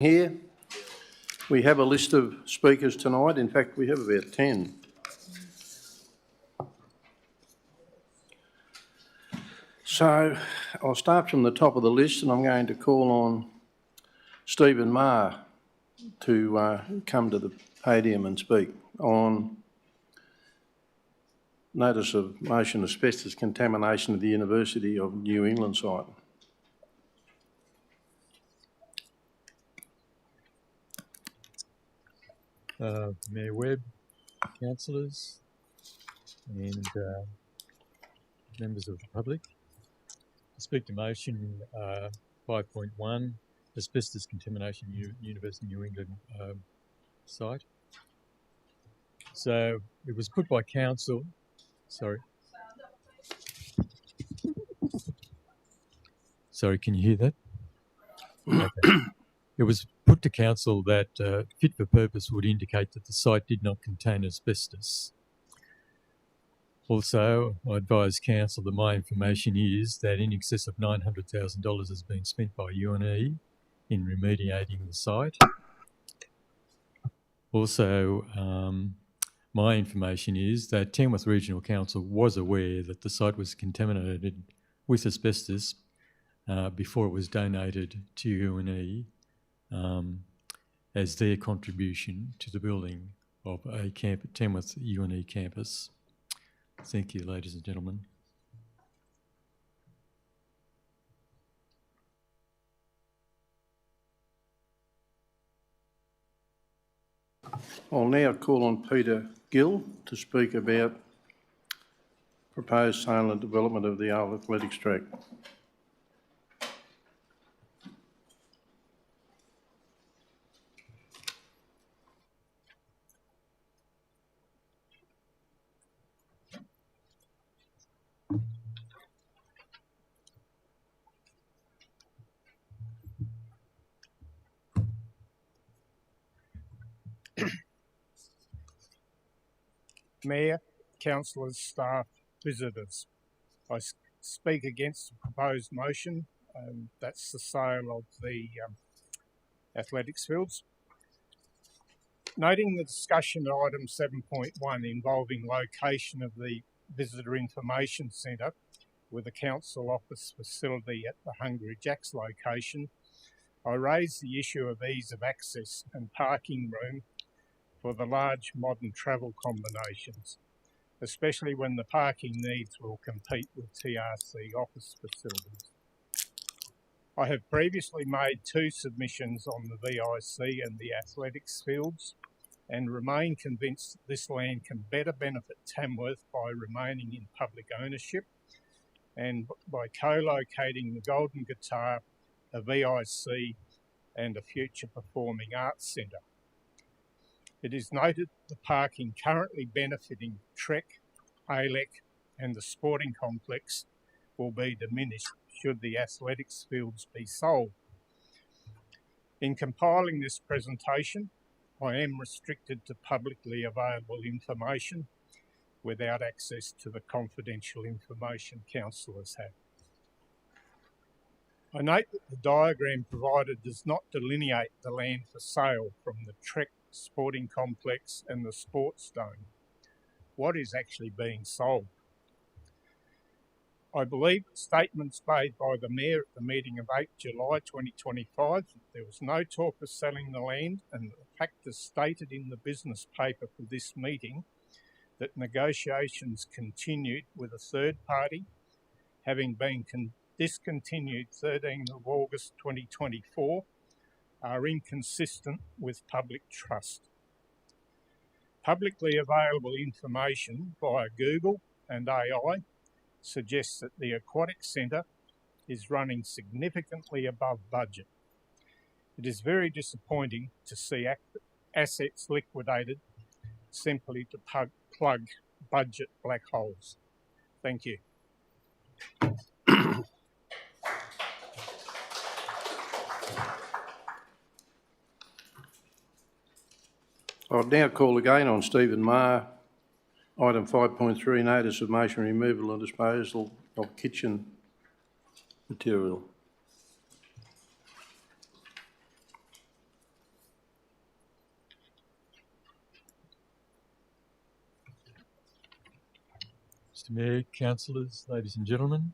Here, we have a list of speakers tonight. In fact, we have about 10. So I'll start from the top of the list, and I'm going to call on Stephen Maher to come to the podium and speak on notice of motion asbestos contamination of the University of New England site. Mayor Webb, councillors and members of the public. I speak to motion 5.1, asbestos contamination University of New England site. So it was put by council, sorry, can you hear that? Okay. It was put to council that fit for purpose would indicate that the site did not contain asbestos. Also, I advise council that my information is that in excess of $900,000 has been spent by UNE in remediating the site. Also, my information is that Tamworth Regional Council was aware that the site was contaminated with asbestos before it was donated to UNE as their contribution to the building of a Tamworth UNE campus. Thank you, ladies and gentlemen. I'll now call on Peter Gill to speak about proposed sale and development of the old athletics track. Mayor, councillors, staff, visitors. I speak against the proposed motion. That's the sale of the athletics fields. Noting the discussion at item 7.1 involving location of the Visitor Information Centre with a council office facility at the Hungry Jack's location, I raised the issue of ease of access and parking room for the large modern travel combinations, especially when the parking needs will compete with TRC office facilities. I have previously made 2 submissions on the VIC and the athletics fields and remain convinced that this land can better benefit Tamworth by remaining in public ownership and by co-locating the Golden Guitar, a VIC and a future performing arts centre. It is noted the parking currently benefiting Trek, ALEC and the sporting complex will be diminished should the athletics fields be sold. In compiling this presentation, I am restricted to publicly available information without access to the confidential information councillors have. I note that the diagram provided does not delineate the land for sale from the Trek sporting complex and the sports dome. What is actually being sold? I believe the statements made by the Mayor at the meeting of 8 July 2025, there was no talk of selling the land, and the fact is stated in the business paper for this meeting that negotiations continued with a third party, having been discontinued 13th of August 2024, are inconsistent with public trust. Publicly available information via Google and AI suggests that the aquatic centre is running significantly above budget. It is very disappointing to see assets liquidated simply to plug budget black holes. Thank you. I'll now call again on Stephen Maher. Item 5.3, notice of motion removal and disposal of kitchen material. Mr Mayor, councillors, ladies and gentlemen.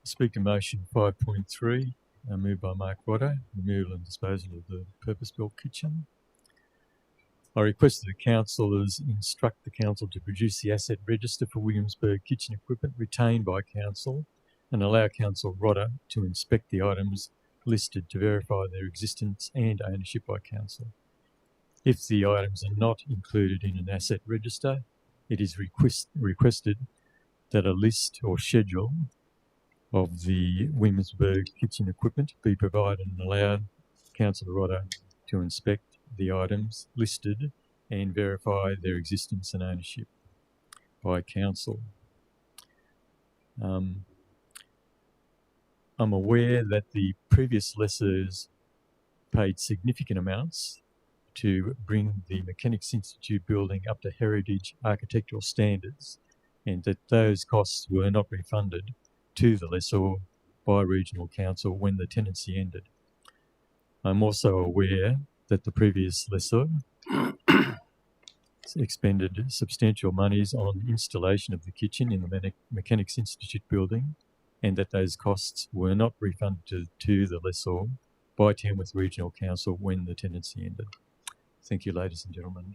Speaker motion 5.3, moved by Mark Watto, removal and disposal of the purpose-built kitchen. I request that the councillors instruct the council to produce the asset register for Williamsburg kitchen equipment retained by council and allow Council Rodder to inspect the items listed to verify their existence and ownership by council. If the items are not included in an asset register, it is requested that a list or schedule of the Williamsburg kitchen equipment be provided and allow Councillor Rodder to inspect the items listed and verify their existence and ownership by council. I'm aware that the previous lessors paid significant amounts to bring the Mechanics Institute building up to heritage architectural standards, and that those costs were not refunded to the lessor by Regional Council when the tenancy ended. I'm also aware that the previous lessor expended substantial monies on installation of the kitchen in the Mechanics Institute building, and that those costs were not refunded to the lessor by Tamworth Regional Council when the tenancy ended. Thank you, ladies and gentlemen.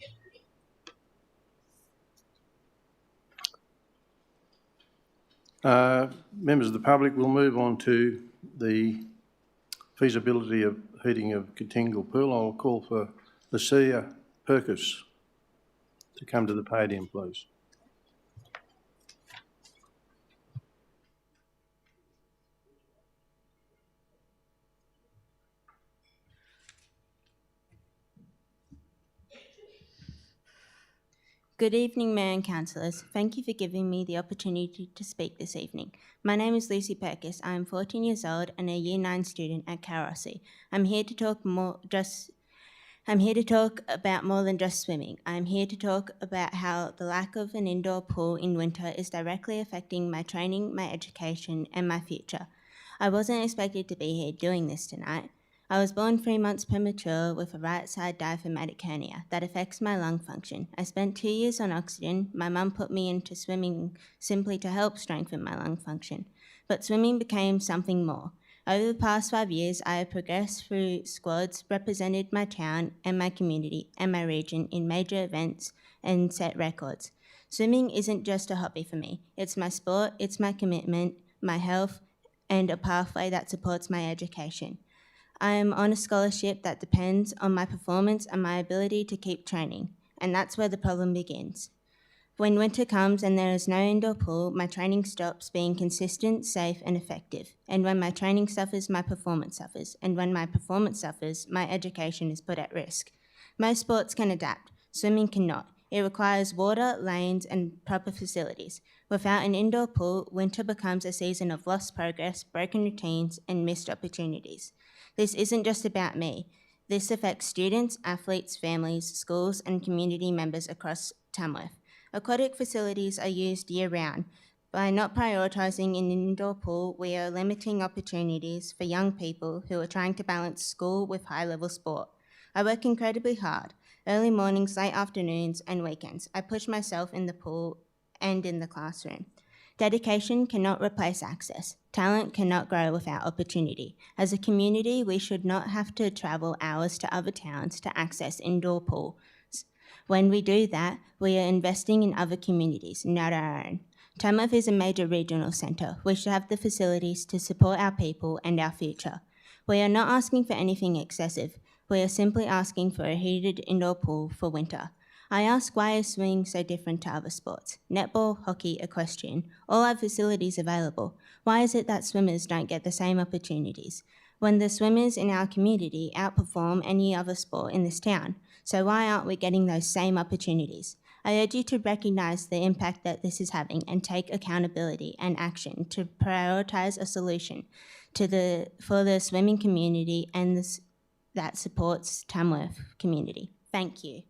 Members of the public, will move on to the feasibility of heating of KOOTINGAL pool. I'll call for Lucia Perkis to come to the podium, please. Good evening, Mayor and Councillors. Thank you for giving me the opportunity to speak this evening. My name is Lucy Perkis. I am 14 years old and a Year 9 student at Carrossie. I'm here to talk about more than just swimming. I'm here to talk about how the lack of an indoor pool in winter is directly affecting my training, my education, and my future. I wasn't expected to be here doing this tonight. I was born 3 months premature with a right side diaphragmatic hernia that affects my lung function. I spent 2 years on oxygen. My mum put me into swimming simply to help strengthen my lung function. But swimming became something more. Over the past 5 years, I have progressed through squads, represented my town and my community and my region in major events and set records. Swimming isn't just a hobby for me. It's my sport, it's my commitment, my health, and a pathway that supports my education. I am on a scholarship that depends on my performance and my ability to keep training, and that's where the problem begins. When winter comes and there is no indoor pool, my training stops being consistent, safe, and effective. And when my training suffers, my performance suffers. And when my performance suffers, my education is put at risk. Most sports can adapt. Swimming cannot. It requires water, lanes, and proper facilities. Without an indoor pool, winter becomes a season of lost progress, broken routines, and missed opportunities. This isn't just about me. This affects students, athletes, families, schools, and community members across Tamworth. Aquatic facilities are used year-round. By not prioritising an indoor pool, we are limiting opportunities for young people who are trying to balance school with high-level sport. I work incredibly hard. Early mornings, late afternoons, and weekends. I push myself in the pool and in the classroom. Dedication cannot replace access. Talent cannot grow without opportunity. As a community, we should not have to travel hours to other towns to access indoor pools. When we do that, we are investing in other communities, not our own. Tamworth is a major regional centre. We should have the facilities to support our people and our future. We are not asking for anything excessive. We are simply asking for a heated indoor pool for winter. I ask, why is swimming so different to other sports? Netball, hockey, equestrian, all have facilities available. Why is it that swimmers don't get the same opportunities? When the swimmers in our community outperform any other sport in this town, so why aren't we getting those same opportunities? I urge you to recognise the impact that this is having and take accountability and action to prioritise a solution for the swimming community and that supports Tamworth community. Thank you.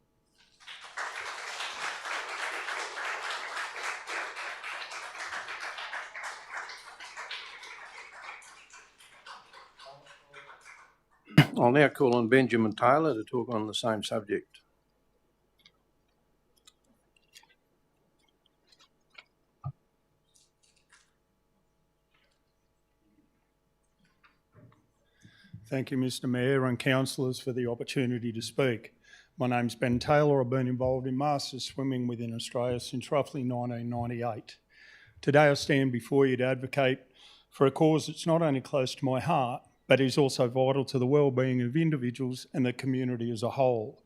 I'll now call on Benjamin Taylor to talk on the same subject. Thank you, Mr Mayor and councillors, for the opportunity to speak. My name's Ben Taylor. I've been involved in masters swimming within Australia since roughly 1998. Today I stand before you to advocate for a cause that's not only close to my heart, but is also vital to the well-being of individuals and the community as a whole.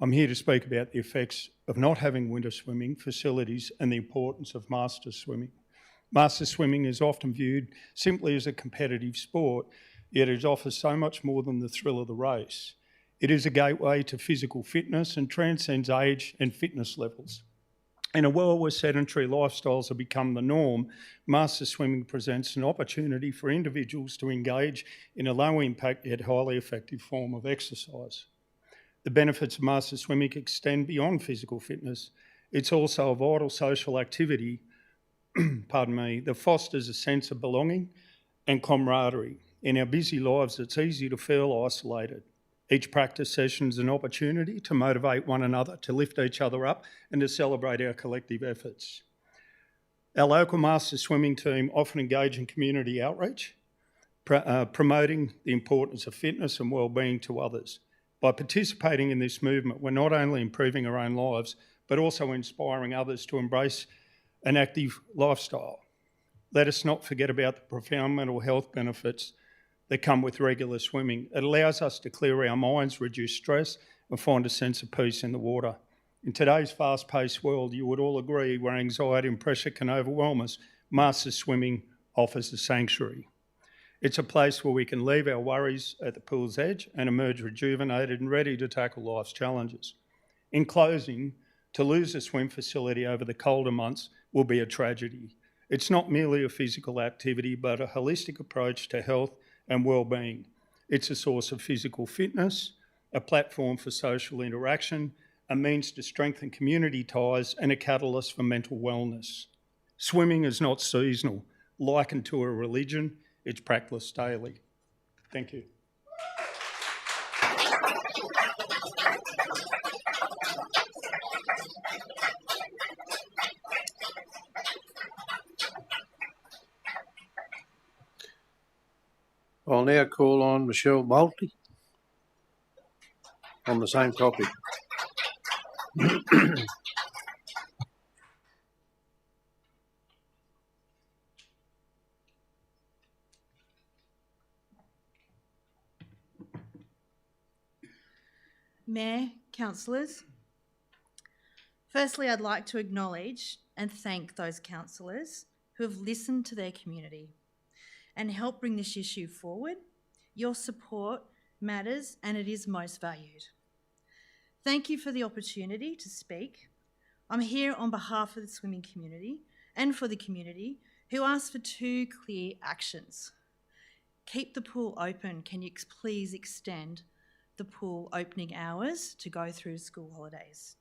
I'm here to speak about the effects of not having winter swimming facilities and the importance of masters swimming. Masters swimming is often viewed simply as a competitive sport, yet it offers so much more than the thrill of the race. It is a gateway to physical fitness and transcends age and fitness levels. In a world where sedentary lifestyles have become the norm, masters swimming presents an opportunity for individuals to engage in a low-impact yet highly effective form of exercise. The benefits of masters swimming extend beyond physical fitness. It's also a vital social activity that fosters a sense of belonging and camaraderie. In our busy lives, it's easy to feel isolated. Each practice session is an opportunity to motivate one another, to lift each other up and to celebrate our collective efforts. Our local masters swimming team often engage in community outreach, promoting the importance of fitness and well-being to others. By participating in this movement, we're not only improving our own lives, but also inspiring others to embrace an active lifestyle. Let us not forget about the profound mental health benefits that come with regular swimming. It allows us to clear our minds, reduce stress, and find a sense of peace in the water. In today's fast-paced world, you would all agree, where anxiety and pressure can overwhelm us, masters swimming offers a sanctuary. It's a place where we can leave our worries at the pool's edge and emerge rejuvenated and ready to tackle life's challenges. In closing, to lose a swim facility over the colder months will be a tragedy. It's not merely a physical activity, but a holistic approach to health and well-being. It's a source of physical fitness, a platform for social interaction, a means to strengthen community ties, and a catalyst for mental wellness. Swimming is not seasonal. Likened to a religion, it's practiced daily. Thank you. I'll now call on Michelle Balti on the same topic. Mayor, councillors, firstly I'd like to acknowledge and thank those councillors who have listened to their community and helped bring this issue forward. Your support matters and it is most valued. Thank you for the opportunity to speak. I'm here on behalf of the swimming community and for the community who asked for two clear actions. Keep the pool open. Can you please extend the pool opening hours to go through school holidays?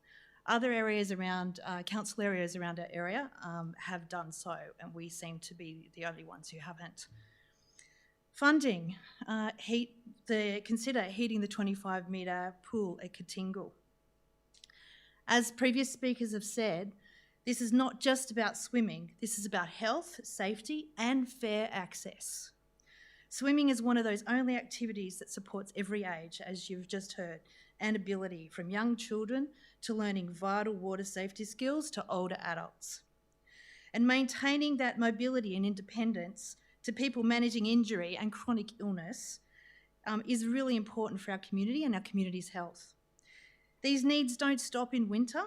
Other areas around, council areas around our area have done so, and we seem to be the only ones who haven't. Funding, consider heating the 25-metre pool at KOOTINGAL. As previous speakers have said, this is not just about swimming, this is about health, safety and fair access. Swimming is one of those only activities that supports every age, as you've just heard, and ability, from young children to learning vital water safety skills to older adults. And maintaining that mobility and independence to people managing injury and chronic illness is really important for our community and our community's health. These needs don't stop in winter,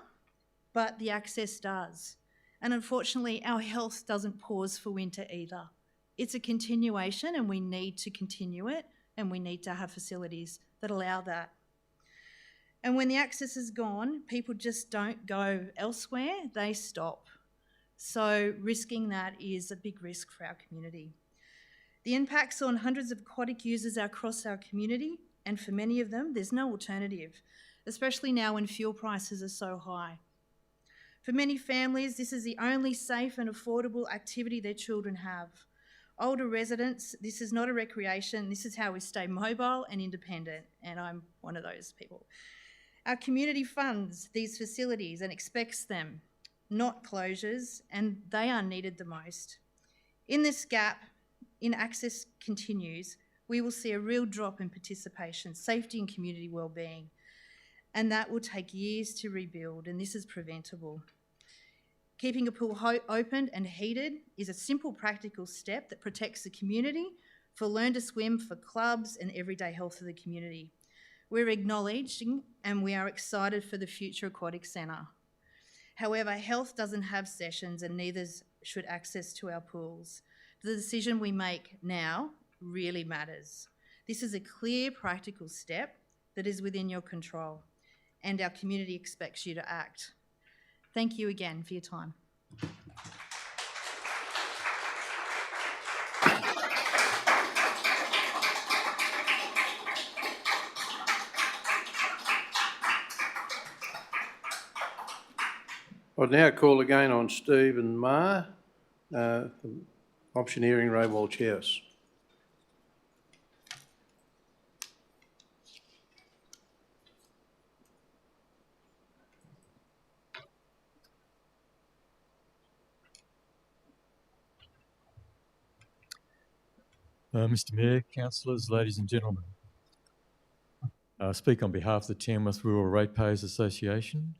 but the access does. And unfortunately, our health doesn't pause for winter either. It's a continuation and we need to continue it, and we need to have facilities that allow that. And when the access is gone, people just don't go elsewhere, they stop. So risking that is a big risk for our community. The impacts on hundreds of aquatic users across our community, and for many of them, there's no alternative, especially now when fuel prices are so high. For many families, this is the only safe and affordable activity their children have. Older residents, this is not a recreation, this is how we stay mobile and independent, and I'm one of those people. Our community funds these facilities and expects them, not closures, and they are needed the most. In this gap, in access continues, we will see a real drop in participation, safety and community wellbeing, and that will take years to rebuild, and this is preventable. Keeping a pool open and heated is a simple practical step that protects the community for Learn to Swim, for clubs and everyday health of the community. We're acknowledging and we are excited for the future aquatic centre. However, health doesn't have sessions and neither should access to our pools. The decision we make now really matters. This is a clear, practical step that is within your control, and our community expects you to act. Thank you again for your time. I'd now call again on Stephen Maher, Optioneering WALSH House. Mr Mayor, councillors, ladies and gentlemen. I speak on behalf of the Tamworth Rural Ratepayers Association.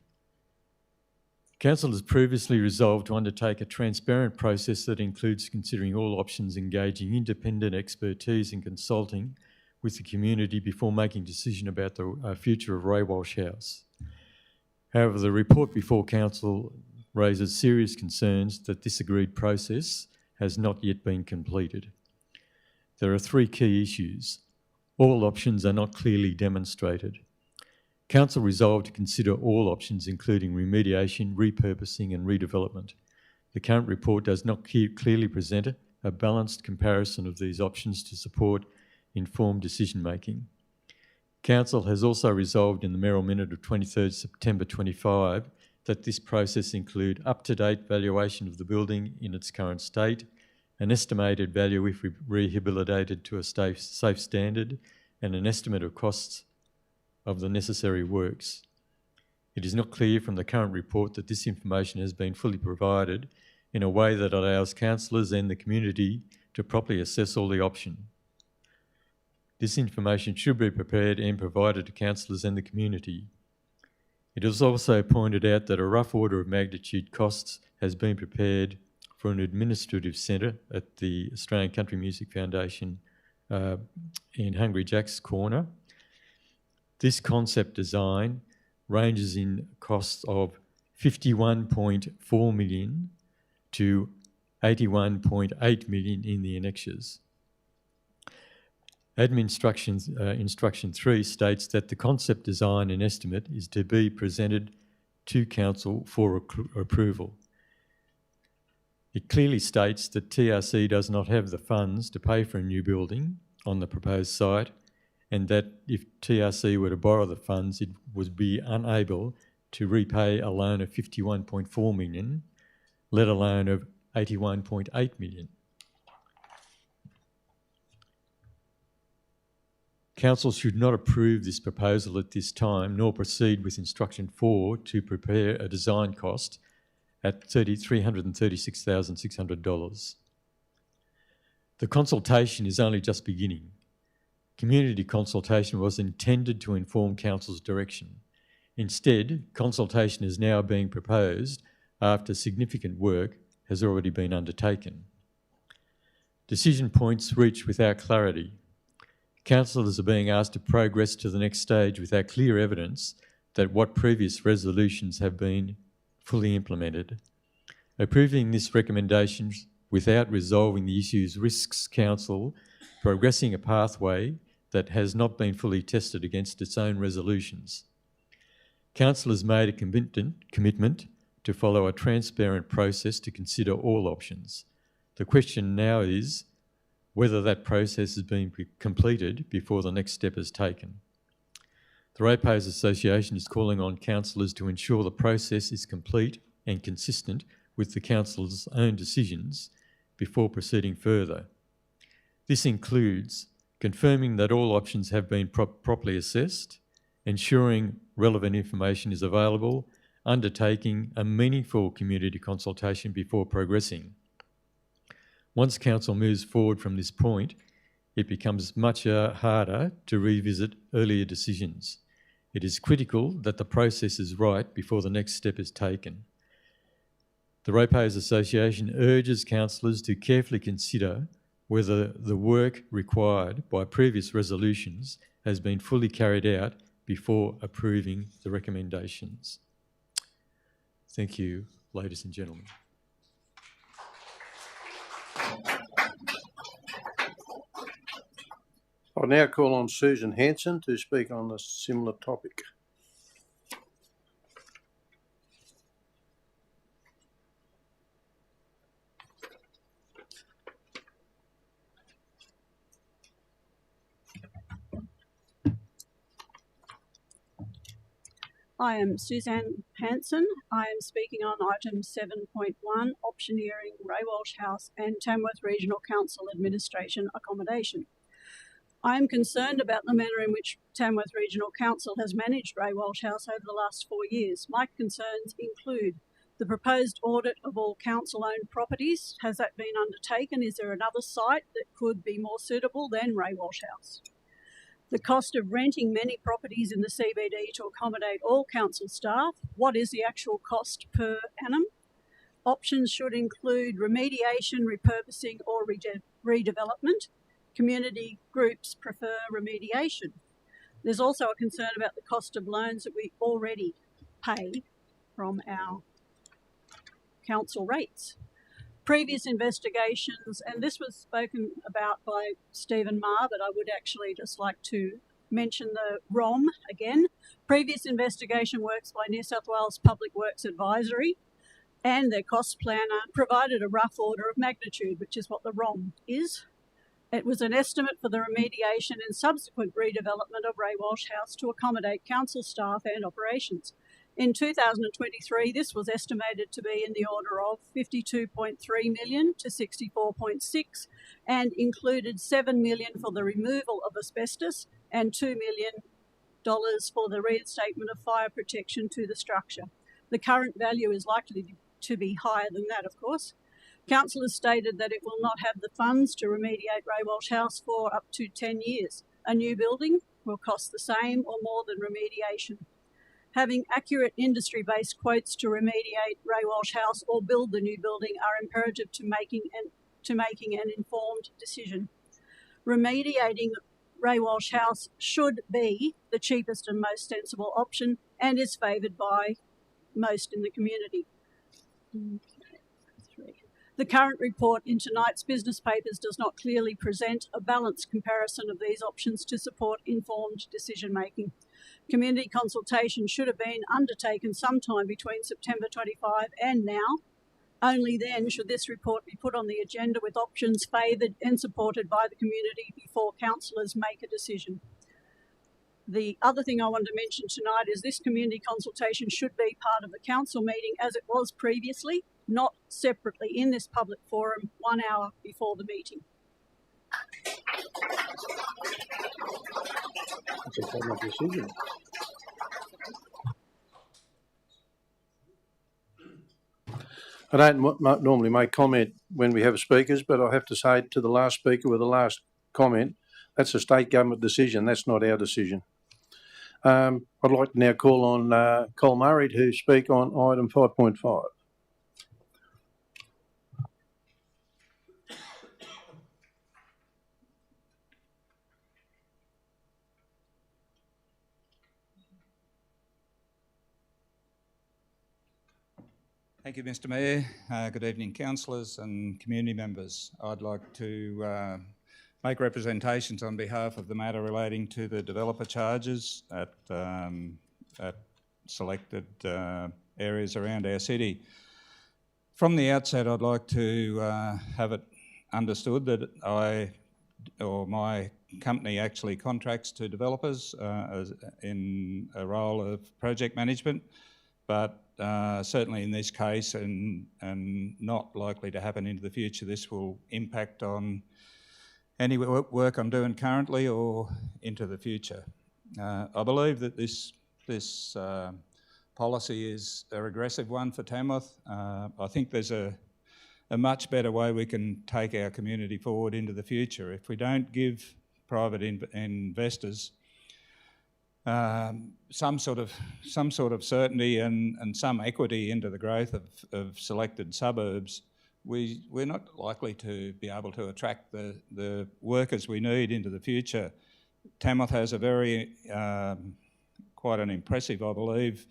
Council has previously resolved to undertake a transparent process that includes considering all options, engaging independent expertise and consulting with the community before making a decision about the future of WALSH House. However, the report before Council raises serious concerns that this agreed process has not yet been completed. There are three key issues. All options are not clearly demonstrated. Council resolved to consider all options, including remediation, repurposing and redevelopment. The current report does not clearly present a balanced comparison of these options to support informed decision-making. Council has also resolved in the Mayoral Minute of 23rd September 25 that this process include up-to-date valuation of the building in its current state, an estimated value if rehabilitated to a safe standard, and an estimate of costs of the necessary works. It is not clear from the current report that this information has been fully provided in a way that allows councillors and the community to properly assess all the options. This information should be prepared and provided to councillors and the community. It is also pointed out that a rough order of magnitude costs has been prepared for an administrative centre at the Australian Country Music Foundation in Hungry Jack's Corner. This concept design ranges in costs of $51.4 million to $81.8 million in the annexures. Admin Instruction 3 states that the concept design and estimate is to be presented to Council for approval. It clearly states that TRC does not have the funds to pay for a new building on the proposed site, and that if TRC were to borrow the funds, it would be unable to repay a loan of $51.4 million, let alone of $81.8 million. Council should not approve this proposal at this time, nor proceed with Instruction 4 to prepare a design cost at $336,600. The consultation is only just beginning. Community consultation was intended to inform Council's direction. Instead, consultation is now being proposed after significant work has already been undertaken. Decision points reached without clarity. Councillors are being asked to progress to the next stage without clear evidence that what previous resolutions have been fully implemented. Approving this recommendation without resolving the issues risks Council progressing a pathway that has not been fully tested against its own resolutions. Council has made a commitment to follow a transparent process to consider all options. The question now is whether that process has been completed before the next step is taken. The Ratepayers Association is calling on councillors to ensure the process is complete and consistent with the council's own decisions before proceeding further. This includes confirming that all options have been properly assessed, ensuring relevant information is available, undertaking a meaningful community consultation before progressing. Once Council moves forward from this point, it becomes much harder to revisit earlier decisions. It is critical that the process is right before the next step is taken. The Ratepayers Association urges councillors to carefully consider whether the work required by previous resolutions has been fully carried out before approving the recommendations. Thank you, ladies and gentlemen. I'll now call on Susan Hanson to speak on a similar topic. I am Suzanne Hanson. I am speaking on item 7.1, Optioneering, Walsh House and Tamworth Regional Council Administration Accommodation. I am concerned about the manner in which Tamworth Regional Council has managed Walsh House over the last 4 years. My concerns include the proposed audit of all council-owned properties. Has that been undertaken? Is there another site that could be more suitable than Walsh House? The cost of renting many properties in the CBD to accommodate all council staff. What is the actual cost per annum? Options should include remediation, repurposing or redevelopment. Community groups prefer remediation. There's also a concern about the cost of loans that we already pay from our council rates. Previous investigations, and this was spoken about by Stephen Maher, but I would actually just like to mention the ROM again. Previous investigation works by New South Wales Public Works Advisory and their cost planner provided a rough order of magnitude, which is what the ROM is. It was an estimate for the remediation and subsequent redevelopment of Walsh House to accommodate council staff and operations. In 2023, this was estimated to be in the order of $52.3 million to $64.6 and included $7 million for the removal of asbestos and $2 million for the reinstatement of fire protection to the structure. The current value is likely to be higher than that, of course. Council has stated that it will not have the funds to remediate Walsh House for up to 10 years. A new building will cost the same or more than remediation. Having accurate industry-based quotes to remediate Walsh House or build the new building are imperative to making an informed decision. Remediating Walsh House should be the cheapest and most sensible option and is favoured by most in the community. The current report in tonight's business papers does not clearly present a balanced comparison of these options to support informed decision-making. Community consultation should have been undertaken sometime between September 25 and now. Only then should this report be put on the agenda with options favoured and supported by the community before councillors make a decision. The other thing I want to mention tonight is this community consultation should be part of the council meeting as it was previously, not separately in this public forum 1 hour before the meeting. It's a public decision. I don't normally make comment when we have speakers, but I have to say to the last speaker with the last comment, that's a state government decision. That's not our decision. I'd like to now call on Col Murray to speak on item 5.5. Thank you, Mr Mayor. Good evening, councillors and community members. I'd like to make representations on behalf of the matter relating to the developer charges at selected areas around our city. From the outset, I'd like to have it understood that my company actually contracts to developers in a role of project management, but certainly in this case and not likely to happen into the future, this will impact on any work I'm doing currently or into the future. I believe that this policy is a regressive one for Tamworth. I think there's a a much better way we can take our community forward into the future. If we don't give private investors some sort of certainty and some equity into the growth of selected suburbs, we're not likely to be able to attract the workers we need into the future. Tamworth has a very, quite an impressive, I believe,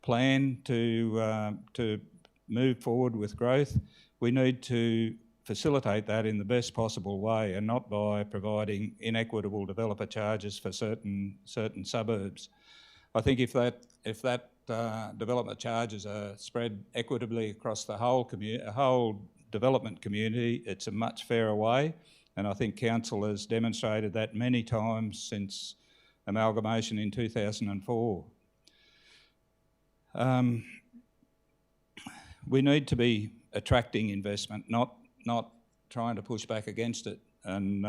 plan to move forward with growth. We need to facilitate that in the best possible way and not by providing inequitable developer charges for certain suburbs. I think if that developer charges are spread equitably across the whole development community, it's a much fairer way, and I think council has demonstrated that many times since amalgamation in 2004. We need to be attracting investment, not trying to push back against it. And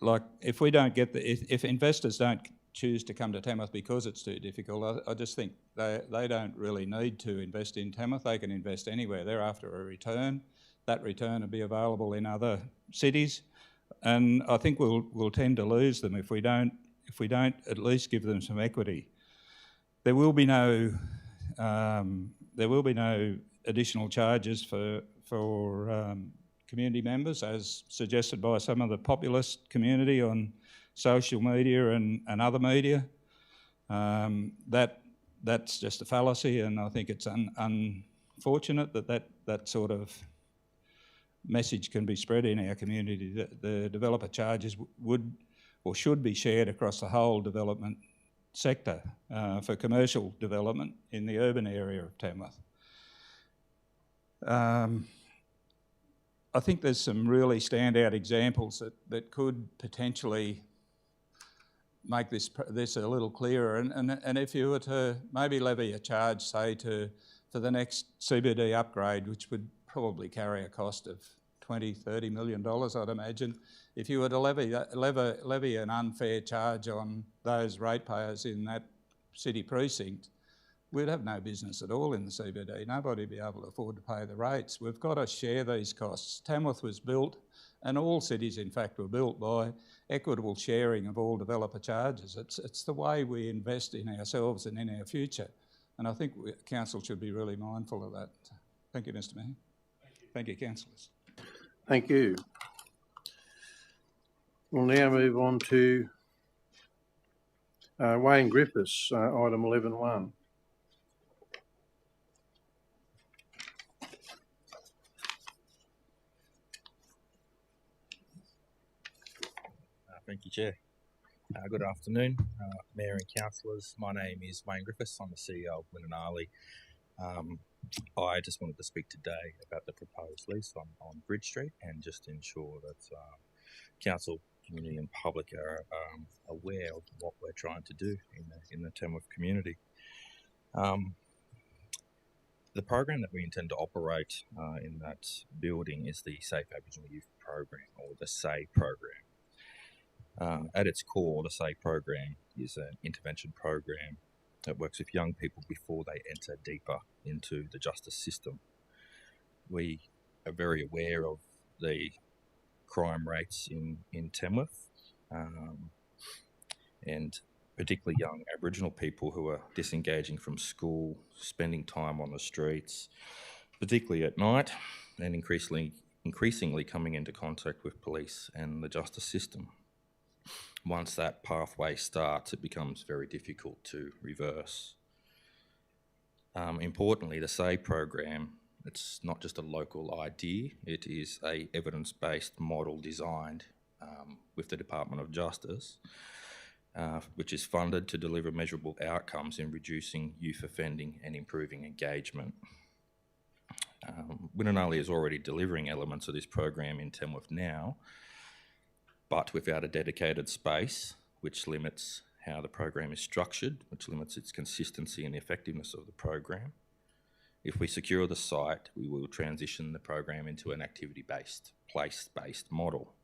like, if we don't get if investors don't choose to come to Tamworth because it's too difficult, I just think they don't really need to invest in Tamworth. They can invest anywhere. They're after a return. That return will be available in other cities, and I think we'll tend to lose them if we don't at least give them some equity. There will be no additional charges for community members, as suggested by some of the populist community on social media and other media. That's just a fallacy, and I think it's unfortunate that sort of message can be spread in our community, that the developer charges would or should be shared across the whole development sector for commercial development in the urban area of Tamworth. I think there's some really standout examples that could potentially make this a little clearer. And if you were to maybe levy a charge, say, for the next CBD upgrade, which would probably carry a cost of $20–30 million, I'd imagine. If you were to levy an unfair charge on those ratepayers in that city precinct, we'd have no business at all in the CBD. Nobody would be able to afford to pay the rates. We've got to share these costs. Tamworth was built, and all cities in fact were built by equitable sharing of all developer charges. It's the way we invest in ourselves and in our future. And I think council should be really mindful of that. Thank you, Mr. Mayor. Thank you, councillors. Thank you. We'll now move on to Wayne Griffiths, item 11.1. Thank you, Chair. Good afternoon, Mayor and councillors. My name is Wayne Griffiths. I'm the CEO of Winninali. I just wanted to speak today about the proposed lease on Bridge Street and just ensure that council, community and public are aware of what we're trying to do in the Tamworth community. The program that we intend to operate in that building is the Safe Aboriginal Youth Program, or the SAY program. At its core, the SAY program is an intervention program that works with young people before they enter deeper into the justice system. We are very aware of the crime rates in Tamworth, and particularly young Aboriginal people who are disengaging from school, spending time on the streets, particularly at night, and increasingly coming into contact with police and the justice system. Once that pathway starts, it becomes very difficult to reverse. Importantly, the SAY program, it's not just a local idea, it is an evidence-based model designed with the Department of Justice, which is funded to deliver measurable outcomes in reducing youth offending and improving engagement. Winninali is already delivering elements of this program in Tamworth now, but without a dedicated space, which limits how the program is structured, which limits its consistency and the effectiveness of the program. If we secure the site, we will transition the program into an activity-based, place-based model,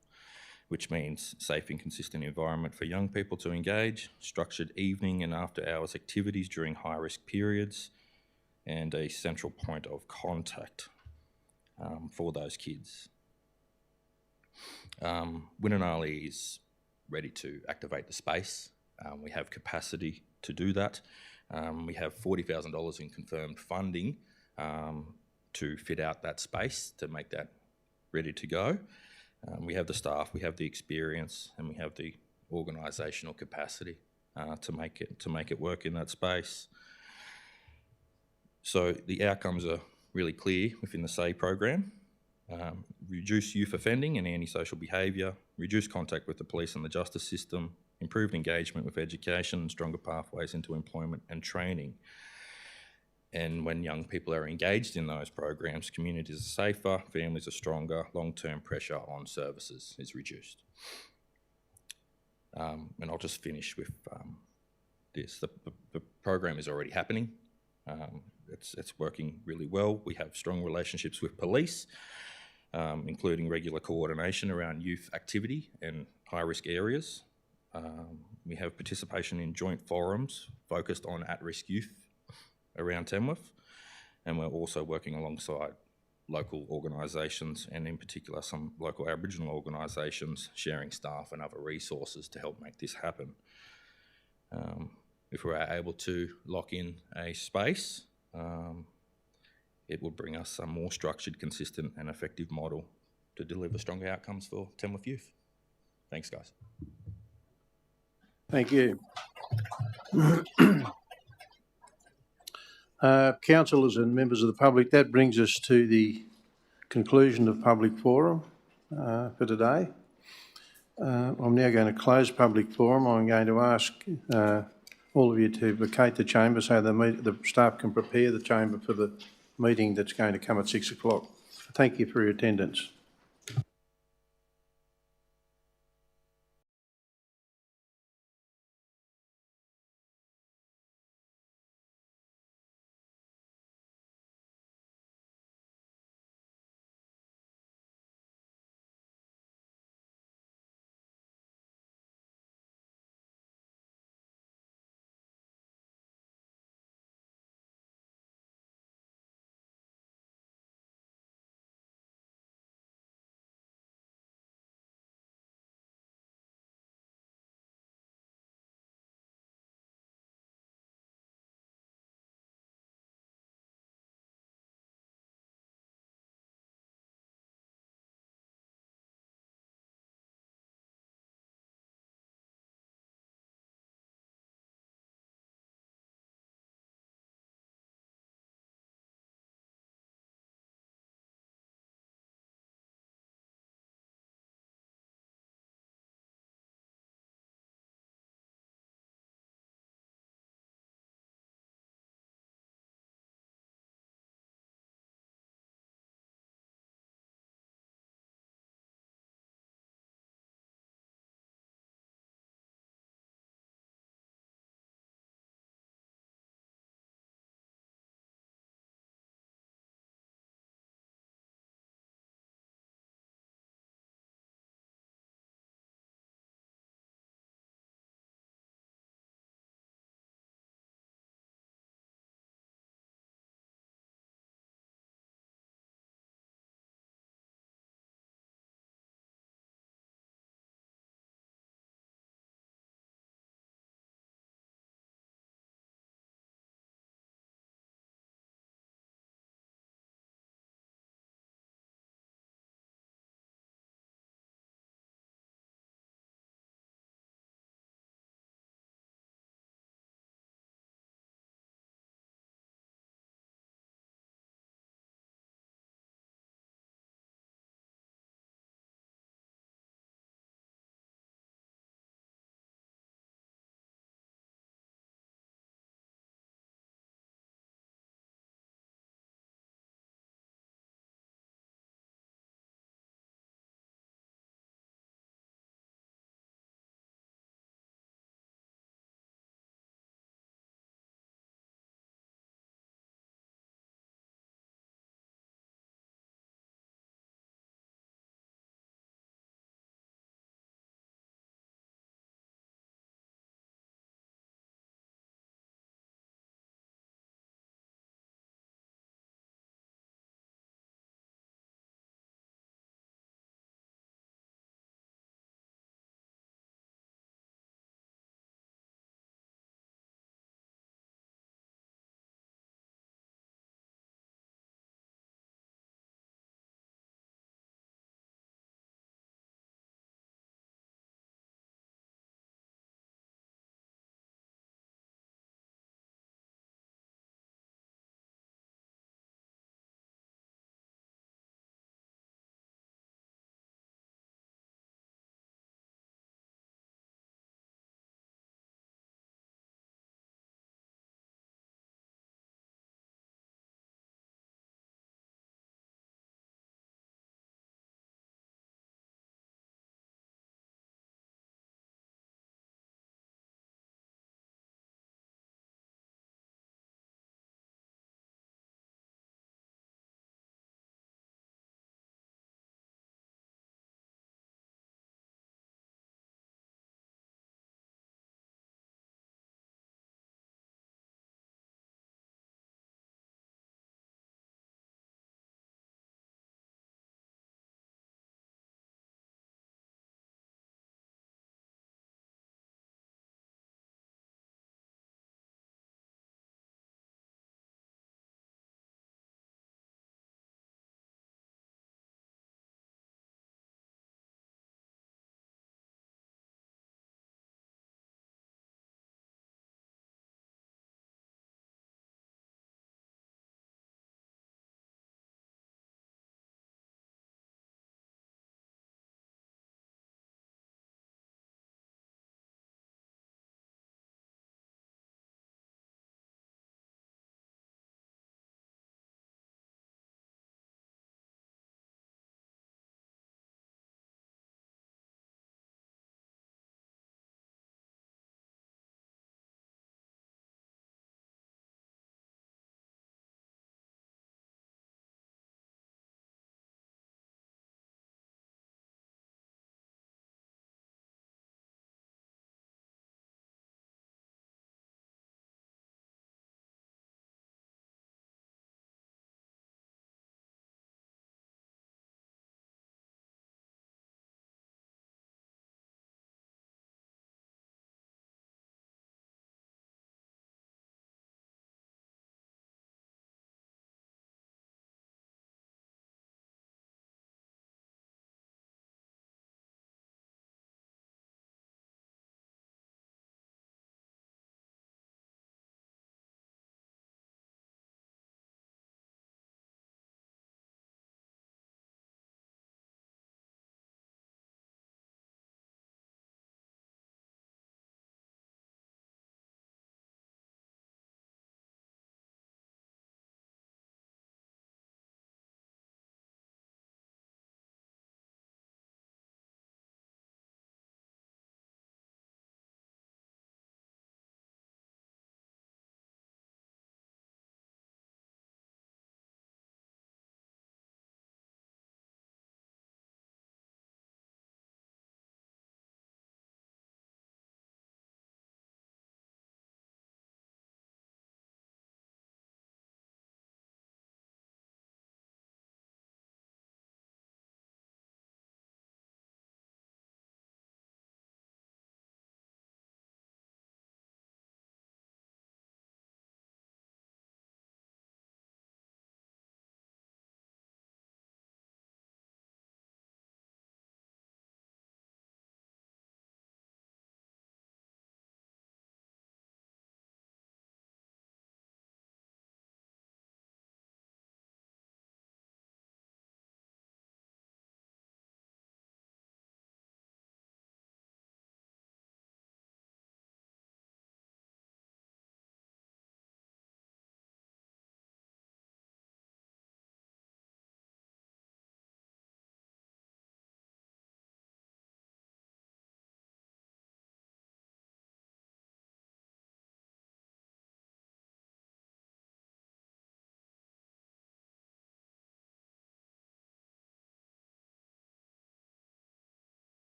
which means safe and consistent environment for young people to engage, structured evening and after-hours activities during high-risk periods, and a central point of contact for those kids. Winninali is ready to activate the space. We have capacity to do that. We have $40,000 in confirmed funding to fit out that space, to make that ready to go. We have the staff, we have the experience, and we have the organisational capacity to make it work in that space. So the outcomes are really clear within the SAY program. Reduce youth offending and antisocial behaviour, reduce contact with the police and the justice system, improved engagement with education, and stronger pathways into employment and training. And when young people are engaged in those programs, communities are safer, families are stronger, long-term pressure on services is reduced. And I'll just finish with this. The program is already happening. It's working really well. We have strong relationships with police, including regular coordination around youth activity and high-risk areas. We have participation in joint forums focused on at-risk youth around Tamworth, and we're also working alongside local organisations, and in particular some local Aboriginal organisations, sharing staff and other resources to help make this happen. If we're able to lock in a space, it will bring us a more structured, consistent and effective model to deliver stronger outcomes for Tamworth youth. Thanks, guys. Thank you. Councillors and members of the public, that brings us to the conclusion of public forum for today. I'm now going to close public forum. I'm going to ask all of you to vacate the chamber so the staff can prepare the chamber for the meeting that's going to come at 6 o'clock. Thank you for your attendance.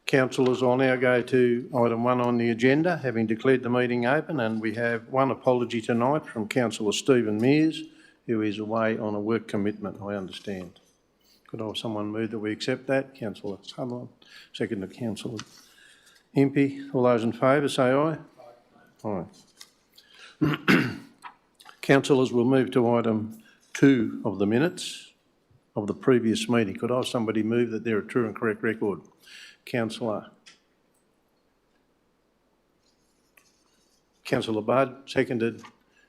Councillors, I'll now go to item 1 on the agenda, having declared the meeting open, and we have one apology tonight from Councillor Stephen Mears, who is away on a work commitment, I understand. Could I have someone move that we accept that? Councillor Sutherland, second to Councillor Impey. All those in favour say aye. Aye. Councillors, we'll move to item 2 of the minutes of the previous meeting. Could I have somebody move that they're a true and correct record? Councillor Budd, seconded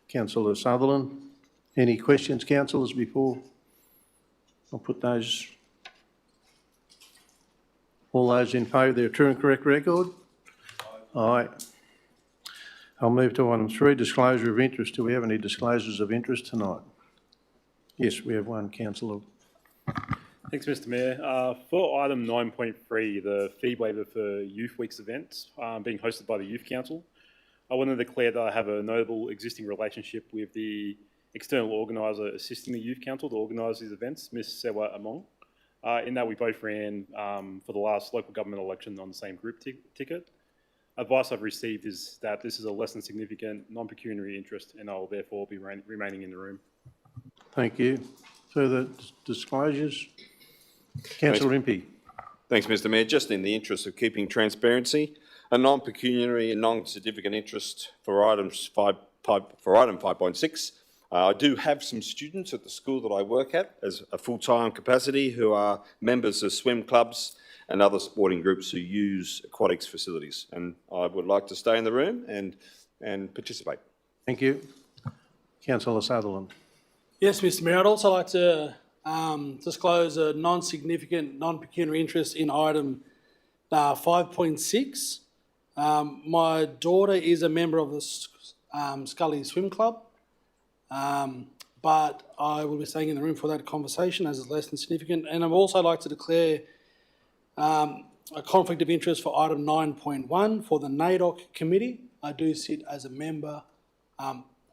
Councillor Sutherland. Any questions, councillors, before I'll put those? All those in favour of their true and correct record? Aye. I'll move to item 3, disclosure of interest. Do we have any disclosures of interest tonight? Yes, we have one, Councillor. Thanks, Mr Mayor. For item 9.3, the fee waiver for Youth Weeks events being hosted by the Youth Council, I want to declare that I have a notable existing relationship with the external organiser assisting the Youth Council to organise these events, Ms Sewa Among, in that we both ran for the last local government election on the same group ticket. Advice I've received is that this is a less than significant non-pecuniary interest and I will therefore be remaining in the room. Thank you. Further disclosures? Councillor Impey. Thanks, Mr Mayor. Just in the interest of keeping transparency, a non-pecuniary and non-significant interest for item 5.6. I do have some students at the school that I work at as a full-time capacity who are members of swim clubs and other sporting groups who use aquatics facilities, and I would like to stay in the room and participate. Thank you. Councillor Sutherland. Yes, Mr Mayor, I'd also like to disclose a non-significant, non-pecuniary interest in item 5.6. My daughter is a member of the Scully Swim Club, but I will be staying in the room for that conversation as it's less than significant. And I'd also like to declare a conflict of interest for item 9.1 for the NAIDOC committee. I do sit as a member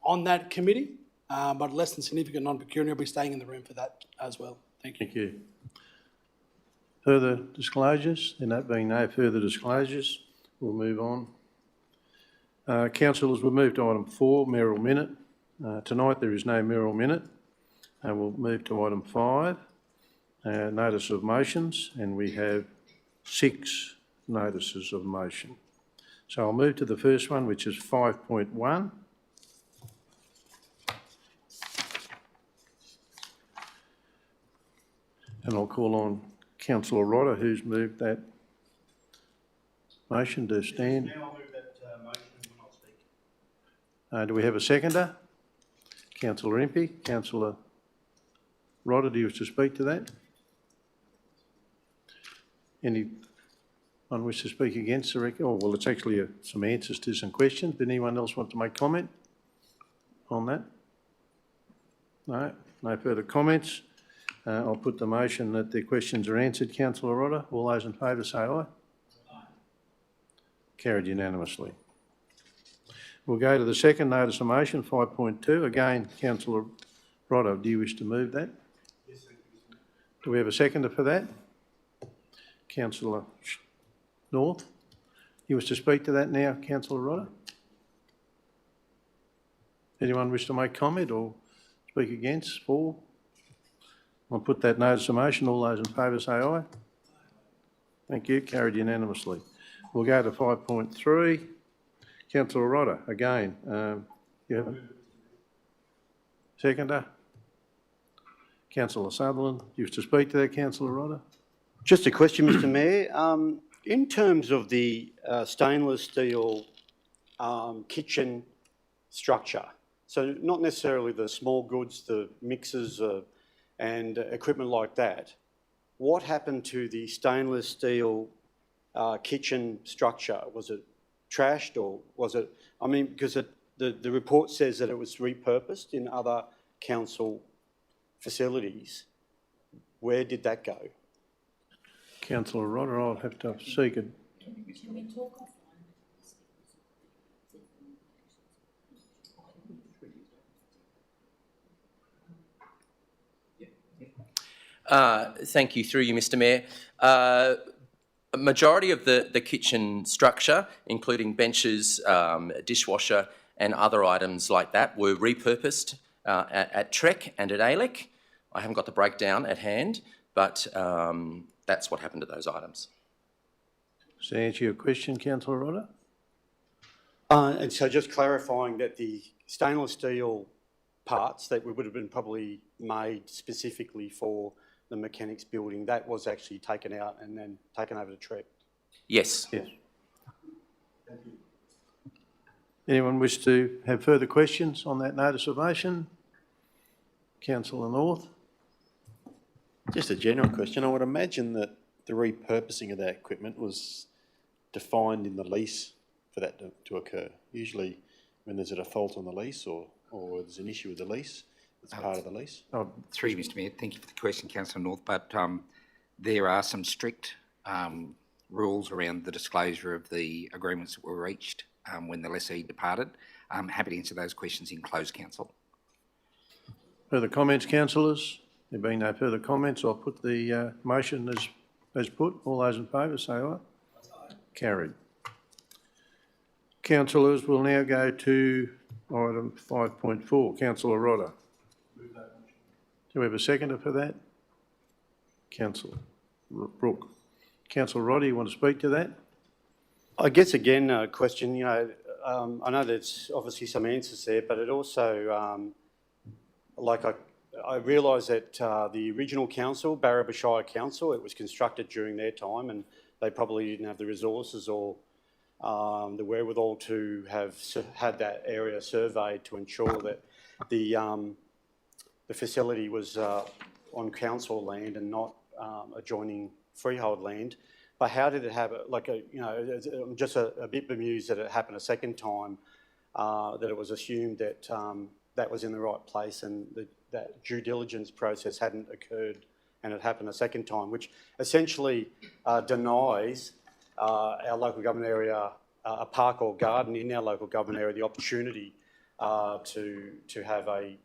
on that committee, but less than significant non-pecuniary. I'll be staying in the room for that as well. Thank you. Thank you. Further disclosures? There not being no further disclosures, we'll move on. Councillors, we'll move to item 4, mayoral minute. Tonight there is no mayoral minute. And we'll move to item 5, notice of motions, and we have 6 notices of motion. So I'll move to the first one, which is 5.1. And I'll call on Councillor Rodder, who's moved that motion to stand. I'll move that motion when I speak. Do we have a seconder? Councillor Impey. Councillor Rodder, do you wish to speak to that? Anyone wish to speak against the record? Oh, well, it's actually some answers to some questions. Did anyone else want to make comment on that? No? No further comments. I'll put the motion that the questions are answered. Councillor Rodder, all those in favour say aye. Aye. Carried unanimously. We'll go to the second notice of motion, 5.2. Again, Councillor Rodder, do you wish to move that? Yes, thank you. Do we have a seconder for that? Councillor North, you wish to speak to that now, Councillor Rodder? Anyone wish to make comment or speak against? For? I'll put that notice of motion. All those in favour say aye. Thank you. Carried unanimously. We'll go to 5.3. Councillor Rodder, again, you have a seconder? Councillor Sutherland, you wish to speak to that, Councillor Rodder? Just a question, Mr Mayor. In terms of the stainless steel kitchen structure, so not necessarily the small goods, the mixers and equipment like that, what happened to the stainless steel kitchen structure? Was it trashed or was it, I mean, because the report says that it was repurposed in other council facilities. Where did that go? Councillor Rodder, I'll have to seek it. Can we talk offline? Thank you, through you, Mr Mayor. A majority of the kitchen structure, including benches, dishwasher and other items like that, were repurposed at Trek and at ALEC. I haven't got the breakdown at hand, but that's what happened to those items. Does that answer your question, Councillor Rodder? And so just clarifying that the stainless steel parts that would have been probably made specifically for the mechanics building, that was actually taken out and then taken over to Trek? Yes. Yes. Thank you. Anyone wish to have further questions on that notice of motion? Councillor North. Just a general question. I would imagine that the repurposing of that equipment was defined in the lease for that to occur. Usually when there's a default on the lease or there's an issue with the lease, it's part of the lease. Through you, Mr Mayor, thank you for the question, Councillor North, but there are some strict rules around the disclosure of the agreements that were reached when the lessee departed. I'm happy to answer those questions in closed council. Further comments, councillors? There being no further comments, I'll put the motion as put. All those in favour say aye. Aye. Carried. Councillors, we'll now go to item 5.4. Councillor Rodder. Do we have a seconder for that? Councillor Brooke. Councillor Rodder, you want to speak to that? I guess again, a question, I know there's obviously some answers there, but it also, I realise that the original council, BARRABA Shire Council, it was constructed during their time and they probably didn't have the resources or the wherewithal to have had that area surveyed to ensure that the facility was on council land and not adjoining freehold land. But how did it happen? I'm just a bit bemused that it happened a second time, that it was assumed that that was in the right place and that due diligence process hadn't occurred and it happened a second time, which essentially denies our local government area, a park or garden in our local government area, the opportunity to have a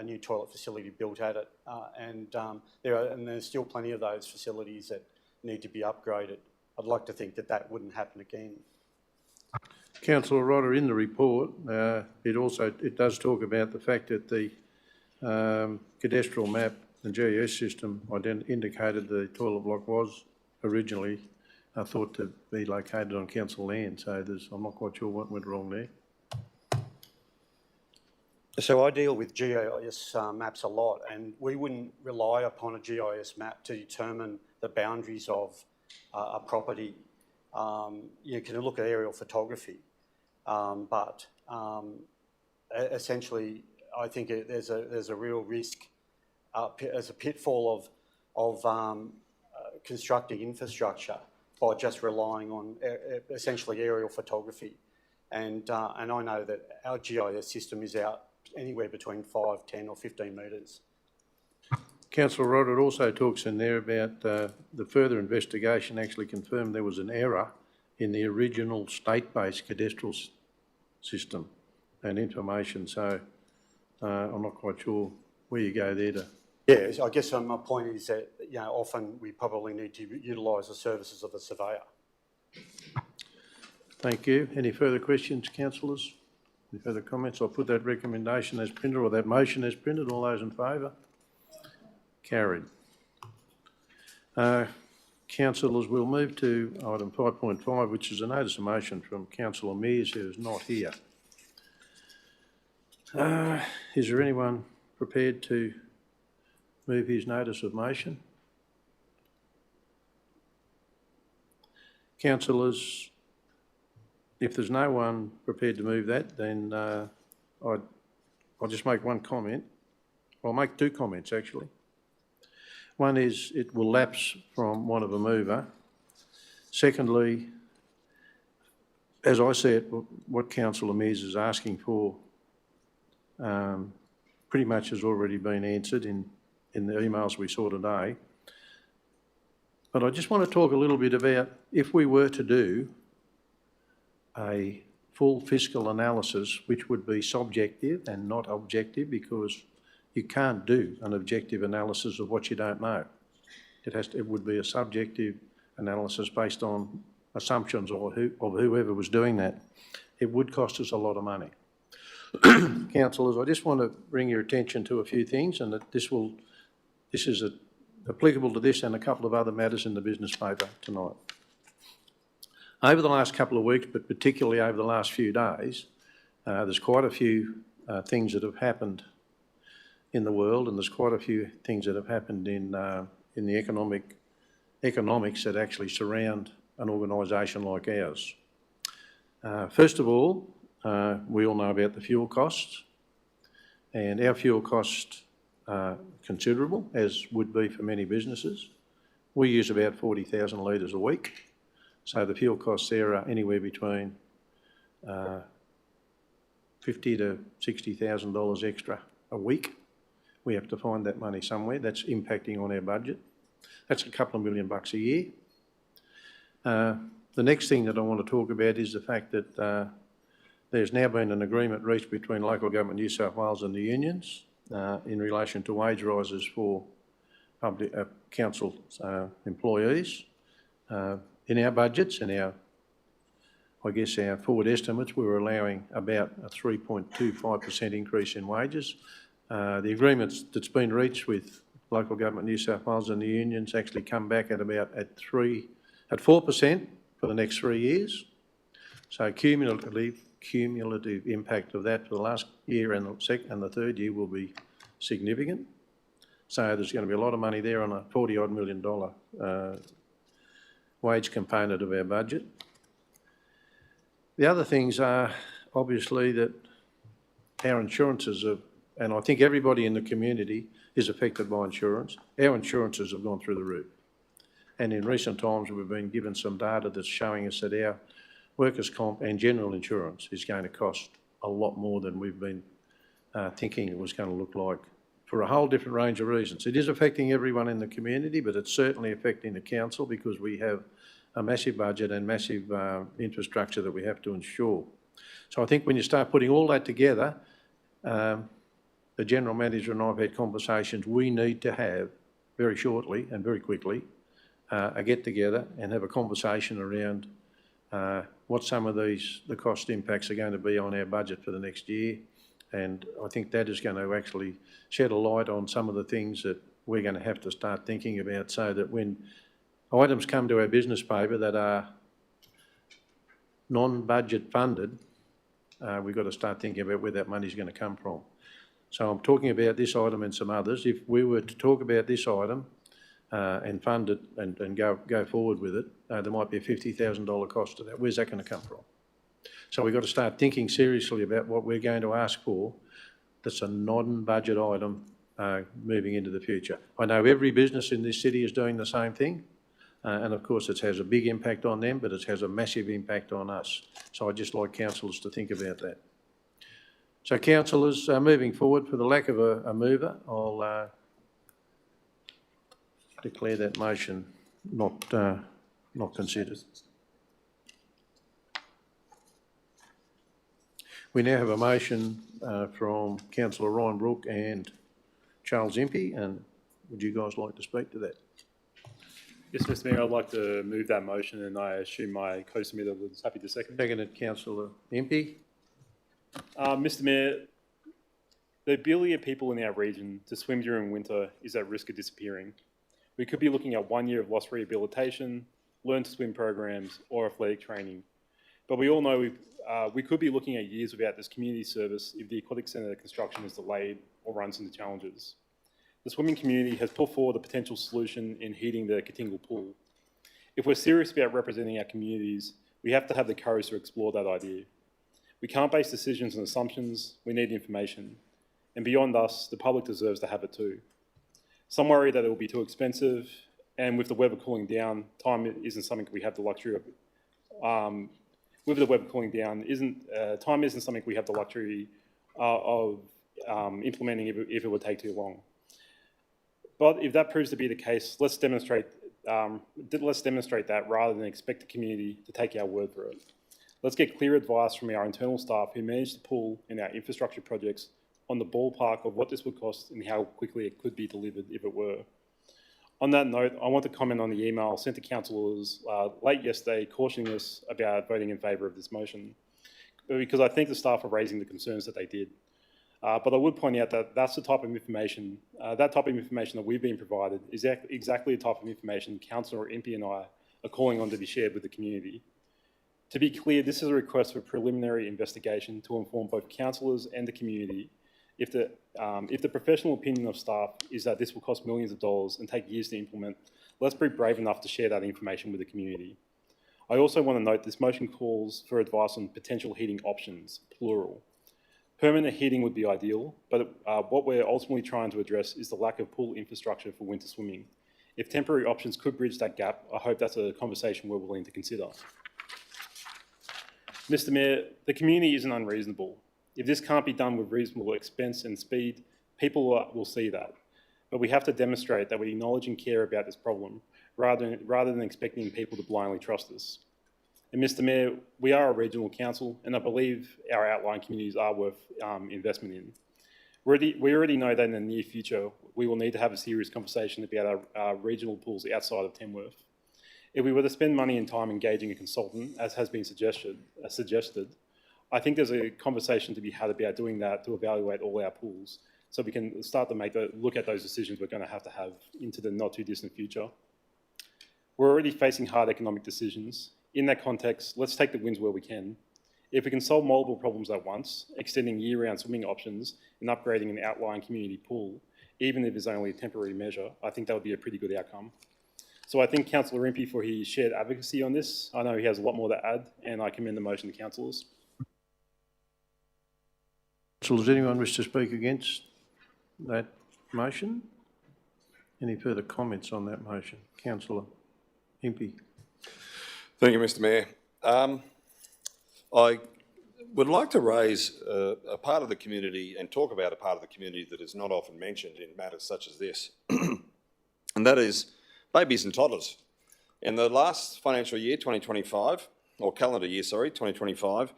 new toilet facility built at it. And there's still plenty of those facilities that need to be upgraded. I'd like to think that that wouldn't happen again. Councillor Rodder, in the report, it does talk about the fact that the cadastral map and GIS system indicated the toilet block was originally thought to be located on council land. So I'm not quite sure what went wrong there. So I deal with GIS maps a lot, and we wouldn't rely upon a GIS map to determine the boundaries of a property. You can look at aerial photography, but essentially, I think there's a real risk, there's a pitfall of constructing infrastructure by just relying on essentially aerial photography, and I know that our GIS system is out anywhere between 5, 10 or 15 metres. Councillor Rodder, it also talks in there about the further investigation actually confirmed there was an error in the original state-based cadastral system and information. So I'm not quite sure where you go there to... Yeah, I guess my point is that often we probably need to utilise the services of a surveyor. Thank you. Any further questions, councillors? Any further comments? I'll put that recommendation as printed, or that motion as printed. All those in favour? Carried. Councillors, we'll move to item 5.5, which is a notice of motion from Councillor Mears, who is not here. Is there anyone prepared to move his notice of motion? Councillors, if there's no one prepared to move that, then I'll just make one comment. I'll make two comments, actually. One is it will lapse from one of a mover. Secondly, as I said, what Councillor Mears is asking for pretty much has already been answered in the emails we saw today. But I just want to talk a little bit about if we were to do a full fiscal analysis, which would be subjective and not objective, because you can't do an objective analysis of what you don't know. It would be a subjective analysis based on assumptions of whoever was doing that, it would cost us a lot of money. Councillors, I just want to bring your attention to a few things, and that this is applicable to this and a couple of other matters in the business paper tonight. Over the last couple of weeks, but particularly over the last few days, there's quite a few things that have happened in the world, and there's quite a few things that have happened in the economics that actually surround an organisation like ours. First of all, we all know about the fuel costs, and our fuel costs are considerable, as would be for many businesses. We use about 40,000 litres a week, so the fuel costs there are anywhere between $50,000 to $60,000 extra a week. We have to find that money somewhere. That's impacting on our budget. That's a couple of $1 million a year. The next thing that I want to talk about is the fact that there's now been an agreement reached between local government New South Wales and the unions in relation to wage rises for public council employees. In our budgets and our forward estimates, we were allowing about a 3.25% increase in wages. The agreements that's been reached with local government New South Wales and the unions actually come back at about at 4% for the next 3 years. So cumulative impact of that for the last year and the third year will be significant. So there's going to be a lot of money there on a $40-odd million wage component of our budget. The other things are obviously that our insurances have, and I think everybody in the community is affected by insurance. Our insurances have gone through the roof. And in recent times, we've been given some data that's showing us that our workers' comp and general insurance is going to cost a lot more than we've been thinking it was going to look like, for a whole different range of reasons. It is affecting everyone in the community, but it's certainly affecting the council because we have a massive budget and massive infrastructure that we have to insure. So I think when you start putting all that together, the General Manager and I have had conversations. We need to have very shortly and very quickly a get-together and have a conversation around what some of the cost impacts are going to be on our budget for the next year. And I think that is going to actually shed a light on some of the things that we're going to have to start thinking about, so that when items come to our business paper that are non-budget funded, we've got to start thinking about where that money is going to come from. So I'm talking about this item and some others. If we were to talk about this item and fund it and go forward with it, there might be a $50,000 cost to that. Where's that going to come from? So we've got to start thinking seriously about what we're going to ask for that's a non-budget item moving into the future. I know every business in this city is doing the same thing, and of course it has a big impact on them, but it has a massive impact on us. So I'd just like councillors to think about that. So councillors, moving forward, for the lack of a mover, I'll declare that motion not considered. We now have a motion from Councillor Ryan Brooke and Charles Impey, and would you guys like to speak to that? Yes, Mr. Mayor, I'd like to move that motion, and I assume my co-submitter was happy to second. Seconded, Councillor Impey. Mr. Mayor, the ability of people in our region to swim during winter is at risk of disappearing. We could be looking at 1 year of lost rehabilitation, learn to swim programs, or athletic training. But we all know we could be looking at years without this community service if the Aquatic Centre construction is delayed or runs into challenges. The swimming community has put forward a potential solution in heating the Kootingal pool. If we're serious about representing our communities, we have to have the courage to explore that idea. We can't base decisions on assumptions, we need information. And beyond us, the public deserves to have it too. Some worry that it will be too expensive, and with the weather cooling down, time isn't something we have the luxury of. With the weather cooling down, time isn't something we have the luxury of implementing if it would take too long. But if that proves to be the case, let's demonstrate that rather than expect the community to take our word for it. Let's get clear advice from our internal staff who manage the pool in our infrastructure projects on the ballpark of what this would cost and how quickly it could be delivered if it were. On that note, I want to comment on the email sent to councillors late yesterday cautioning us about voting in favour of this motion, because I think the staff are raising the concerns that they did. But I would point out that that's the type of information, that we've been provided is exactly the type of information Councillor Impey and I are calling on to be shared with the community. To be clear, this is a request for preliminary investigation to inform both councillors and the community. If the professional opinion of staff is that this will cost millions of dollars and take years to implement, let's be brave enough to share that information with the community. I also want to note this motion calls for advice on potential heating options, plural. Permanent heating would be ideal, but what we're ultimately trying to address is the lack of pool infrastructure for winter swimming. If temporary options could bridge that gap, I hope that's a conversation we're willing to consider. Mr. Mayor, the community isn't unreasonable. If this can't be done with reasonable expense and speed, people will see that. But we have to demonstrate that we acknowledge and care about this problem, rather than expecting people to blindly trust us. And Mr. Mayor, we are a regional council, and I believe our outlying communities are worth investment in. We already know that in the near future, we will need to have a serious conversation about our regional pools outside of Tamworth. If we were to spend money and time engaging a consultant, as has been suggested, I think there's a conversation to be had about doing that to evaluate all our pools, so we can start to look at those decisions we're going to have into the not too distant future. We're already facing hard economic decisions. In that context, let's take the wins where we can. If we can solve multiple problems at once, extending year-round swimming options and upgrading an outlying community pool, even if it's only a temporary measure, I think that would be a pretty good outcome. So I thank Councillor Impey for his shared advocacy on this. I know he has a lot more to add, and I commend the motion to councillors. Does anyone wish to speak against that motion? Any further comments on that motion? Councillor Impey. Thank you, Mr. Mayor. I would like to raise a part of the community and talk about a part of the community that is not often mentioned in matters such as this, and that is babies and toddlers. In the last financial year, 2025, or calendar year, sorry, 2025,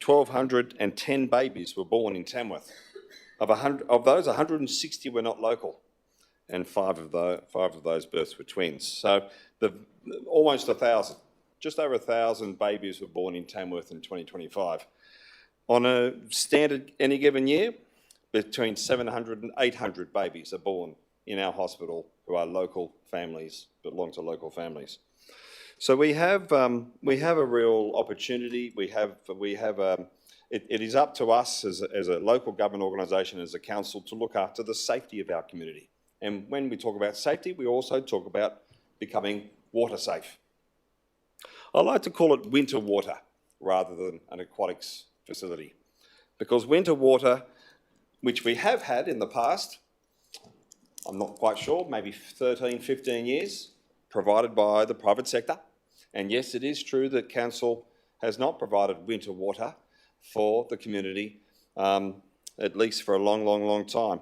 1,210 babies were born in Tamworth. Of those, 160 were not local, and five of those births were twins. So almost 1,000. Just over 1,000 babies were born in Tamworth in 2025. On a standard any given year, between 700 and 800 babies are born in our hospital who are local families, belong to local families. So we have a real opportunity. It is up to us as a local government organisation, as a council, to look after the safety of our community. And when we talk about safety, we also talk about becoming water safe. I like to call it winter water rather than an aquatics facility, because winter water, which we have had in the past, I'm not quite sure, maybe 13, 15 years, provided by the private sector. And yes, it is true that council has not provided winter water for the community, at least for a long, long, long time.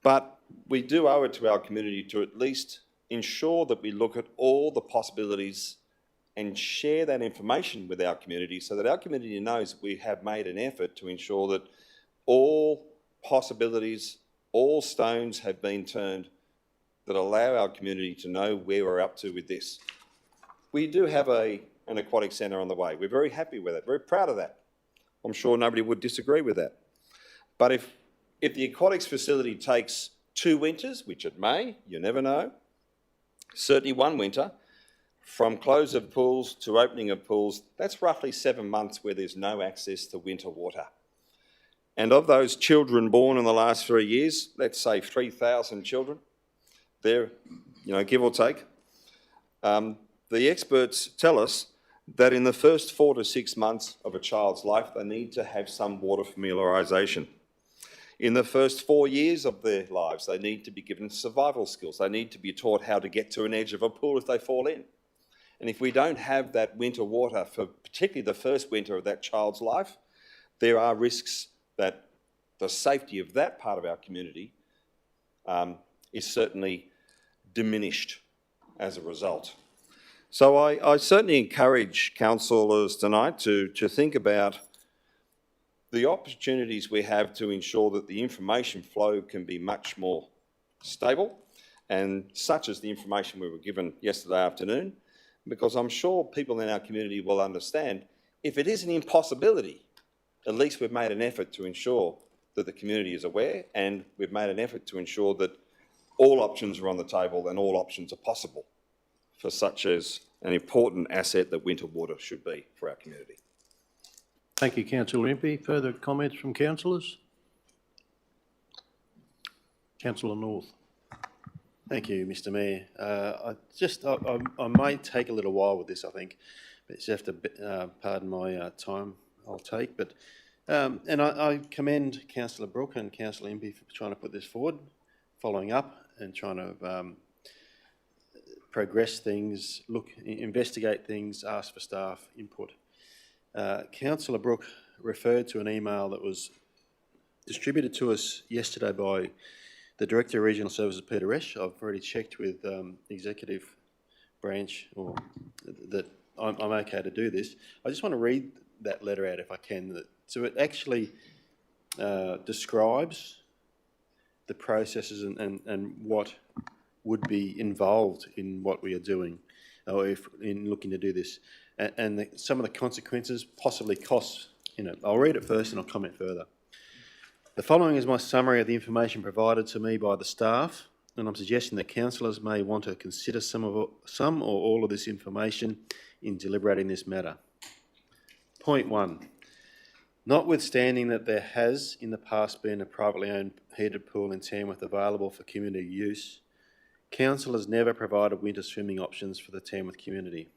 But we do owe it to our community to at least ensure that we look at all the possibilities and share that information with our community, so that our community knows we have made an effort to ensure that all possibilities, all stones have been turned that allow our community to know where we're up to with this. We do have an aquatic centre on the way. We're very happy with it, very proud of that. I'm sure nobody would disagree with that. But if the aquatics facility takes 2 winters, which it may, you never know, certainly 1 winter, from close of pools to opening of pools, that's roughly 7 months where there's no access to winter water. And of those children born in the last 3 years, let's say 3,000 children, there, give or take, the experts tell us that in the first 4 to 6 months of a child's life, they need to have some water familiarisation. In the first 4 years of their lives, they need to be given survival skills. They need to be taught how to get to an edge of a pool if they fall in. And if we don't have that winter water for particularly the first winter of that child's life, there are risks that the safety of that part of our community is certainly diminished as a result. So I certainly encourage councillors tonight to think about the opportunities we have to ensure that the information flow can be much more stable and such as the information we were given yesterday afternoon, because I'm sure people in our community will understand if it is an impossibility, at least we've made an effort to ensure that the community is aware, and we've made an effort to ensure that all options are on the table and all options are possible for such as an important asset that winter water should be for our community. Thank you, Councillor Impey. Further comments from councillors? Councillor North. Thank you, Mr. Mayor. I may take a little while with this, I think, but you have to pardon my time I'll take. But and I commend Councillor Brooke and Councillor Impey for trying to put this forward, following up and trying to progress things, investigate things, ask for staff input. Councillor Brooke referred to an email that was distributed to us yesterday by the Director of Regional Services, Peter Resch. I've already checked with the executive branch that I'm okay to do this. I just want to read that letter out if I can. So it actually describes the processes and what would be involved in what we are doing, or in looking to do this, and some of the consequences, possibly costs in it. I'll read it first and I'll comment further. The following is my summary of the information provided to me by the staff, and I'm suggesting that councillors may want to consider some or all of this information in deliberating this matter. Point 1. Notwithstanding that there has in the past been a privately owned heated pool in Tamworth available for community use, Council has never provided winter swimming options for the Tamworth community.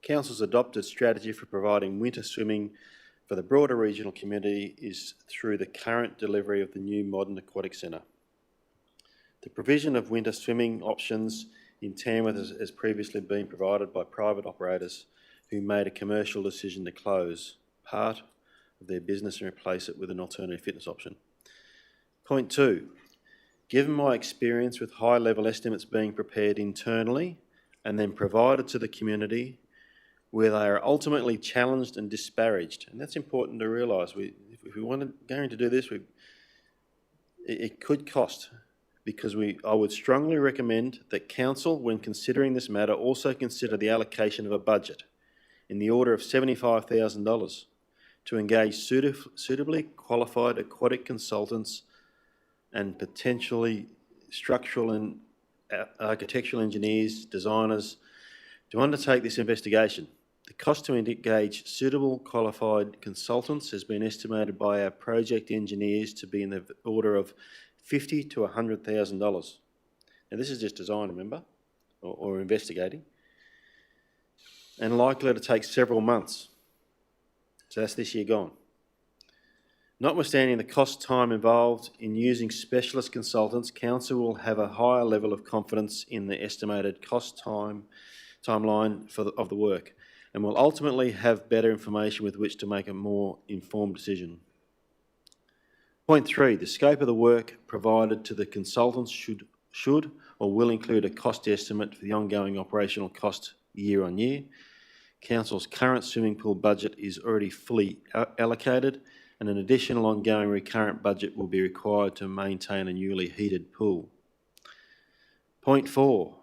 Council's adopted strategy for providing winter swimming for the broader regional community is through the current delivery of the new modern aquatic centre. The provision of winter swimming options in Tamworth has previously been provided by private operators who made a commercial decision to close part of their business and replace it with an alternative fitness option. Point 2. Given my experience with high-level estimates being prepared internally and then provided to the community, where they are ultimately challenged and disparaged, and that's important to realise. If we want going to do this, it could cost, because I would strongly recommend that Council, when considering this matter, also consider the allocation of a budget in the order of $75,000 to engage suitably qualified aquatic consultants and potentially structural and architectural engineers, designers, to undertake this investigation. The cost to engage suitable qualified consultants has been estimated by our project engineers to be in the order of $50,000 to $100,000. Now this is just design, remember, or investigating, and likely to take several months. So that's this year gone. Notwithstanding the cost time involved in using specialist consultants, Council will have a higher level of confidence in the estimated cost timeline of the work, and will ultimately have better information with which to make a more informed decision. Point 3, the scope of the work provided to the consultants should or will include a cost estimate for the ongoing operational cost year on year. Council's current swimming pool budget is already fully allocated, and an additional ongoing recurrent budget will be required to maintain a newly heated pool. Point 4.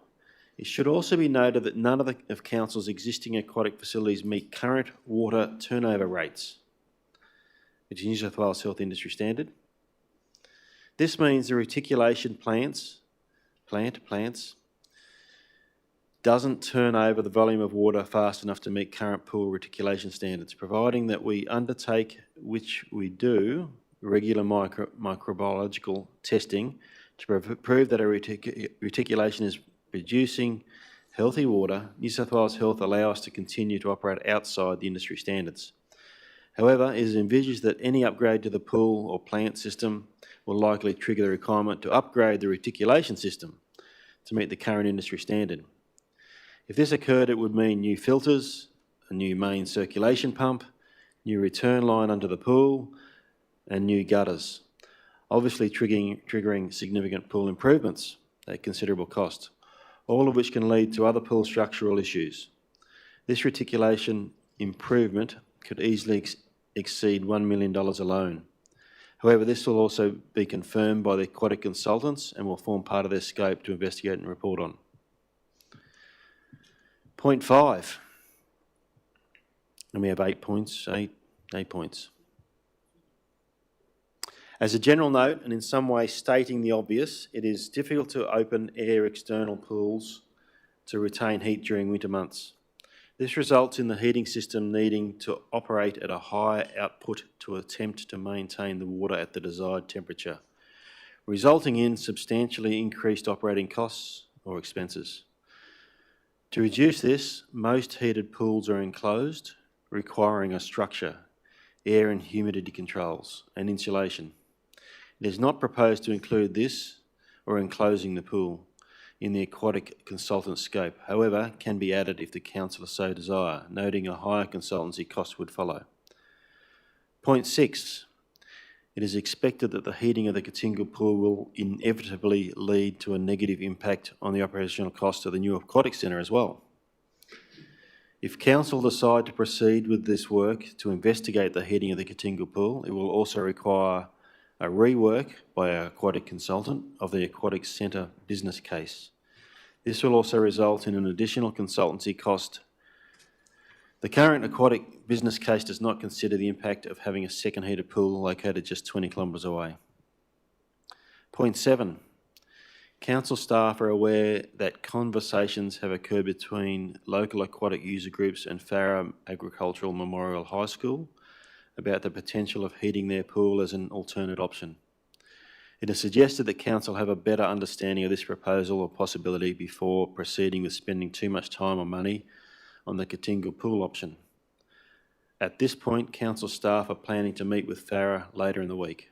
It should also be noted that none of Council's existing aquatic facilities meet current water turnover rates, which is New South Wales Health Industry Standard. This means the reticulation plants doesn't turn over the volume of water fast enough to meet current pool reticulation standards, providing that we undertake, which we do, regular microbiological testing to prove that a reticulation is producing healthy water. New South Wales Health allow us to continue to operate outside the industry standards. However, it is envisaged that any upgrade to the pool or plant system will likely trigger the requirement to upgrade the reticulation system to meet the current industry standard. If this occurred, it would mean new filters, a new main circulation pump, new return line under the pool, and new gutters, obviously triggering significant pool improvements at considerable cost, all of which can lead to other pool structural issues. This reticulation improvement could easily exceed $1 million alone. However, this will also be confirmed by the aquatic consultants and will form part of their scope to investigate and report on. Point 5. And we have 8 points, eight points. As a general note, and in some way stating the obvious, it is difficult to open air external pools to retain heat during winter months. This results in the heating system needing to operate at a higher output to attempt to maintain the water at the desired temperature, resulting in substantially increased operating costs or expenses. To reduce this, most heated pools are enclosed, requiring a structure, air and humidity controls, and insulation. It is not proposed to include this or enclosing the pool in the aquatic consultant scope, however, can be added if the councillor so desire, noting a higher consultancy cost would follow. Point 6. It is expected that the heating of the Kootingal pool will inevitably lead to a negative impact on the operational cost of the new aquatic centre as well. If council decide to proceed with this work to investigate the heating of the Kootingal pool, it will also require a rework by our aquatic consultant of the aquatic centre business case. This will also result in an additional consultancy cost. The current aquatic business case does not consider the impact of having a second heated pool located just 20 kilometres away. Point 7. Council staff are aware that conversations have occurred between local aquatic user groups and Farrer Agricultural Memorial High School about the potential of heating their pool as an alternate option. It is suggested that council have a better understanding of this proposal or possibility before proceeding with spending too much time or money on the Kootingal pool option. At this point, council staff are planning to meet with Farrer later in the week.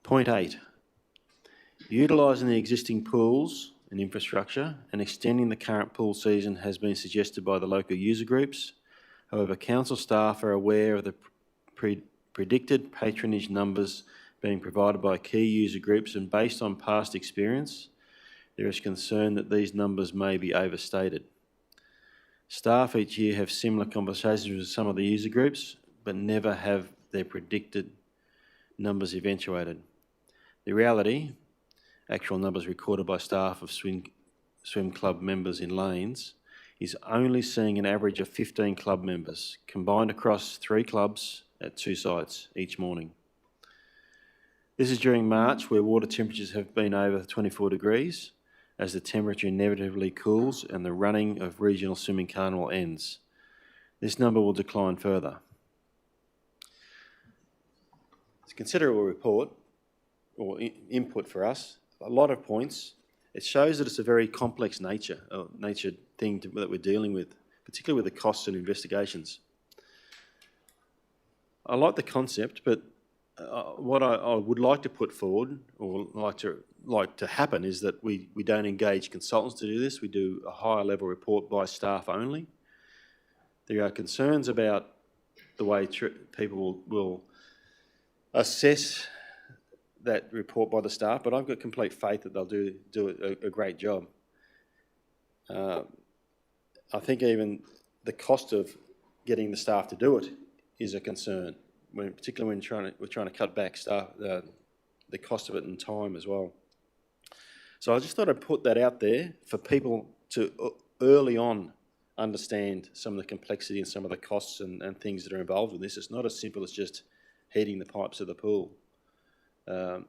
Point 8. Utilising the existing pools and infrastructure and extending the current pool season has been suggested by the local user groups. However, council staff are aware of the predicted patronage numbers being provided by key user groups, and based on past experience, there is concern that these numbers may be overstated. Staff each year have similar conversations with some of the user groups, but never have their predicted numbers eventuated. The reality, actual numbers recorded by staff of swim club members in lanes, is only seeing an average of 15 club members combined across 3 clubs at 2 sites each morning. This is during March, where water temperatures have been over 24 degrees, as the temperature inevitably cools and the running of regional swimming carnival ends. This number will decline further. It's a considerable report, or input for us, a lot of points. It shows that it's a very complex nature thing that we're dealing with, particularly with the costs and investigations. I like the concept, but what I would like to put forward, or like to happen, is that we don't engage consultants to do this. We do a higher level report by staff only. There are concerns about the way people will assess that report by the staff, but I've got complete faith that they'll do a great job. I think even the cost of getting the staff to do it is a concern, particularly when we're trying to cut back the cost of it and time as well. So I just thought I'd put that out there for people to early on understand some of the complexity and some of the costs and things that are involved with this. It's not as simple as just heating the pipes of the pool. I'm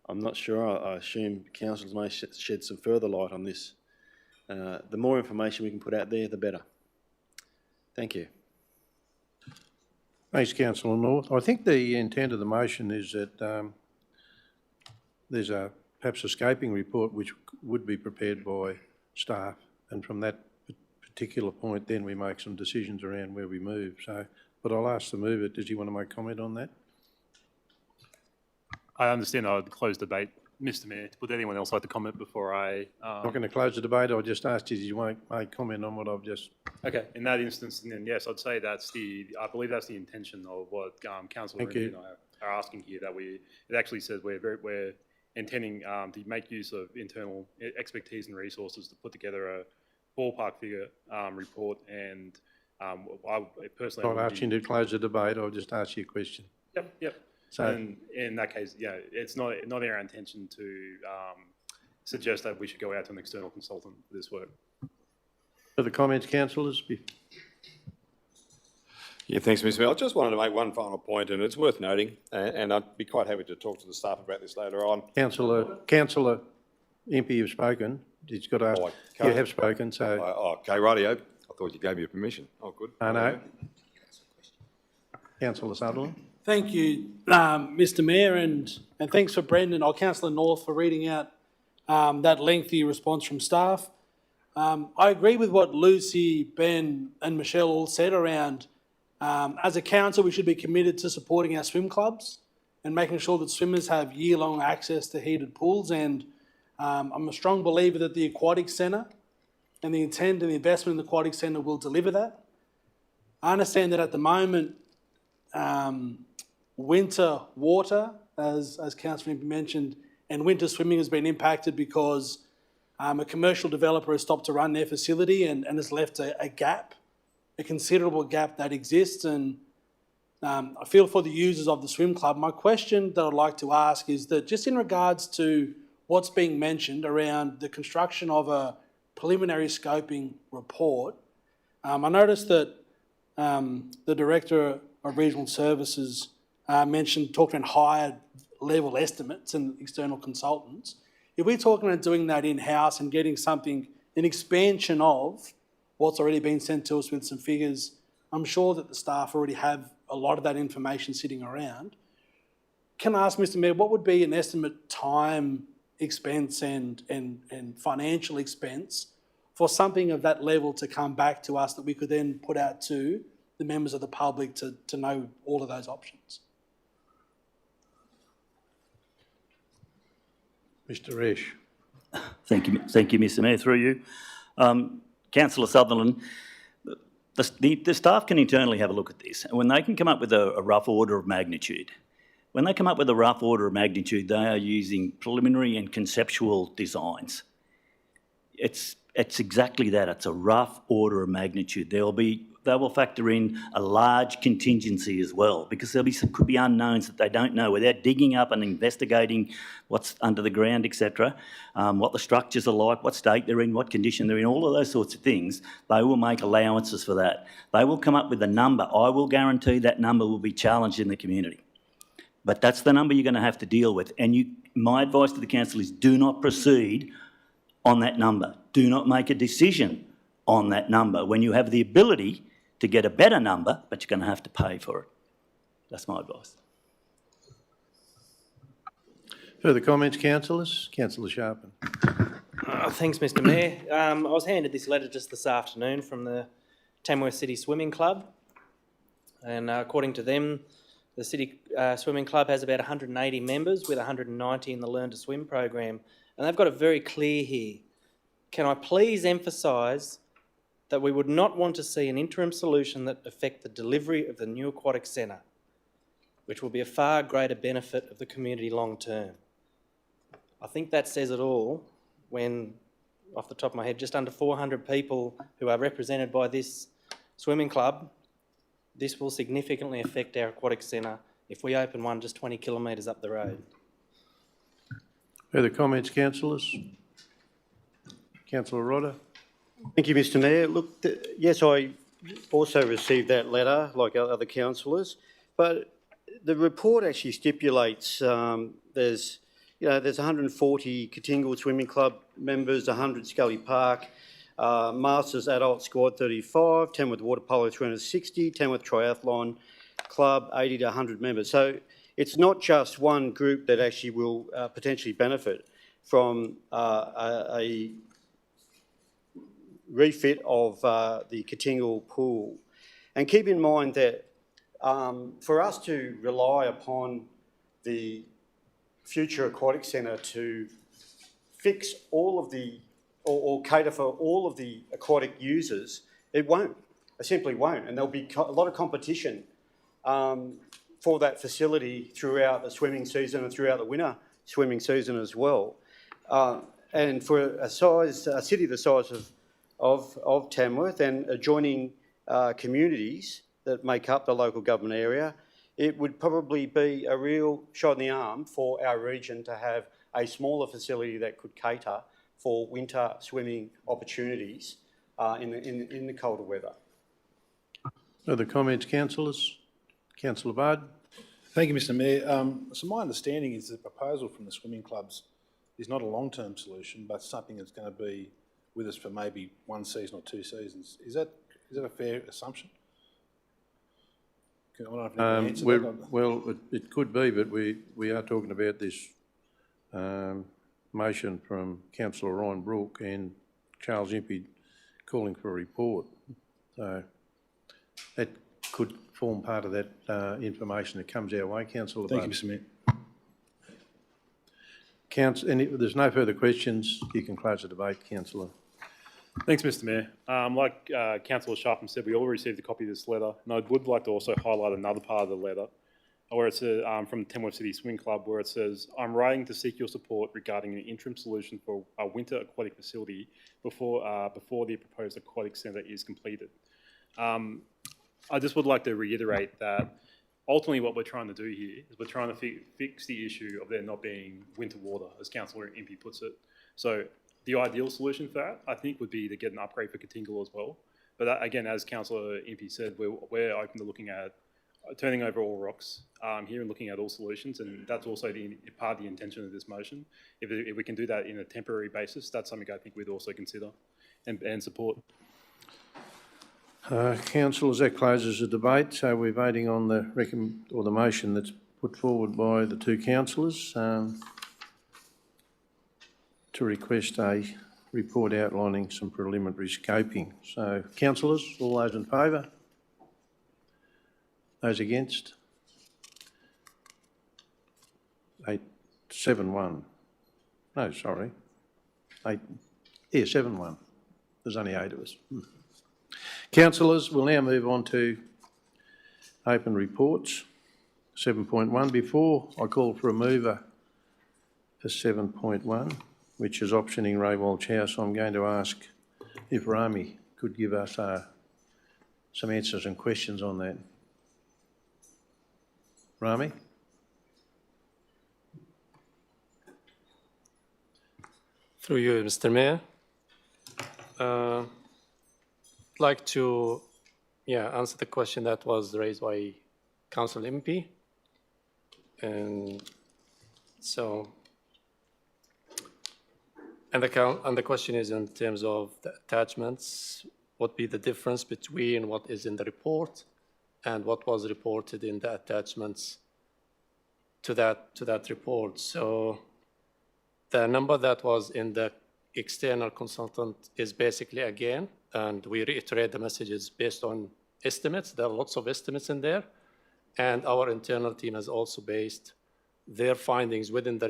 not sure. I assume councils may shed some further light on this. The more information we can put out there, the better. Thank you. Thanks, Councillor North. I think the intent of the motion is that there's perhaps a scoping report which would be prepared by staff, and from that particular point then we make some decisions around where we move. So, but I'll ask the mover, does he want to make comment on that? I understand I would close debate. Mr Mayor, would anyone else like to comment before I... I'm not going to close the debate. I just asked you, do you want to make comment on what I've just... Okay, in that instance, then yes, I'd say I believe that's the intention of what Councillor Rennie and I are asking here, that it actually says we're intending to make use of internal expertise and resources to put together a ballpark figure report, and I personally... I'm not asking you to close the debate, I'll just ask you a question. Yep. So- And in that case, yeah, it's not our intention to suggest that we should go out to an external consultant for this work. Further comments, councillors? Yeah, thanks, Mr. Mayor. I just wanted to make one final point, and it's worth noting, and I'd be quite happy to talk to the staff about this later on. Councillor Impey, you've spoken. He's got to. You have spoken, so. Okay, rightio. I thought you gave me permission. Oh, good. I know. Councillor Sutherland. Thank you, Mr. Mayor, and thanks for Brendan or Councillor North for reading out that lengthy response from staff. I agree with what Lucy, Ben and Michelle all said around, as a council, we should be committed to supporting our swim clubs and making sure that swimmers have year-long access to heated pools. And I'm a strong believer that the aquatic centre and the intent and the investment in the aquatic centre will deliver that. I understand that at the moment, winter water, as Councillor Impey mentioned, and winter swimming has been impacted because a commercial developer has stopped to run their facility and has left a gap, a considerable gap that exists. And I feel for the users of the swim club. My question that I'd like to ask is that just in regards to what's being mentioned around the construction of a preliminary scoping report, I noticed that the Director of Regional Services talked about higher level estimates and external consultants. If we're talking about doing that in-house and getting something, an expansion of what's already been sent to us with some figures, I'm sure that the staff already have a lot of that information sitting around. Can I ask, Mr. Mayor, what would be an estimate time expense and financial expense for something of that level to come back to us that we could then put out to the members of the public to know all of those options? Mr. Resch. Thank you, Mr. Mayor, through you. Councillor Sutherland, the staff can internally have a look at this, and when they can come up with a rough order of magnitude, when they come up with a rough order of magnitude, they are using preliminary and conceptual designs. It's exactly that. It's a rough order of magnitude. They will factor in a large contingency as well, because could be unknowns that they don't know without digging up and investigating what's under the ground, etc., what the structures are like, what state they're in, what condition they're in, all of those sorts of things. They will make allowances for that. They will come up with a number. I will guarantee that number will be challenged in the community. But that's the number you're going to have to deal with. And my advice to the council is do not proceed on that number. Do not make a decision on that number when you have the ability to get a better number, but you're going to have to pay for it. That's my advice. Further comments, councillors? Councillor Sharpen. Thanks, Mr. Mayor. I was handed this letter just this afternoon from the Tamworth City Swimming Club, and according to them, the City Swimming Club has about 180 members with 190 in the Learn to Swim program, and they've got it very clear here. Can I please emphasise that we would not want to see an interim solution that affect the delivery of the new aquatic centre, which will be a far greater benefit of the community long term. I think that says it all when, off the top of my head, just under 400 people who are represented by this swimming club, this will significantly affect our aquatic centre if we open one just 20 kilometres up the road. Further comments, councillors? Councillor Rodder. Thank you, Mr. Mayor. Look, yes, I also received that letter, like other councillors, but the report actually stipulates there's 140 Kootingal Swimming Club members, 100 Scully Park, Masters Adult Squad 35, Tamworth Water Polo 360, Tamworth Triathlon Club 80 to 100 members. So it's not just one group that actually will potentially benefit from a refit of the Kootingal pool. And keep in mind that for us to rely upon the future aquatic centre to fix all of the, or cater for all of the aquatic users, it won't. It simply won't. And there'll be a lot of competition for that facility throughout the swimming season and throughout the winter swimming season as well. And for a city the size of Tamworth and adjoining communities that make up the local government area, it would probably be a real shot in the arm for our region to have a smaller facility that could cater for winter swimming opportunities in the colder weather. Other comments, councillors? Councillor Bard? Thank you, Mr Mayor. So my understanding is the proposal from the swimming clubs is not a long-term solution, but something that's going to be with us for maybe 1 season or 2 seasons. Is that a fair assumption? I don't know if you can answer that. Well, it could be, but we are talking about this motion from Councillor Ryan Brooke and Charles Impey calling for a report. So that could form part of that information that comes our way, Councillor. Thank you, Mr Mayor. There's no further questions. You can close the debate, Councillor. Thanks, Mr Mayor. Like Councillor Sharpham said, we all received a copy of this letter, and I would like to also highlight another part of the letter, where it says, from Tamworth City Swimming Club, where it says, "I'm writing to seek your support regarding an interim solution for a winter aquatic facility before the proposed aquatic centre is completed." I just would like to reiterate that ultimately what we're trying to do here is we're trying to fix the issue of there not being winter water, as Councillor Impey puts it. So the ideal solution for that, I think, would be to get an upgrade for Kootingal as well. But that, again, as Councillor Impey said, we're open to looking at turning over all rocks here and looking at all solutions, and that's also part of the intention of this motion. If we can do that in a temporary basis, that's something I think we'd also consider and support. Councillors, that closes the debate. So we're voting on the motion that's put forward by the two councillors to request a report outlining some preliminary scoping. So, councillors, all those in favour? Those against? 7-1. No, sorry. 7-1. There's only 8 of us. Councillors, we'll now move on to open reports. 7.1. Before I call for a mover for 7.1, which is optioning Ray Walsh House, I'm going to ask if Rami could give us some answers and questions on that. Rami? Through you, Mr. Mayor. I'd like to answer the question that was raised by Councillor Impey. And so, and the question is in terms of the attachments, what be the difference between what is in the report and what was reported in the attachments to that report. So the number that was in the external consultant is basically, again, and we reiterate the messages based on estimates. There are lots of estimates in there. And our internal team has also based their findings within the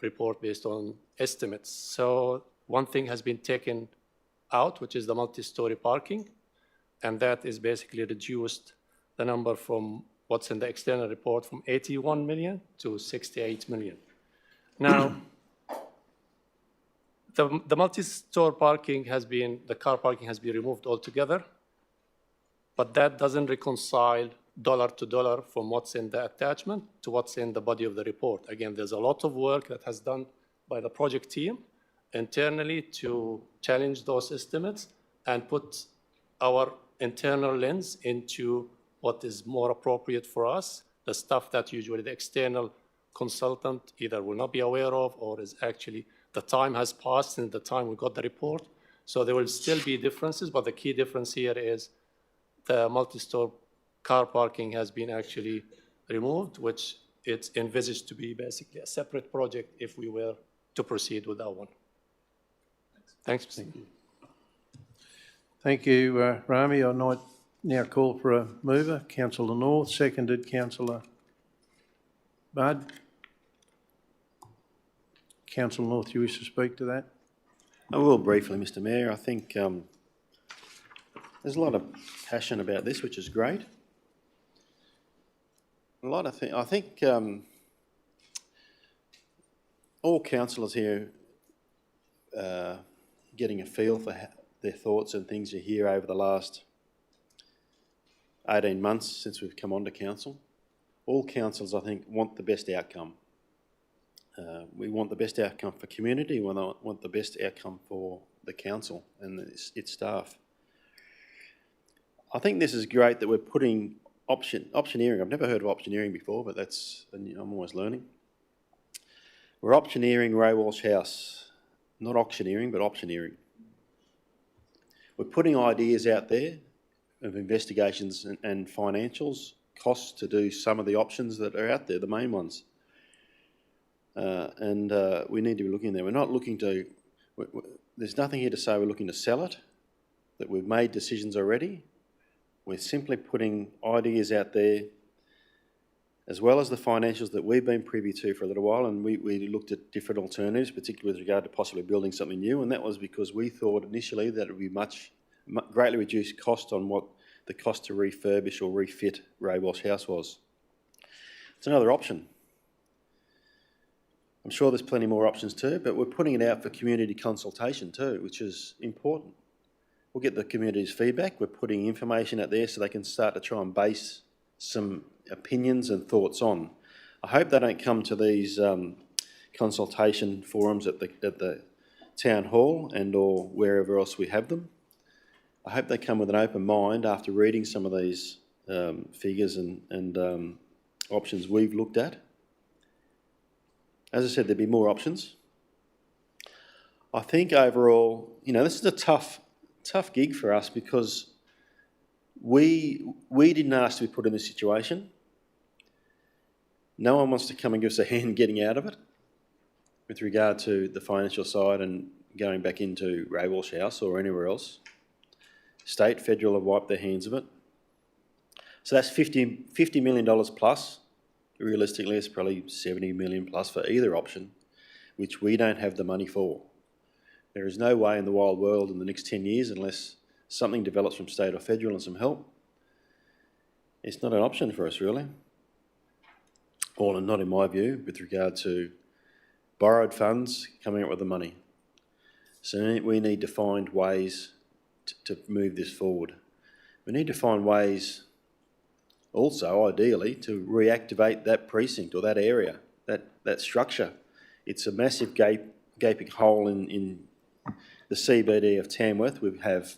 report based on estimates. So one thing has been taken out, which is the multi-story parking. And that is basically reduced the number from what's in the external report from 81 million to 68 million. Now, the multi-store parking the car parking has been removed altogether, but that doesn't reconcile dollar to dollar from what's in the attachment to what's in the body of the report. Again, there's a lot of work that has done by the project team internally to challenge those estimates and put our internal lens into what is more appropriate for us, the stuff that usually the external consultant either will not be aware of or is actually the time has passed since the time we got the report. So there will still be differences, but the key difference here is the multi-store car parking has been actually removed, which it's envisaged to be basically a separate project if we were to proceed with that one. Thanks. Thank you. Thank you, Rami. I might now call for a mover. Councillor North, seconded Councillor Budd. Councillor North, you wish to speak to that? I will briefly, Mr Mayor. I think there's a lot of passion about this, which is great. I think all councillors here getting a feel for their thoughts and things you hear over the last 18 months since we've come onto council. all councils, I think, want the best outcome. We want the best outcome for community, we want the best outcome for the council and its staff. I think this is great that we're putting optioneering. I've never heard of optioneering before, but I'm always learning. We're optioneering Ray Walsh House, not auctioneering, but optioneering. We're putting ideas out there of investigations and financials, costs to do some of the options that are out there, the main ones. We need to be looking there. We're not looking to, there's nothing here to say we're looking to sell it, that we've made decisions already. We're simply putting ideas out there, as well as the financials that we've been privy to for a little while, and we looked at different alternatives, particularly with regard to possibly building something new, and that was because we thought initially that it would be greatly reduced cost on what the cost to refurbish or refit Ray Walsh House was. It's another option. I'm sure there's plenty more options too, but we're putting it out for community consultation too, which is important. We'll get the community's feedback. We're putting information out there so they can start to try and base some opinions and thoughts on. I hope they don't come to these consultation forums at the town hall and or wherever else we have them. I hope they come with an open mind after reading some of these figures and options we've looked at. As I said, there'd be more options. I think overall, this is a tough gig for us because we didn't ask to be put in this situation. No one wants to come and give us a hand getting out of it with regard to the financial side and going back into Ray Walsh House or anywhere else. State, federal have wiped their hands of it. So that's $50 million plus. Realistically, it's probably 70 million plus for either option, which we don't have the money for. There is no way in the wild world in the next 10 years, unless something develops from state or federal and some help. It's not an option for us, really. Or not in my view, with regard to borrowed funds coming up with the money. So we need to find ways to move this forward. We need to find ways also, ideally, to reactivate that precinct or that area, that structure. It's a massive gaping hole in the CBD of Tamworth. We have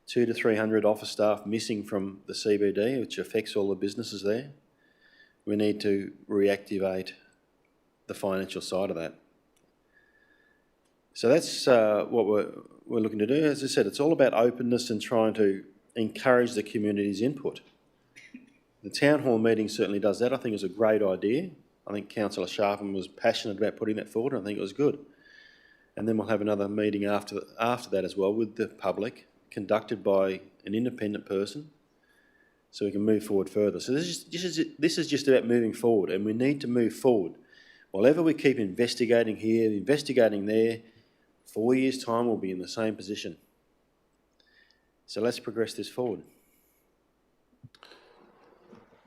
200 to 300 office staff missing from the CBD, which affects all the businesses there. We need to reactivate the financial side of that. So that's what we're looking to do. As I said, it's all about openness and trying to encourage the community's input. The town hall meeting certainly does that. I think it was a great idea. I think Councillor Sharpen was passionate about putting that forward, and I think it was good. And then we'll have another meeting after that as well with the public, conducted by an independent person, so we can move forward further. So this is just about moving forward, and we need to move forward. Whatever we keep investigating here, investigating there, 4 years' time we'll be in the same position. So let's progress this forward.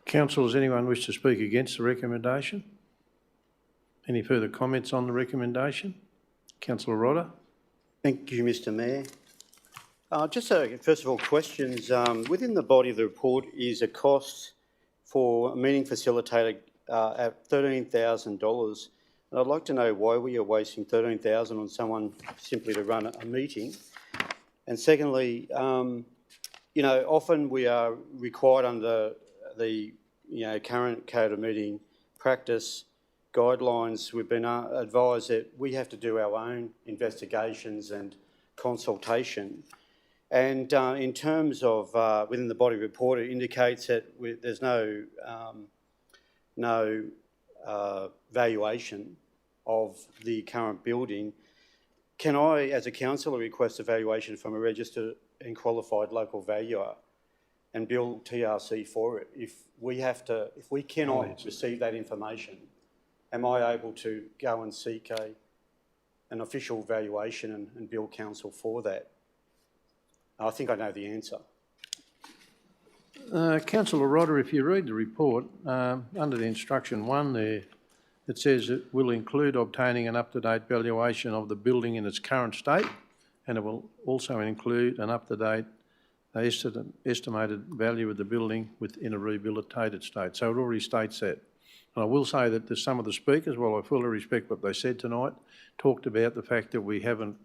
Council, does anyone wish to speak against the recommendation? Any further comments on the recommendation? Councillor Rodder. Thank you, Mr Mayor. First of all, questions. Within the body of the report is a cost for a meeting facilitator at $13,000. And I'd like to know why we are wasting $13,000 on someone simply to run a meeting. And secondly, often we are required under the current code of meeting practice guidelines. We've been advised that we have to do our own investigations and consultation. And in terms of within the body report, it indicates that there's no valuation of the current building. Can I, as a councillor, request a valuation from a registered and qualified local valuer and bill TRC for it? If we cannot receive that information, am I able to go and seek an official valuation and bill council for that? I think I know the answer. Councillor Rodder, if you read the report, under the instruction 1 there, it says it will include obtaining an up-to-date valuation of the building in its current state, and it will also include an up-to-date the estimated value of the building within a rehabilitated state. So it already states that. And I will say that some of the speakers, while I fully respect what they said tonight, talked about the fact that we haven't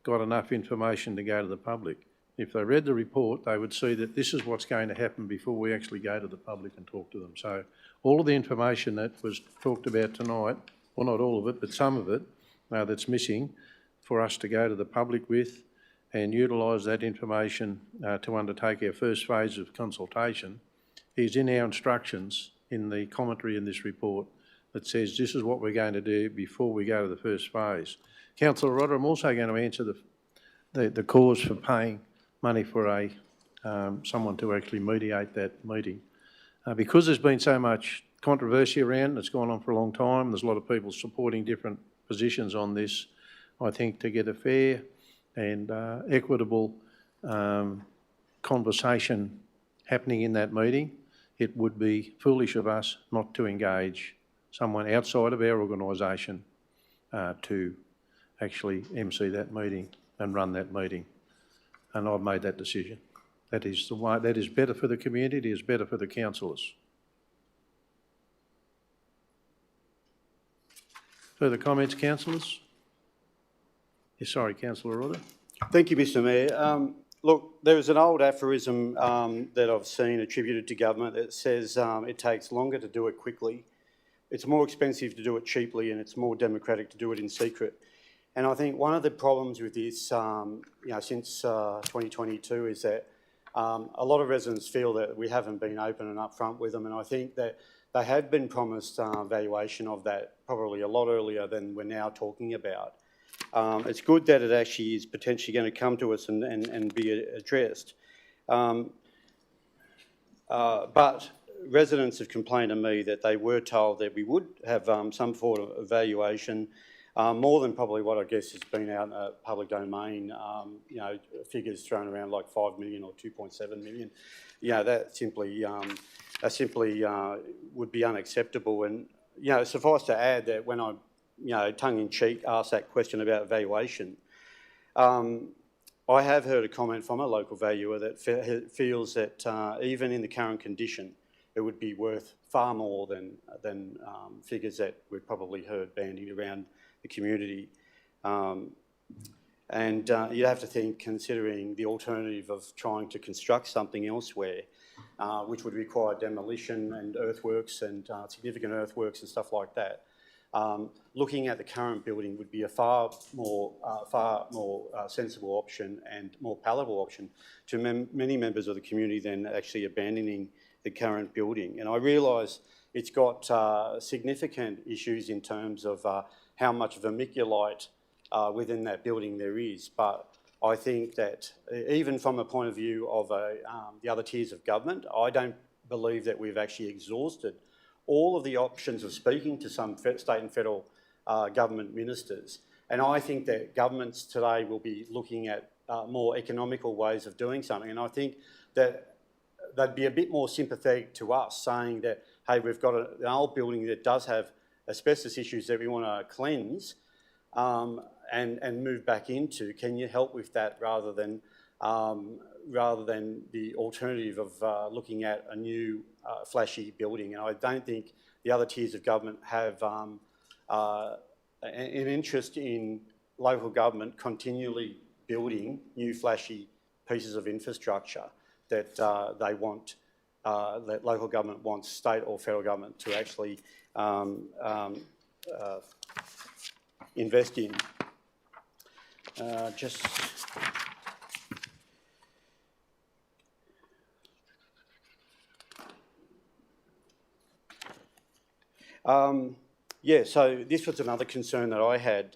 got enough information to go to the public. If they read the report, they would see that this is what's going to happen before we actually go to the public and talk to them. So all of the information that was talked about tonight, well, not all of it, but some of it, that's missing for us to go to the public with and utilise that information to undertake our first phase of consultation, is in our instructions in the commentary in this report that says this is what we're going to do before we go to the first phase. Councillor Rodder, I'm also going to answer the cause for paying money for someone to actually mediate that meeting. Because there's been so much controversy around, it's gone on for a long time, there's a lot of people supporting different positions on this. I think to get a fair and equitable conversation happening in that meeting, it would be foolish of us not to engage someone outside of our organisation to actually MC that meeting and run that meeting. And I've made that decision. That is the way, that is better for the community, it is better for the councillors. Further comments, councillors? Yes, sorry, Councillor Rodder. Thank you, Mr Mayor. Look, there is an old aphorism that I've seen attributed to government that says it takes longer to do it quickly, it's more expensive to do it cheaply, and it's more democratic to do it in secret. And I think one of the problems with this, since 2022 is that a lot of residents feel that we haven't been open and upfront with them, and I think that they have been promised valuation of that probably a lot earlier than we're now talking about. It's good that it actually is potentially going to come to us and be addressed. But residents have complained to me that they were told that we would have some form of evaluation, more than probably what I guess has been out in the public domain, figures thrown around like 5 million or 2.7 million. That simply would be unacceptable. And, suffice to add that when I tongue-in-cheek asked that question about valuation, I have heard a comment from a local valuer that feels that even in the current condition, it would be worth far more than figures that we've probably heard bandied around the community. And you have to think, considering the alternative of trying to construct something elsewhere, which would require demolition and earthworks and significant earthworks and stuff like that. Looking at the current building would be a far more sensible option and more palatable option to many members of the community than actually abandoning the current building. And I realise it's got significant issues in terms of how much vermiculite within that building there is, but I think that even from a point of view of the other tiers of government, I don't believe that we've actually exhausted all of the options of speaking to some state and federal government ministers. And I think that governments today will be looking at more economical ways of doing something. And I think that they'd be a bit more sympathetic to us, saying that, hey, we've got an old building that does have asbestos issues that we want to cleanse and move back into. Can you help with that rather than the alternative of looking at a new flashy building? And I don't think the other tiers of government have an interest in local government continually building new flashy pieces of infrastructure that they want, that local government wants state or federal government to actually invest in. So this was another concern that I had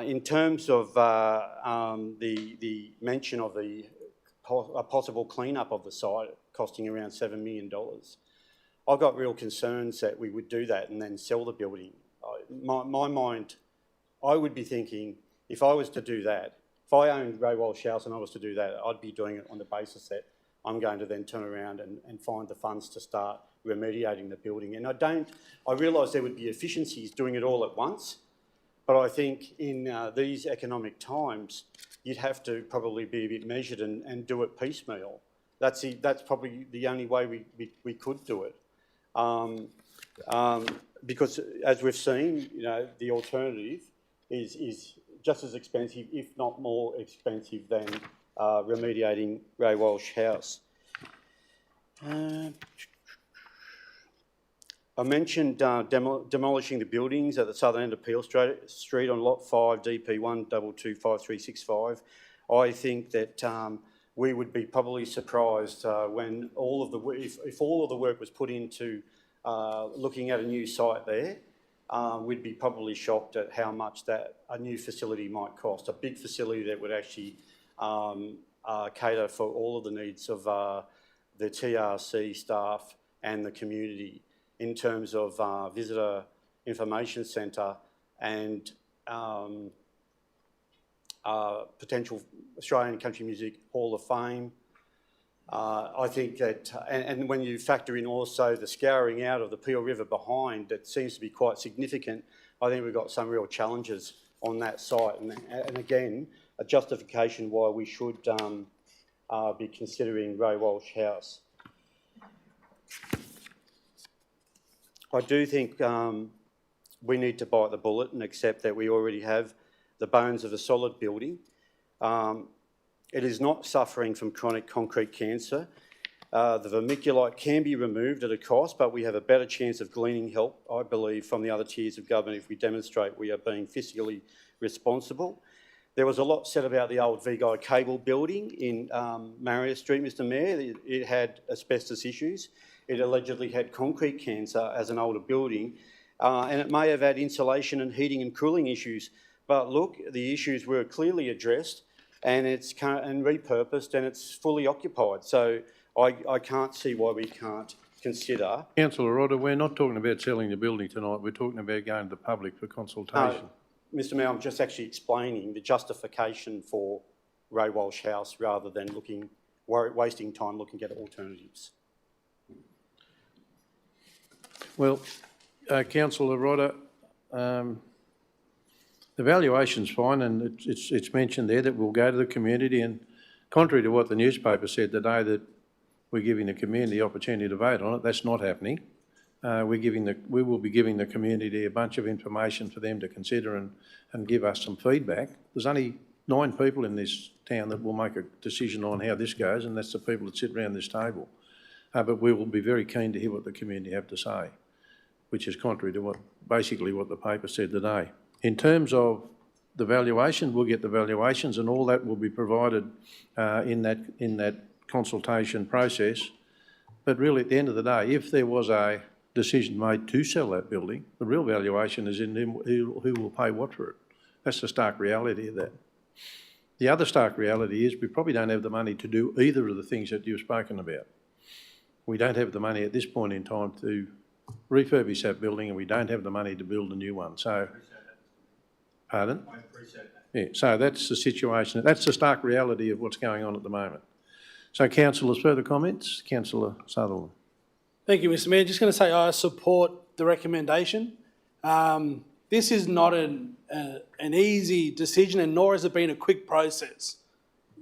in terms of the mention of a possible clean-up of the site costing around $7 million. I've got real concerns that we would do that and then sell the building. My mind, I would be thinking, if I was to do that, if I owned Ray Walsh House and I was to do that, I'd be doing it on the basis that I'm going to then turn around and find the funds to start remediating the building. And I realise there would be efficiencies doing it all at once, but I think in these economic times, you'd have to probably be a bit measured and do it piecemeal. That's probably the only way we could do it. Because as we've seen, you know, the alternative is just as expensive, if not more expensive than remediating Ray Walsh House. I mentioned demolishing the buildings at the southern end of Peel Street on Lot 5, DP1 225365. I think that we would be probably surprised when all of the if all of the work was put into looking at a new site there. We'd be probably shocked at how much that a new facility might cost. A big facility that would actually cater for all of the needs of the TRC staff and the community in terms of visitor information centre and potential Australian Country Music Hall of Fame. I think that, and when you factor in also the scouring out of the Peel River behind, that seems to be quite significant. I think we've got some real challenges on that site, and again, a justification why we should be considering Ray Walsh House. I do think we need to bite the bullet and accept that we already have the bones of a solid building. It is not suffering from chronic concrete cancer. The vermiculite can be removed at a cost, but we have a better chance of gleaning help, I believe, from the other tiers of government if we demonstrate we are being fiscally responsible. There was a lot said about the old VGI cable building in Marriott Street, Mr Mayor. It had asbestos issues. It allegedly had concrete cancer as an older building, and it may have had insulation and heating and cooling issues. But look, the issues were clearly addressed, and it's repurposed, and it's fully occupied. So I can't see why we can't consider. Councillor Rodder, we're not talking about selling the building tonight. We're talking about going to the public for consultation. No, Mr Mayor, I'm just actually explaining the justification for Ray Walsh House rather than wasting time looking at alternatives. Well, Councillor Rodder, the valuation's fine, and it's mentioned there that we'll go to the community, and contrary to what the newspaper said today, that we're giving the community the opportunity to vote on it, that's not happening. We will be giving the community a bunch of information for them to consider and give us some feedback. There's only 9 people in this town that will make a decision on how this goes, and that's the people that sit around this table. But we will be very keen to hear what the community have to say, which is contrary to basically what the paper said today. In terms of the valuation, we'll get the valuations, and all that will be provided in that consultation process. But really, at the end of the day, if there was a decision made to sell that building, the real valuation is in who will pay what for it. That's the stark reality of that. The other stark reality is we probably don't have the money to do either of the things that you've spoken about. We don't have the money at this point in time to refurbish that building, and we don't have the money to build a new one. So, pardon? I appreciate that. Yeah, so that's the situation. That's the stark reality of what's going on at the moment. So, councillors, further comments? Councillor Sutherland. Thank you, Mr Mayor. Just going to say I support the recommendation. This is not an easy decision, and nor has it been a quick process.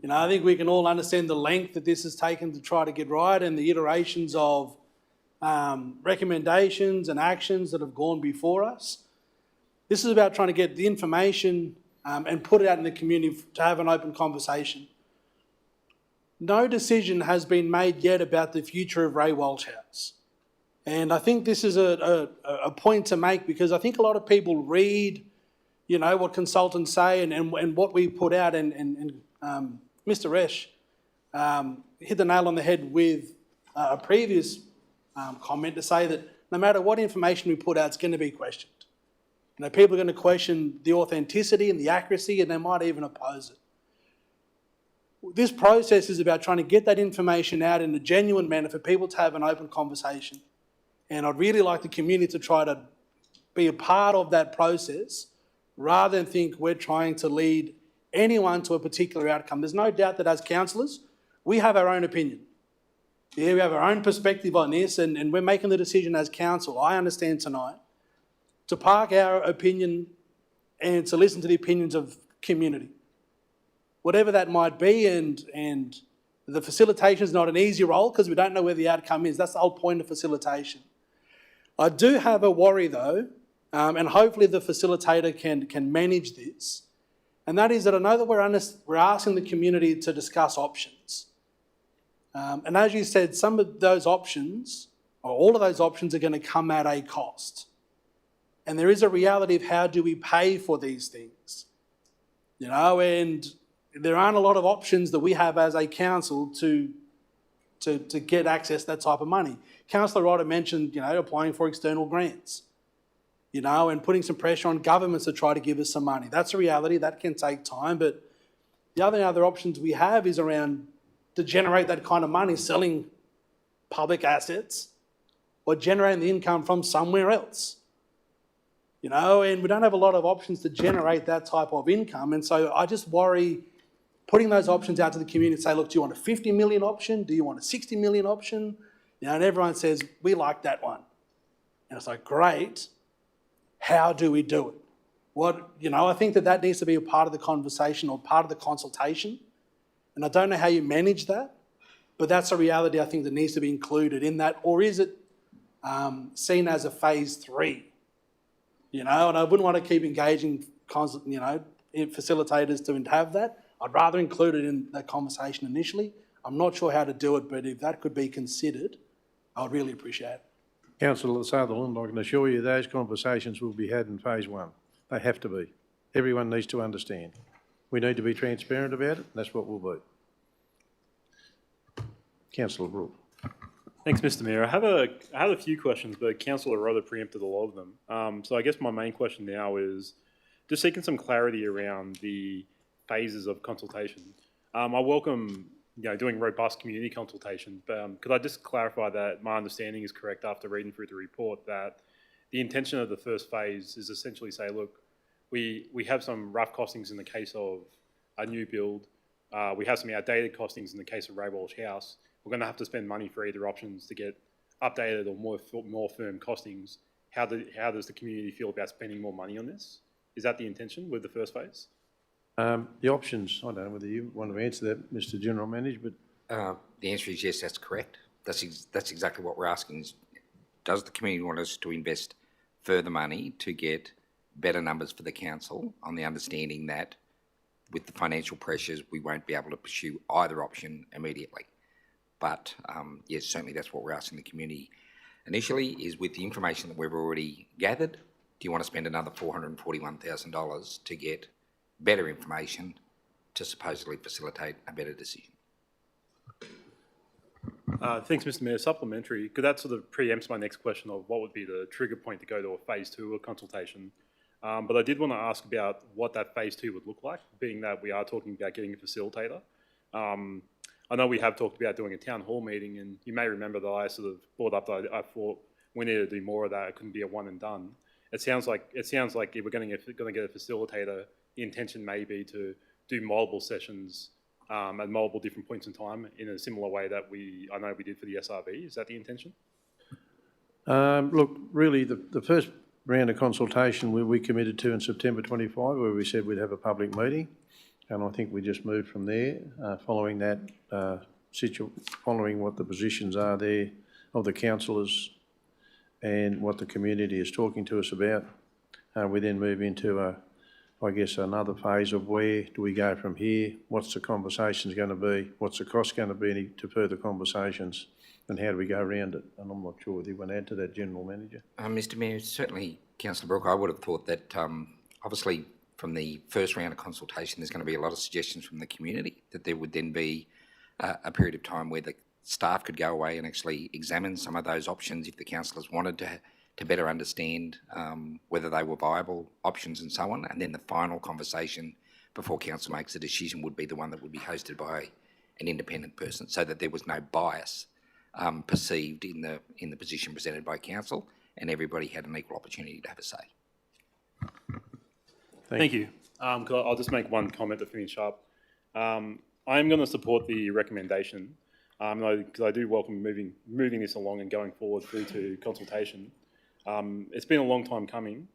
You know, I think we can all understand the length that this has taken to try to get right, and the iterations of recommendations and actions that have gone before us. This is about trying to get the information and put it out in the community to have an open conversation. No decision has been made yet about the future of Ray Walsh House. And I think this is a point to make, because I think a lot of people read, you know, what consultants say and what we put out, and Mr Resch hit the nail on the head with a previous comment to say that no matter what information we put out, it's going to be questioned. You know, people are going to question the authenticity and the accuracy, and they might even oppose it. This process is about trying to get that information out in a genuine manner for people to have an open conversation. And I'd really like the community to try to be a part of that process rather than think we're trying to lead anyone to a particular outcome. There's no doubt that as councillors, we have our own opinion. Yeah, we have our own perspective on this, and we're making the decision as council, I understand tonight, to park our opinion and to listen to the opinions of community. Whatever that might be, and The facilitation is not an easy role because we don't know where the outcome is. That's the whole point of facilitation. I do have a worry though, and hopefully the facilitator can manage this, and that is that I know that we're asking the community to discuss options. And as you said, some of those options, or all of those options, are going to come at a cost. And there is a reality of how do we pay for these things, you know, and there aren't a lot of options that we have as a council to get access to that type of money. Councillor Ryder mentioned, you know, applying for external grants, you know, and putting some pressure on governments to try to give us some money. That's a reality, that can take time, but the other options we have is around to generate that kind of money, selling public assets or generating the income from somewhere else. You know, and we don't have a lot of options to generate that type of income. And so I just worry putting those options out to the community and say, look, do you want a 50 million option? Do you want a 60 million option? You know, and everyone says, we like that one. And it's like, great, how do we do it? What, you know, I think that needs to be a part of the conversation or part of the consultation. And I don't know how you manage that, but that's a reality I think that needs to be included in that. Or is it seen as a phase 3? You know, and I wouldn't want to keep engaging, you know, facilitators to have that. I'd rather include it in that conversation initially. I'm not sure how to do it, but if that could be considered, I would really appreciate it. Councillor Sutherland, I can assure you those conversations will be had in phase 1. They have to be. Everyone needs to understand. We need to be transparent about it, and that's what we'll be. Councillor Brooke. Thanks, Mr. Mayor. I have a few questions, but Councillor Ryder preempted a lot of them. So I guess my main question now is just seeking some clarity around the phases of consultation. I welcome, you know, doing robust community consultation, but could I just clarify that my understanding is correct after reading through the report that the intention of the first phase is essentially say, look, we have some rough costings in the case of a new build. We have some outdated costings in the case of WALSH House. We're going to have to spend money for either options to get updated or more firm costings. How does the community feel about spending more money on this? Is that the intention with the first phase? The options, I don't know whether you want to answer that, Mr. General Manager, but... The answer is yes, that's correct. That's exactly what we're asking is, does the community want us to invest further money to get better numbers for the council on the understanding that with the financial pressures, we won't be able to pursue either option immediately. But yes, certainly that's what we're asking the community initially is with the information that we've already gathered, do you want to spend another $441,000 to get better information to supposedly facilitate a better decision? Thanks, Mr. Mayor. Supplementary, because that sort of preempts my next question of what would be the trigger point to go to a phase 2 or consultation. But I did want to ask about what that phase 2 would look like, being that we are talking about getting a facilitator. I know we have talked about doing a town hall meeting, and you may remember that I sort of brought up that I thought we needed to do more of that. It couldn't be a one and done. It sounds like if we're going to get a facilitator, the intention may be to do multiple sessions at multiple different points in time in a similar way that I know we did for the SRB. Is that the intention? Look, really, the first round of consultation we committed to in September 25, where we said we'd have a public meeting, and I think we just moved from there, following that, following what the positions are there of the councillors and what the community is talking to us about. We then move into I guess another phase of where do we go from here, what's the conversations going to be, what's the cost going to be to further conversations, and how do we go around it? And I'm not sure whether you want to add to that, General Manager. Mr. Mayor, certainly, Councillor Brooke, I would have thought that obviously from the first round of consultation there's going to be a lot of suggestions from the community, that there would then be a period of time where the staff could go away and actually examine some of those options if the councillors wanted to better understand whether they were viable options and so on. And then the final conversation before council makes a decision would be the one that would be hosted by an independent person, so that there was no bias perceived in the position presented by council, and everybody had an equal opportunity to have a say. Thank you. I'll just make one comment to finish up. I am going to support the recommendation because I do welcome moving this along and going forward through to consultation. It's been a long time coming,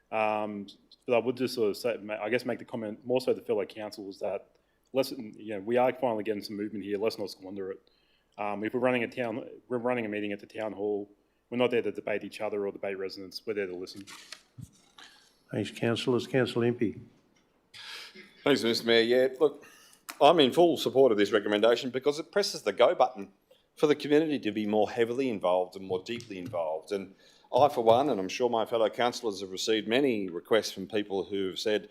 but I would just sort of say, I guess make the comment more so to fellow councillors that we are finally getting some movement here. Let's not squander it. If we're running a meeting at the town hall, we're not there to debate each other or debate residents. We're there to listen. Thanks, councillors. Councillor Impey. Thanks, Mr. Mayor. Yeah, look, I'm in full support of this recommendation because it presses the go button for the community to be more heavily involved and more deeply involved. And I, for one, and I'm sure my fellow councillors have received many requests from people who have said,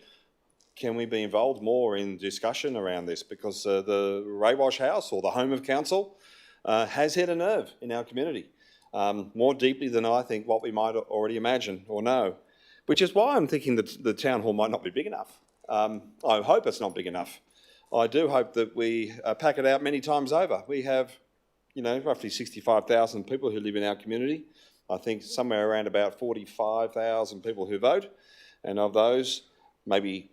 can we be involved more in discussion around this? Because the Walsh House, or the home of council, has hit a nerve in our community, more deeply than I think what we might already imagine or know, which is why I'm thinking that the town hall might not be big enough. I hope it's not big enough. I do hope that we pack it out many times over. We have, roughly 65,000 people who live in our community. I think somewhere around about 45,000 people who vote, and of those, maybe,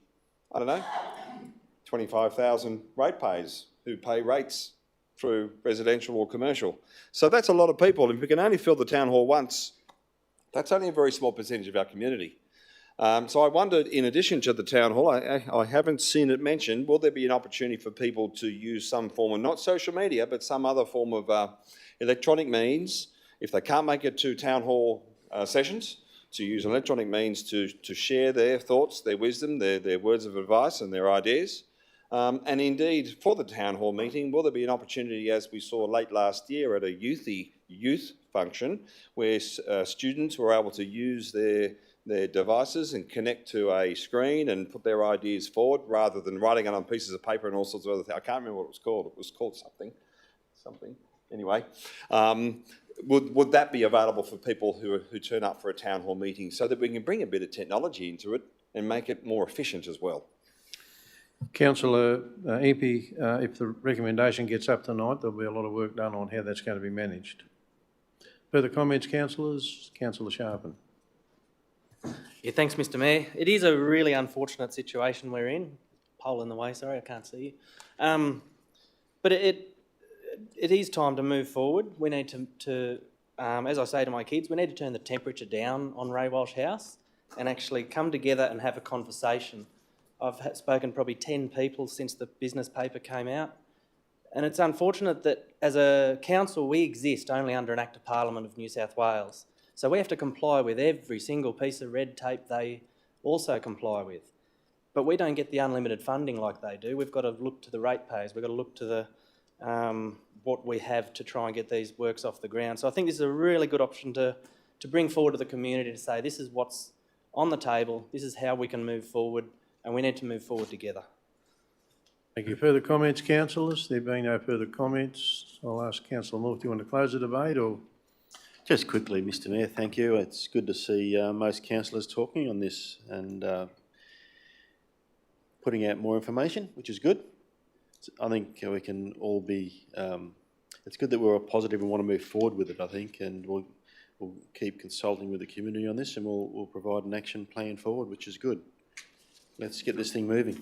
25,000 ratepayers who pay rates through residential or commercial. So that's a lot of people. If we can only fill the town hall once, that's only a very small percentage of our community. So I wondered, in addition to the town hall, I haven't seen it mentioned, will there be an opportunity for people to use some form of, not social media, but some other form of electronic means, if they can't make it to town hall sessions, to use electronic means to share their thoughts, their wisdom, their words of advice and their ideas. And indeed, for the town hall meeting, will there be an opportunity, as we saw late last year at a youth function, where students were able to use their devices and connect to a screen and put their ideas forward rather than writing it on pieces of paper and all sorts of other things. I can't remember what it was called. It was called something. Anyway, would that be available for people who turn up for a town hall meeting so that we can bring a bit of technology into it and make it more efficient as well? Councillor Impey, if the recommendation gets up tonight, there'll be a lot of work done on how that's going to be managed. Further comments, councillors? Councillor Sharpen. Yeah, thanks, Mr. Mayor. It is a really unfortunate situation we're in. Pole in the way, sorry, I can't see you. But it is time to move forward. We need to as I say to my kids, we need to turn the temperature down on Walsh House and actually come together and have a conversation. I've spoken probably 10 people since the business paper came out. And it's unfortunate that as a council, we exist only under an Act of Parliament of New South Wales. So we have to comply with every single piece of red tape they also comply with. But we don't get the unlimited funding like they do. We've got to look to the ratepayers. We've got to look to the what we have to try and get these works off the ground. So I think this is a really good option to bring forward to the community to say this is what's on the table, this is how we can move forward, and we need to move forward together. Thank you. Further comments, councillors? There being no further comments, I'll ask Councillor North, do you want to close the debate or...? Just quickly, Mr. Mayor, thank you. It's good to see most councillors talking on this and putting out more information, which is good. I think we can all be, it's good that we're all positive and want to move forward with it, I think, and we'll keep consulting with the community on this and we'll provide an action plan forward, which is good. Let's get this thing moving.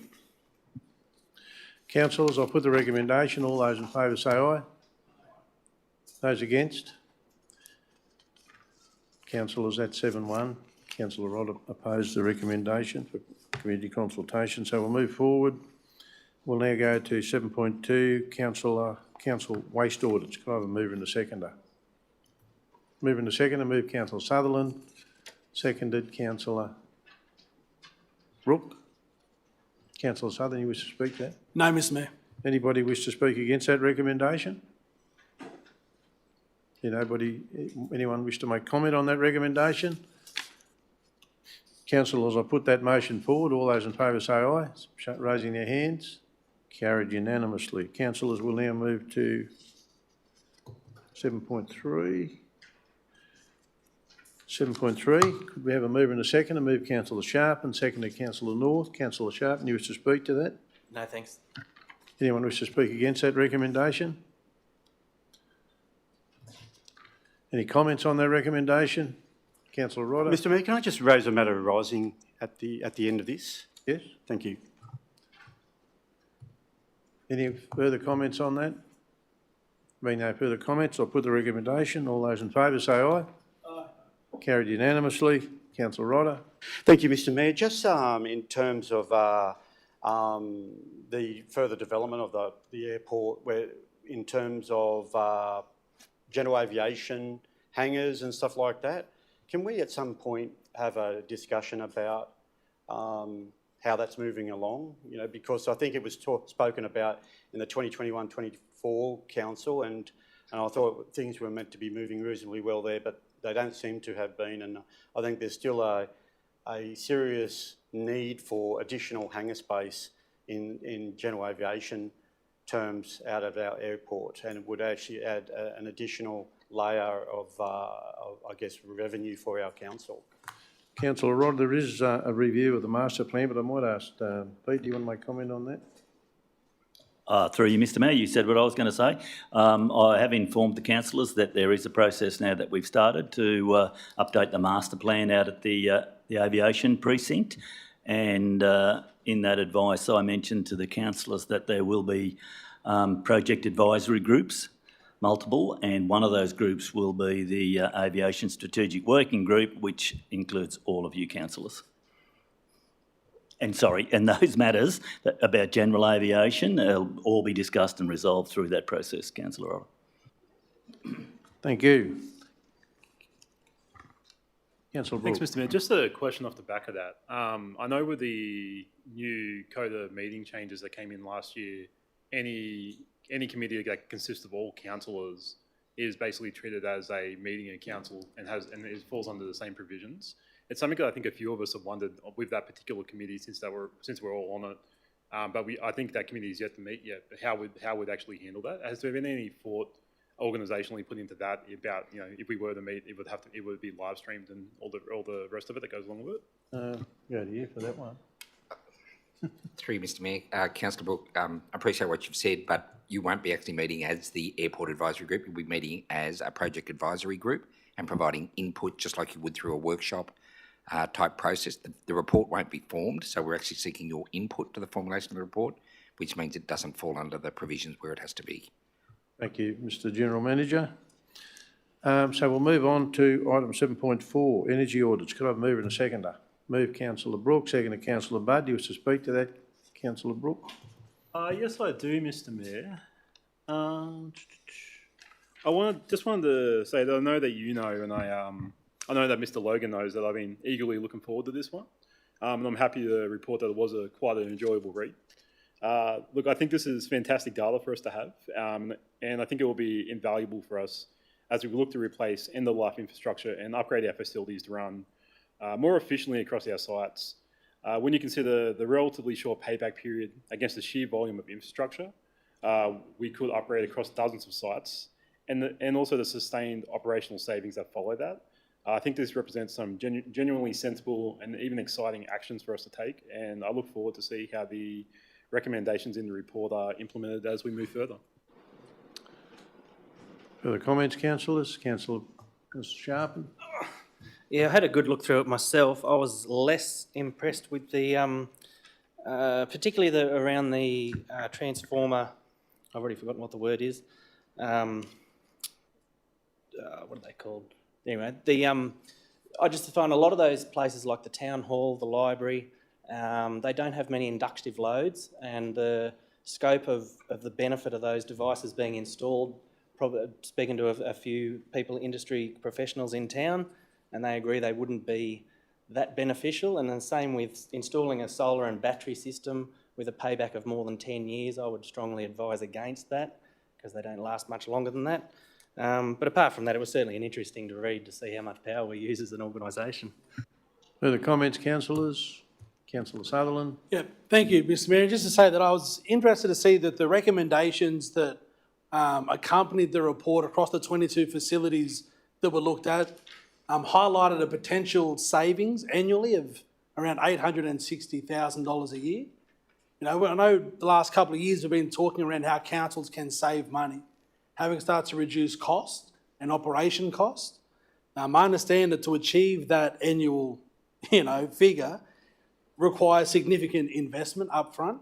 Councillors, I'll put the recommendation. All those in favour say aye. Those against? Councillors, that's 7-1. Councillor Rod opposed the recommendation for community consultation. So we'll move forward. We'll now go to 7.2, council waste audits. Can I have a mover and a seconder? Mover and a seconder, move Councillor Sutherland. Seconded, Councillor Rook. Councillor Sutherland, you wish to speak to that? No, Mr. Mayor. Anybody wish to speak against that recommendation? Anyone wish to make comment on that recommendation? Councillors, I put that motion forward. All those in favour say aye. Raising their hands. Carried unanimously. Councillors, we'll now move to 7.3. 7.3, could we have a mover and a seconder? Move Councillor Sharpen, seconded Councillor North. Councillor Sharpen, you wish to speak to that? No, thanks. Anyone wish to speak against that recommendation? Any comments on that recommendation? Councillor Rodder. Mr. Mayor, can I just raise a matter arising at the end of this? Yes. Thank you. Any further comments on that? Being no further comments, I'll put the recommendation. All those in favour say aye. Aye. Carried unanimously. Councillor Rodder. Thank you, Mr. Mayor. Just in terms of the further development of the airport, where in terms of general aviation hangars and stuff like that. Can we at some point have a discussion about how that's moving along? You know, because I think it was spoken about in the 2021-24 council, and I thought things were meant to be moving reasonably well there, but they don't seem to have been. And I think there's still a serious need for additional hangar space in general aviation terms out of our airport, and it would actually add an additional layer of I guess, revenue for our council. Councillor Rod, there is a review of the master plan, but I might ask Pete, do you want to make comment on that? Through you, Mr Mayor, you said what I was going to say. I have informed the councillors that there is a process now that we've started to update the master plan out at the aviation precinct, and in that advice I mentioned to the councillors that there will be project advisory groups, multiple, and one of those groups will be the Aviation Strategic Working Group, which includes all of you councillors. And those matters about general aviation will all be discussed and resolved through that process, Councillor Otter. Thank you. Councillor Brooke. Thanks, Mr Mayor. Just a question off the back of that. I know with the new CODA meeting changes that came in last year, any committee that consists of all councillors is basically treated as a meeting of council and it falls under the same provisions. It's something that I think a few of us have wondered with that particular committee since we're all on it. But I think that committee is yet to meet yet. How would actually handle that? Has there been any thought organisationally put into that about, you know, if we were to meet, it would be live streamed and all the rest of it that goes along with it? Go to you for that one. Through Mr Mayor, Councillor Brooke, I appreciate what you've said, but you won't be actually meeting as the Airport Advisory Group. You'll be meeting as a project advisory group and providing input just like you would through a workshop type process. The report won't be formed, so we're actually seeking your input to the formulation of the report, which means it doesn't fall under the provisions where it has to be. Thank you, Mr General Manager. So we'll move on to item 7.4, energy audits. Could I have a mover and a seconder? Move Councillor Brooke, second to Councillor Budd. Do you wish to speak to that, Councillor Brooke? Yes, I do, Mr Mayor. I just wanted to say that I know that you know, and I know that Mr Logan knows that I've been eagerly looking forward to this one. And I'm happy to report that it was quite an enjoyable read. Look, I think this is fantastic data for us to have, and I think it will be invaluable for us as we look to replace end-of-life infrastructure and upgrade our facilities to run more efficiently across our sites. When you consider the relatively short payback period against the sheer volume of infrastructure, we could operate across dozens of sites, and also the sustained operational savings that follow that. I think this represents some genuinely sensible and even exciting actions for us to take, and I look forward to see how the recommendations in the report are implemented as we move further. Further comments, councillors? Councillor Sharpen? Yeah, I had a good look through it myself. I was less impressed with the, particularly around the transformer. I've already forgotten what the word is. What are they called? Anyway, I just find a lot of those places like the town hall, the library, they don't have many inductive loads, and the scope of the benefit of those devices being installed, probably speaking to a few people, industry professionals in town, and they agree they wouldn't be that beneficial. And the same with installing a solar and battery system with a payback of more than 10 years. I would strongly advise against that because they don't last much longer than that. But apart from that, it was certainly interesting to read to see how much power we use as an organisation. Further comments, councillors? Councillor Sutherland? Yeah, thank you, Mr Mayor. Just to say that I was interested to see that the recommendations that accompanied the report across the 22 facilities that were looked at highlighted a potential savings annually of around $860,000 a year. You know, I know the last couple of years we've been talking around how councils can save money, having started to reduce cost and operation cost. I understand that to achieve that annual, figure requires significant investment up front.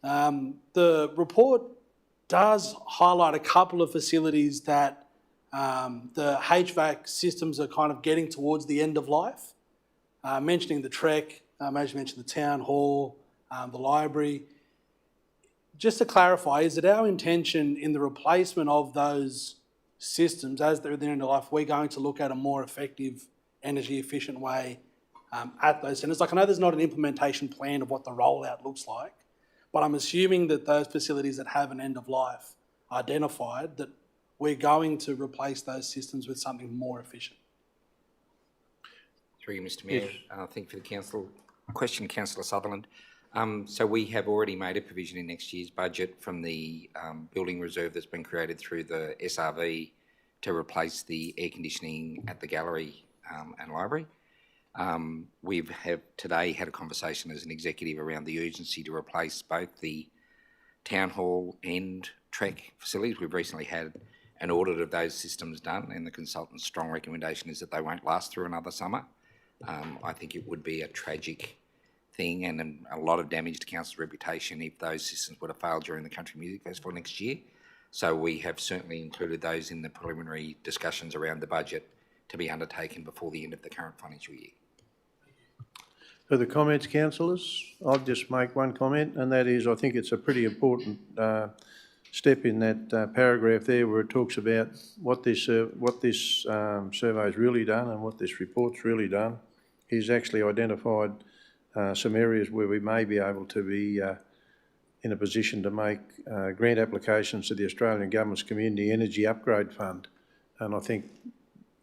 The report does highlight a couple of facilities that the HVAC systems are kind of getting towards the end of life, mentioning the Trek, mentioned the Town Hall, the library. Just to clarify, is it our intention in the replacement of those systems as they're at the end of life, we're going to look at a more effective, energy efficient way at those centres? Like, I know there's not an implementation plan of what the rollout looks like, but I'm assuming that those facilities that have an end of life identified, that we're going to replace those systems with something more efficient. Through you, Mr. Mayor. Thank you for the council question, Councillor Sutherland. So we have already made a provision in next year's budget from the building reserve that's been created through the SRV to replace the air conditioning at the gallery and library. We have today had a conversation as an executive around the urgency to replace both the town hall and TREC facilities. We've recently had an audit of those systems done, and the consultant's strong recommendation is that they won't last through another summer. I think it would be a tragic thing and a lot of damage to council's reputation if those systems would have failed during the Country Music Festival next year. So we have certainly included those in the preliminary discussions around the budget to be undertaken before the end of the current financial year. Further comments, councillors? I'll just make one comment, and that is I think it's a pretty important step in that paragraph there where it talks about what this survey's really done and what this report's really done. He's actually identified some areas where we may be able to be in a position to make grant applications to the Australian Government's Community Energy Upgrade Fund. And I think,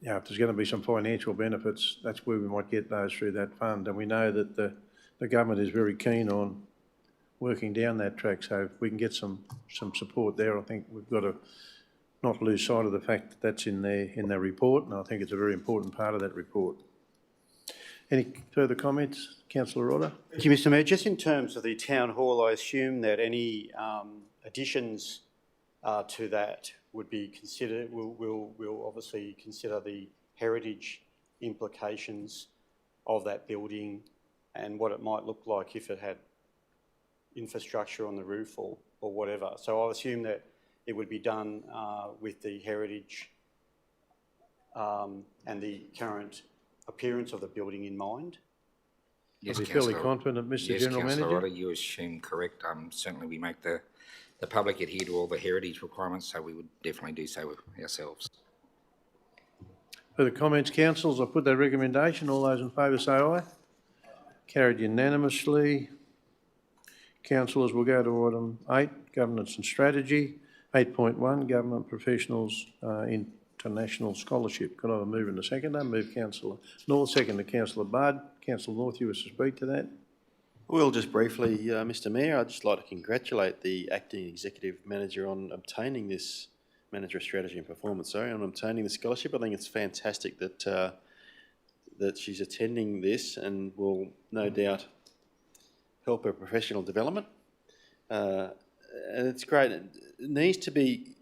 you know, if there's going to be some financial benefits, that's where we might get those through that fund. And we know that the government is very keen on working down that track. So if we can get some support there, I think we've got to not lose sight of the fact that that's in their report, and I think it's a very important part of that report. Any further comments? Councillor Rodder. Thank you, Mr. Mayor. Just in terms of the town hall, I assume that any additions to that would be considered, we'll obviously consider the heritage implications of that building and what it might look like if it had infrastructure on the roof or whatever. So I'll assume that it would be done with the heritage and the current appearance of the building in mind. Yes, I'll be fairly confident, Mr. General Manager. Councillor Rodder, you assume correct. Certainly we make the public adhere to all the heritage requirements, so we would definitely do so ourselves. Further comments, councillors? I'll put that recommendation. All those in favour say aye. Carried unanimously. Councillors, we'll go to item 8, Governance and Strategy. 8.1, Government Professionals International Scholarship. Could I have a move and a seconder? Move Councillor North, second to Councillor Budd. Councillor North, you wish to speak to that? Well, just briefly, Mr. Mayor, I'd just like to congratulate the Acting Executive Manager on obtaining this Manager of Strategy and Performance, on obtaining the scholarship. I think it's fantastic that that she's attending this and will no doubt help her professional development. And it's great. It needs to be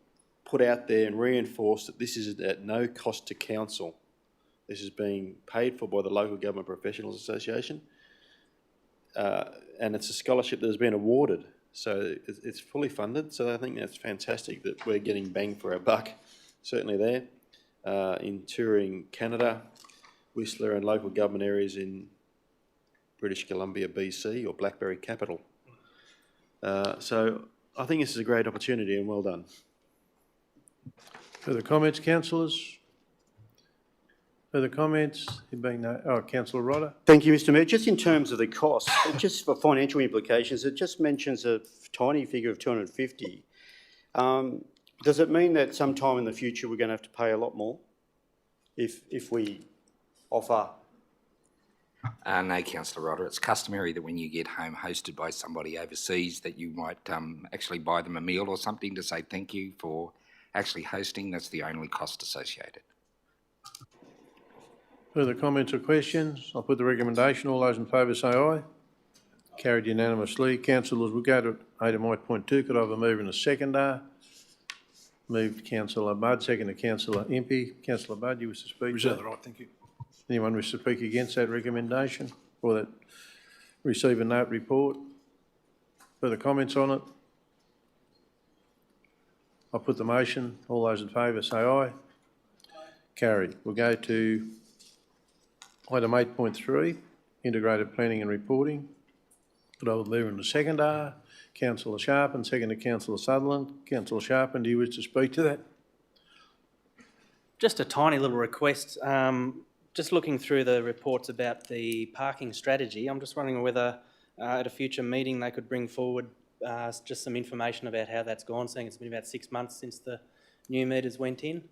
put out there and reinforced that this is at no cost to council. This is being paid for by the Local Government Professionals Association. And it's a scholarship that has been awarded. So it's fully funded. So I think that's fantastic that we're getting bang for our buck, certainly there, in touring Canada, Whistler and local government areas in British Columbia, BC, or Blackberry capital. So I think this is a great opportunity and well done. Further comments, councillors? Further comments? There being no... Oh, Councillor Rodder. Thank you, Mr. Mayor. Just in terms of the cost, just for financial implications, it just mentions a tiny figure of 250. Does it mean that sometime in the future we're going to have to pay a lot more if we offer? No, Councillor Rodder. It's customary that when you get home hosted by somebody overseas that you might actually buy them a meal or something to say thank you for actually hosting. That's the only cost associated. Further comments or questions? I'll put the recommendation. All those in favour say aye. Carried unanimously. Councillors, we'll go to item 8.2. Could I have a move and a seconder? Moved Councillor Budd, second to Councillor Impey. Councillor Budd, you wish to speak? Reserve the right, thank you. Anyone wish to speak against that recommendation or that receive a note report? Further comments on it? I'll put the motion. All those in favour say aye. Carried. We'll go to item 8.3, Integrated Planning and Reporting. Could I have a mover and a seconder? Councillor Sharpen, seconded Councillor Sutherland. Councillor Sharpen, do you wish to speak to that? Just a tiny little request. Just looking through the reports about the parking strategy, I'm just wondering whether at a future meeting they could bring forward just some information about how that's gone, seeing it's been about 6 months since the new meters went in.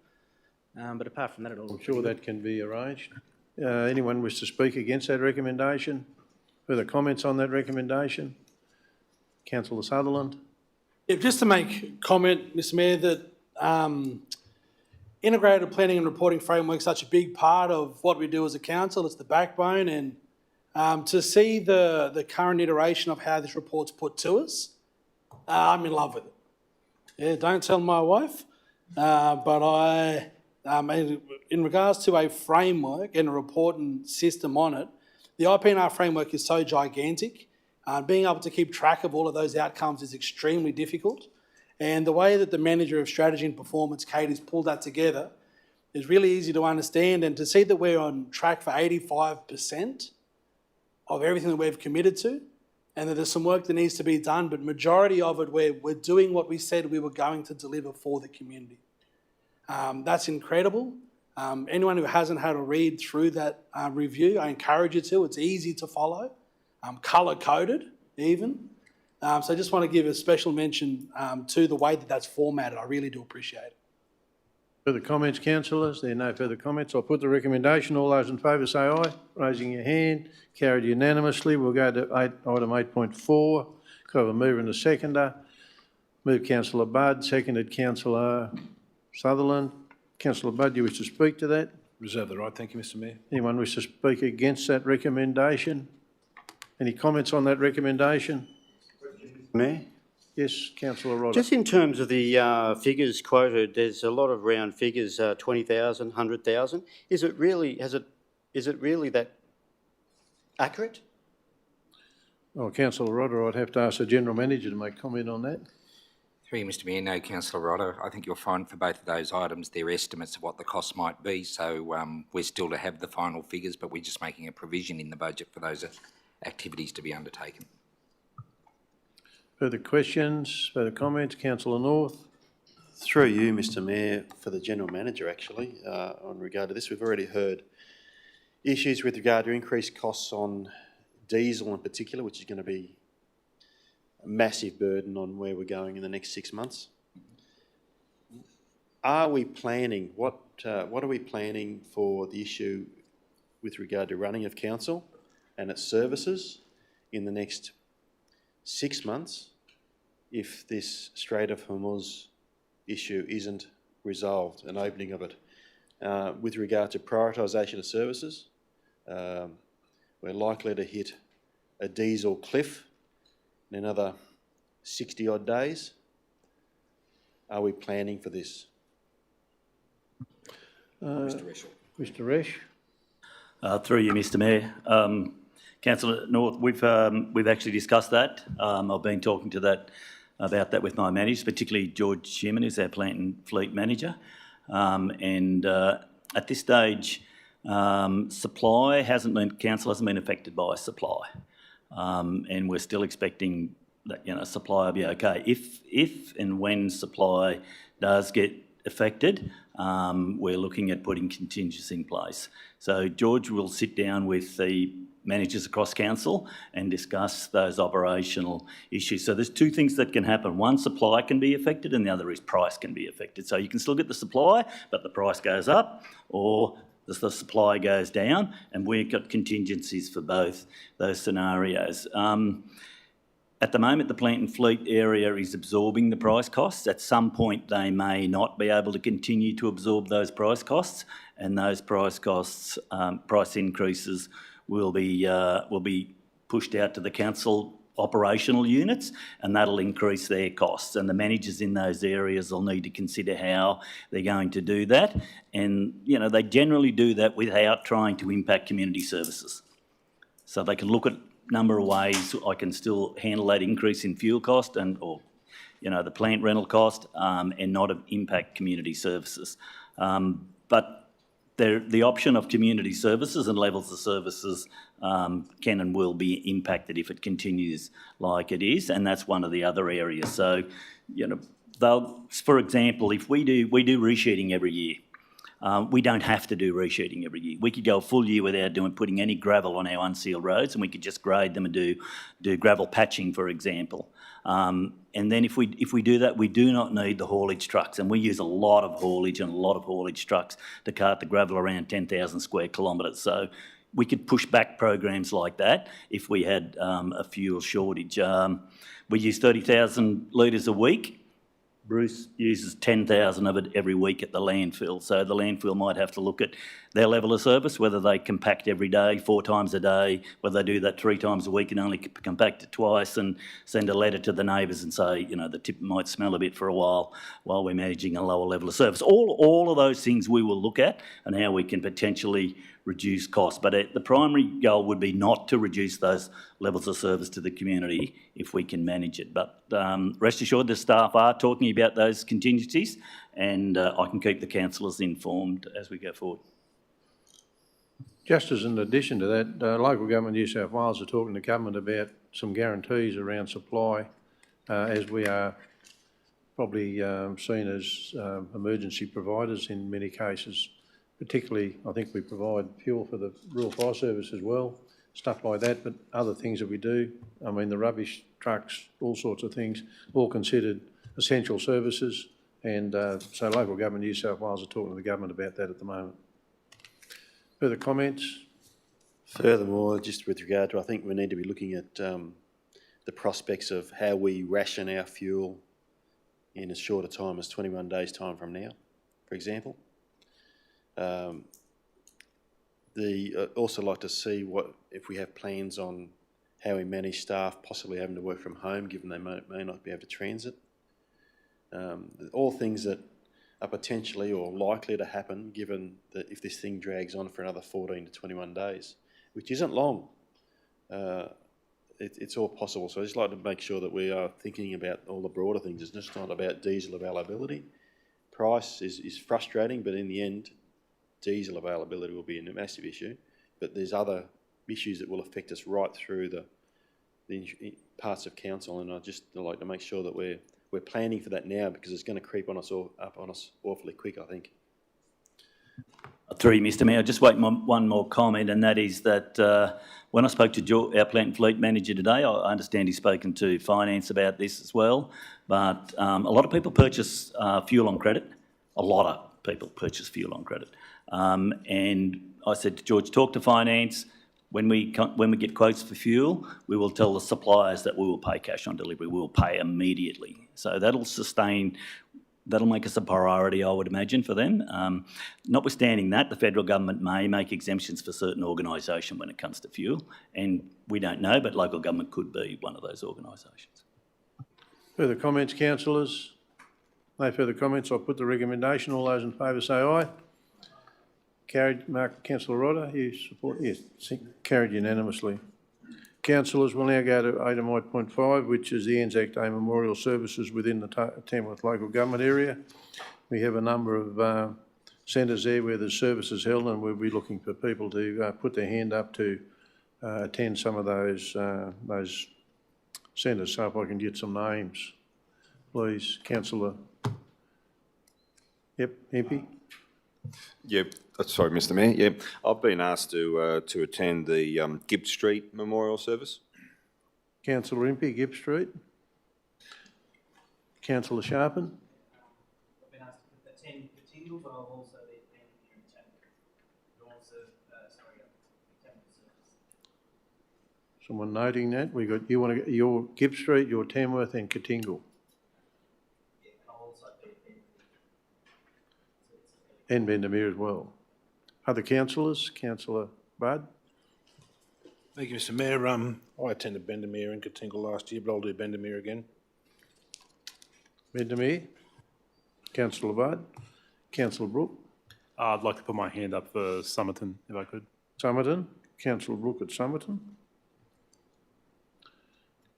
But apart from that, it all I'm sure that can be arranged. Anyone wish to speak against that recommendation? Further comments on that recommendation? Councillor Sutherland. Yeah, just to make comment, Mr Mayor, that integrated planning and reporting framework is such a big part of what we do as a council. It's the backbone, and to see the current iteration of how this report's put to us, I'm in love with it. Yeah, don't tell my wife, but in regards to a framework and a reporting system on it, the IPNR framework is so gigantic. Being able to keep track of all of those outcomes is extremely difficult. And the way that the Manager of Strategy and Performance, Kate, has pulled that together is really easy to understand. And to see that we're on track for 85% of everything that we've committed to, and that there's some work that needs to be done, but majority of it we're doing what we said we were going to deliver for the community. That's incredible. Anyone who hasn't had a read through that review, I encourage you to. It's easy to follow, colour-coded even. So I just want to give a special mention to the way that that's formatted. I really do appreciate it. Further comments, councillors? There are no further comments. I'll put the recommendation. All those in favour say aye. Raising your hand. Carried unanimously. We'll go to item 8.4. Could I have a mover and a seconder? Move Councillor Budd, seconded Councillor Sutherland. Councillor Budd, do you wish to speak to that? Reserve the right. Thank you, Mr Mayor. Anyone wish to speak against that recommendation? Any comments on that recommendation? Mayor? Yes, Councillor Rodder. Just in terms of the figures quoted, there's a lot of round figures, 20,000, 100,000. Is it really that accurate? Oh, Councillor Rodder, I'd have to ask the General Manager to make comment on that. Through you, Mr Mayor, no, Councillor Rodder. I think you'll find for both of those items, they're estimates of what the cost might be. So we're still to have the final figures, but we're just making a provision in the budget for those activities to be undertaken. Further questions, further comments? Councillor North. Through you, Mr Mayor, for the General Manager actually, on regard to this, we've already heard issues with regard to increased costs on diesel in particular, which is going to be a massive burden on where we're going in the next 6 months. Are we planning, what are we planning for the issue with regard to running of council and its services in the next 6 months if this Strait of Hormuz issue isn't resolved, an opening of it? With regard to prioritisation of services, we're likely to hit a diesel cliff in another 60 odd days. Are we planning for this? Mr Resch. Mr Resch. Through you, Mr Mayor. Councillor North, we've actually discussed that. I've been talking about that with my managers, particularly George Sherman, who's our plant and fleet manager. At this stage, supply council hasn't been affected by supply, and we're still expecting that supply will be okay. If and when supply does get affected, we're looking at putting contingencies in place. So George will sit down with the managers across council and discuss those operational issues. So there's two things that can happen. One, supply can be affected, and the other is price can be affected. So you can still get the supply, but the price goes up, or the supply goes down, and we've got contingencies for both those scenarios. At the moment, the plant and fleet area is absorbing the price costs. At some point, they may not be able to continue to absorb those price costs, and those price costs, price increases will be pushed out to the council operational units, and that'll increase their costs. And the managers in those areas will need to consider how they're going to do that. And, they generally do that without trying to impact community services. So they can look at a number of ways I can still handle that increase in fuel cost or the plant rental cost and not impact community services. But the option of community services and levels of services can and will be impacted if it continues like it is, and that's one of the other areas. So, you know, for example, if we do resheeting every year, we don't have to do resheeting every year. We could go a full year without putting any gravel on our unsealed roads, and we could just grade them and do gravel patching, for example. And then if we do that, we do not need the haulage trucks, and we use a lot of haulage and a lot of haulage trucks to cart the gravel around 10,000 square kilometres. So we could push back programs like that if we had a fuel shortage. We use 30,000 litres a week. Bruce uses 10,000 of it every week at the landfill. So the landfill might have to look at their level of service, whether they compact every day, 4 times a day, whether they do that 3 times a week and only compact it twice, and send a letter to the neighbours and say, you know, the tip might smell a bit for a while we're managing a lower level of service. All of those things we will look at and how we can potentially reduce costs. But the primary goal would be not to reduce those levels of service to the community if we can manage it. But rest assured the staff are talking about those contingencies, and I can keep the councillors informed as we go forward. Just as an addition to that, local government New South Wales are talking to government about some guarantees around supply, as we are probably seen as emergency providers in many cases. Particularly, I think we provide fuel for the Rural Fire Service as well, stuff like that, but other things that we do, I mean the rubbish trucks, all sorts of things, all considered essential services, and so local government New South Wales are talking to the government about that at the moment. Further comments? Furthermore, just with regard to, I think we need to be looking at the prospects of how we ration our fuel in as short a time as 21 days' time from now, for example. Also like to see what if we have plans on how we manage staff possibly having to work from home, given they may not be able to transit. All things that are potentially or likely to happen, given that if this thing drags on for another 14 to 21 days, which isn't long, it's all possible. So I just like to make sure that we are thinking about all the broader things. It's just not about diesel availability. Price is frustrating, but in the end, diesel availability will be a massive issue. But there's other issues that will affect us right through the parts of council, and I just like to make sure that we're planning for that now, because it's going to creep on us up on us awfully quick, I think. Through you, Mr Mayor, just wait one more comment, and that is that when I spoke to our plant and fleet manager today, I understand he's spoken to finance about this as well, but a lot of people purchase fuel on credit. A lot of people purchase fuel on credit. And I said to George, talk to finance. When we get quotes for fuel, we will tell the suppliers that we will pay cash on delivery. We will pay immediately. So that'll make us a priority, I would imagine, for them. Notwithstanding that, the federal government may make exemptions for certain organisations when it comes to fuel, and we don't know, but local government could be one of those organisations. Further comments, councillors? No further comments. I'll put the recommendation. All those in favour say aye. Carried. Mark, Councillor Rodder, you support? Yes, carried unanimously. Councillors, we'll now go to item 8.5, which is the ANZAC Day Memorial Services within the Tamworth local government area. We have a number of centres there where the service is held, and we'll be looking for people to put their hand up to attend some of those centres. So if I can get some names, please. Councillor. Yep, MP. Yep. Sorry, Mr Mayor. Yep. I've been asked to attend the Gibb Street Memorial Service. Councillor Impey, Gibb Street. Councillor Sharpen. I've been asked to attend KOOTINGAL, but I'll also be attending here in Tamworth. Tamworth service. Someone noting that. We got you want to your Gibb Street, your Tamworth, and KOOTINGAL. Yeah, and I'll also be attending. And Bendemeer as well. Other councillors? Councillor Budd. Thank you, Mr Mayor. I attended Bendemeer and KOOTINGAL last year, but I'll do Bendemeer again. Bendemeer. Councillor Budd. Councillor Brook. I'd like to put my hand up for Somerton, if I could. Somerton. Councillor Brook at Somerton.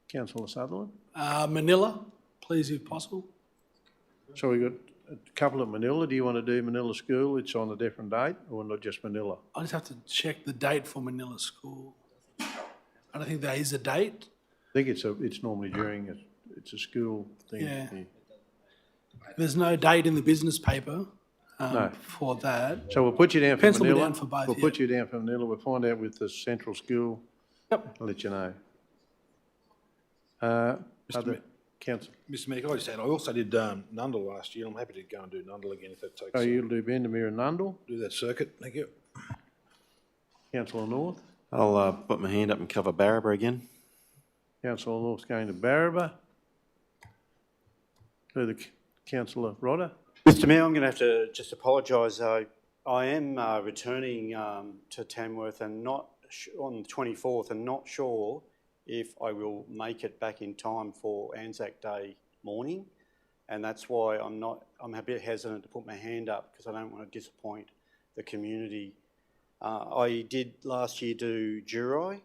Councillor Sutherland. Manila, please, if possible. So we got a couple at Manila. Do you want to do Manila School? It's on a different date, or not just Manila? I just have to check the date for Manila School. I don't think there is a date. I think it's normally during it's a school thing. Yeah. There's no date in the business paper No. for that. So we'll put you down for Pencil me Manila. down for both, We'll yeah. put you down for Manila. We'll find out with the central school. Yep. I'll let you know. Other council. Mr Mayor, can I just add, I also did Nundle last year. I'm happy to go and do Nundle again if that takes. Oh, you'll do Bendemeer and Nundle? Do that circuit, thank you. Councillor North? I'll put my hand up and cover Barraba again. Councillor North's going to Barraba. Further, Councillor Rodder? Mr Mayor, I'm going to have to just apologise. I am returning to Tamworth and not on the 24th, and not sure if I will make it back in time for ANZAC Day morning, and that's why I'm a bit hesitant to put my hand up, because I don't want to disappoint the community. I did last year do Jurai.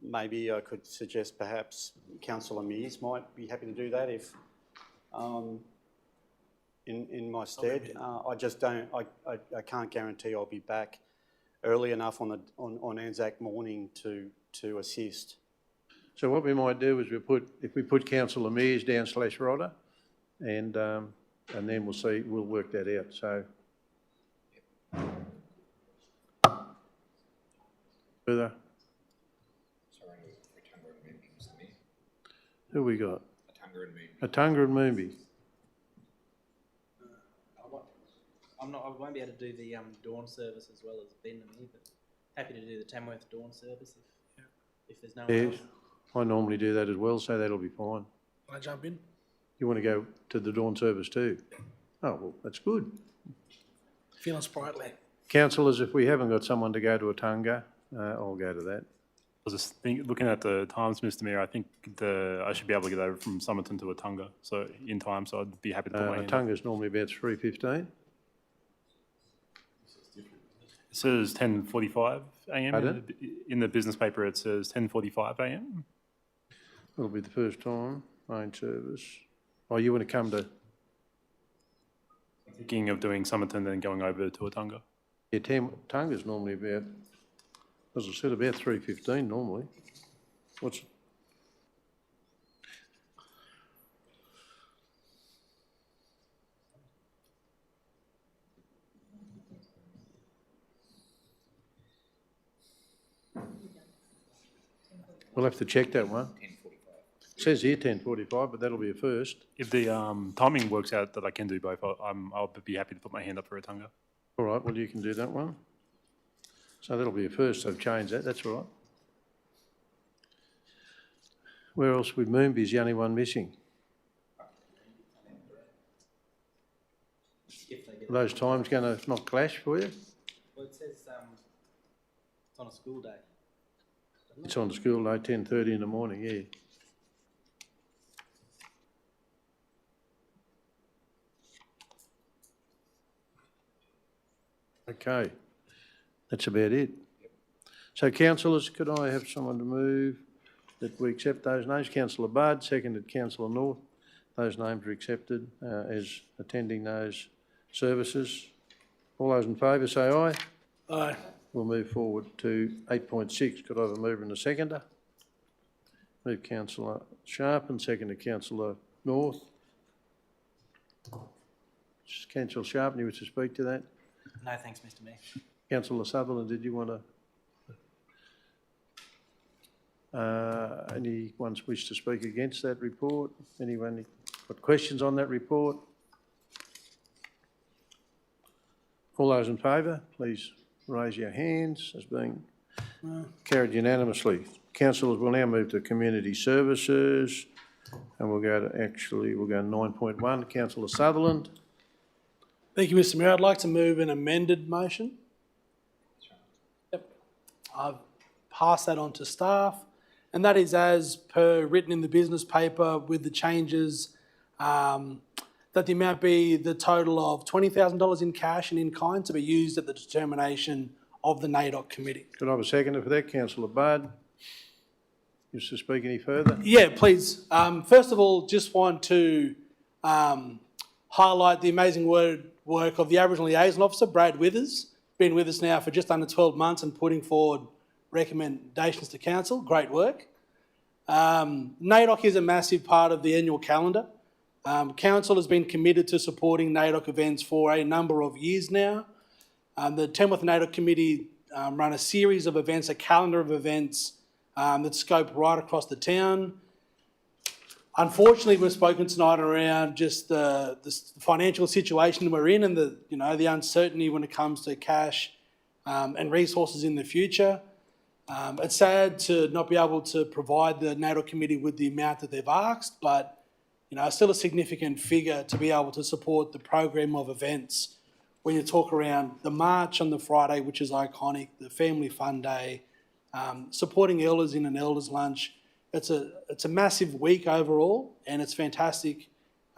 Maybe I could suggest perhaps Councillor Mears might be happy to do that if in my stead. I just don't. I can't guarantee I'll be back early enough on ANZAC morning to assist. So what we might do is if we put Councillor Mears down / Rodder, and then we'll work that out. So further. Who we got? Attunga and Moombi. I won't be able to do the dawn service as well as Bendemeer, but happy to do the Tamworth dawn service if there's no one Yeah, else. I normally do that as well, so that'll be fine. Can I jump in? You want to go to the dawn service too? Oh, well, that's good. Feeling sprightly. Councillors, if we haven't got someone to go to Attunga, I'll go to that. I was just looking at the times, Mr Mayor, I think I should be able to get over from Somerton to Attunga, so in time, so I'd be happy to put my hand up. Attunga's normally about 3:15. It says 10:45 a.m. Pardon? In the business paper. It says 10:45 a.m. It'll be the first time, main service. Oh, you want to come to? Thinking of doing Somerton then going over to Attunga. Yeah, Attunga's normally about, as I said, about 3:15 normally. We'll have to check that one. It says here 10:45, but that'll be a first. If the timing works out that I can do both, I'll be happy to put my hand up for Attunga. All right, well, you can do that one. So that'll be a first, so change that, that's all right. Where else would Moombi is the only one missing? Are those times going to not clash for you? Well, it says it's on a school day. It's on the school day, 10:30 in the morning, yeah. Okay, that's about it. So councillors, could I have someone to move that we accept those names? Councillor Budd, seconded Councillor North. Those names are accepted as attending those services. All those in favour say aye. Aye. We'll move forward to 8.6. Could I have a mover and a seconder? Move Councillor Sharp and seconded Councillor North. Councillor Sharp, you wish to speak to that? No, thanks, Mr Mayor. Councillor Sutherland, did you want to? Anyone wish to speak against that report? Anyone got questions on that report? All those in favour, please raise your hands as being carried unanimously. Councillors, we'll now move to community services, and we'll go to 9.1. Councillor Sutherland. Thank you, Mr Mayor. I'd like to move an amended motion. Yep. I've passed that on to staff, and that is as per written in the business paper with the changes that the amount be the total of $20,000 in cash and in kind to be used at the determination of the NAIDOC committee. Could I have a seconder for that? Councillor Budd. Wish to speak any further? Yeah, please. First of all, just want to highlight the amazing work of the Aboriginal Liaison Officer, Brad Withers, been with us now for just under 12 months and putting forward recommendations to Council. Great work. NAIDOC is a massive part of the annual calendar. Council has been committed to supporting NAIDOC events for a number of years now. The Tamworth NAIDOC Committee run a series of events, a calendar of events that scope right across the town. Unfortunately, we've spoken tonight around just the financial situation we're in and the uncertainty when it comes to cash and resources in the future. It's sad to not be able to provide the NAIDOC committee with the amount that they've asked, but still a significant figure to be able to support the program of events. When you talk around the march on the Friday, which is iconic, the Family Fun Day, supporting elders in an elders lunch. It's a massive week overall, and it's fantastic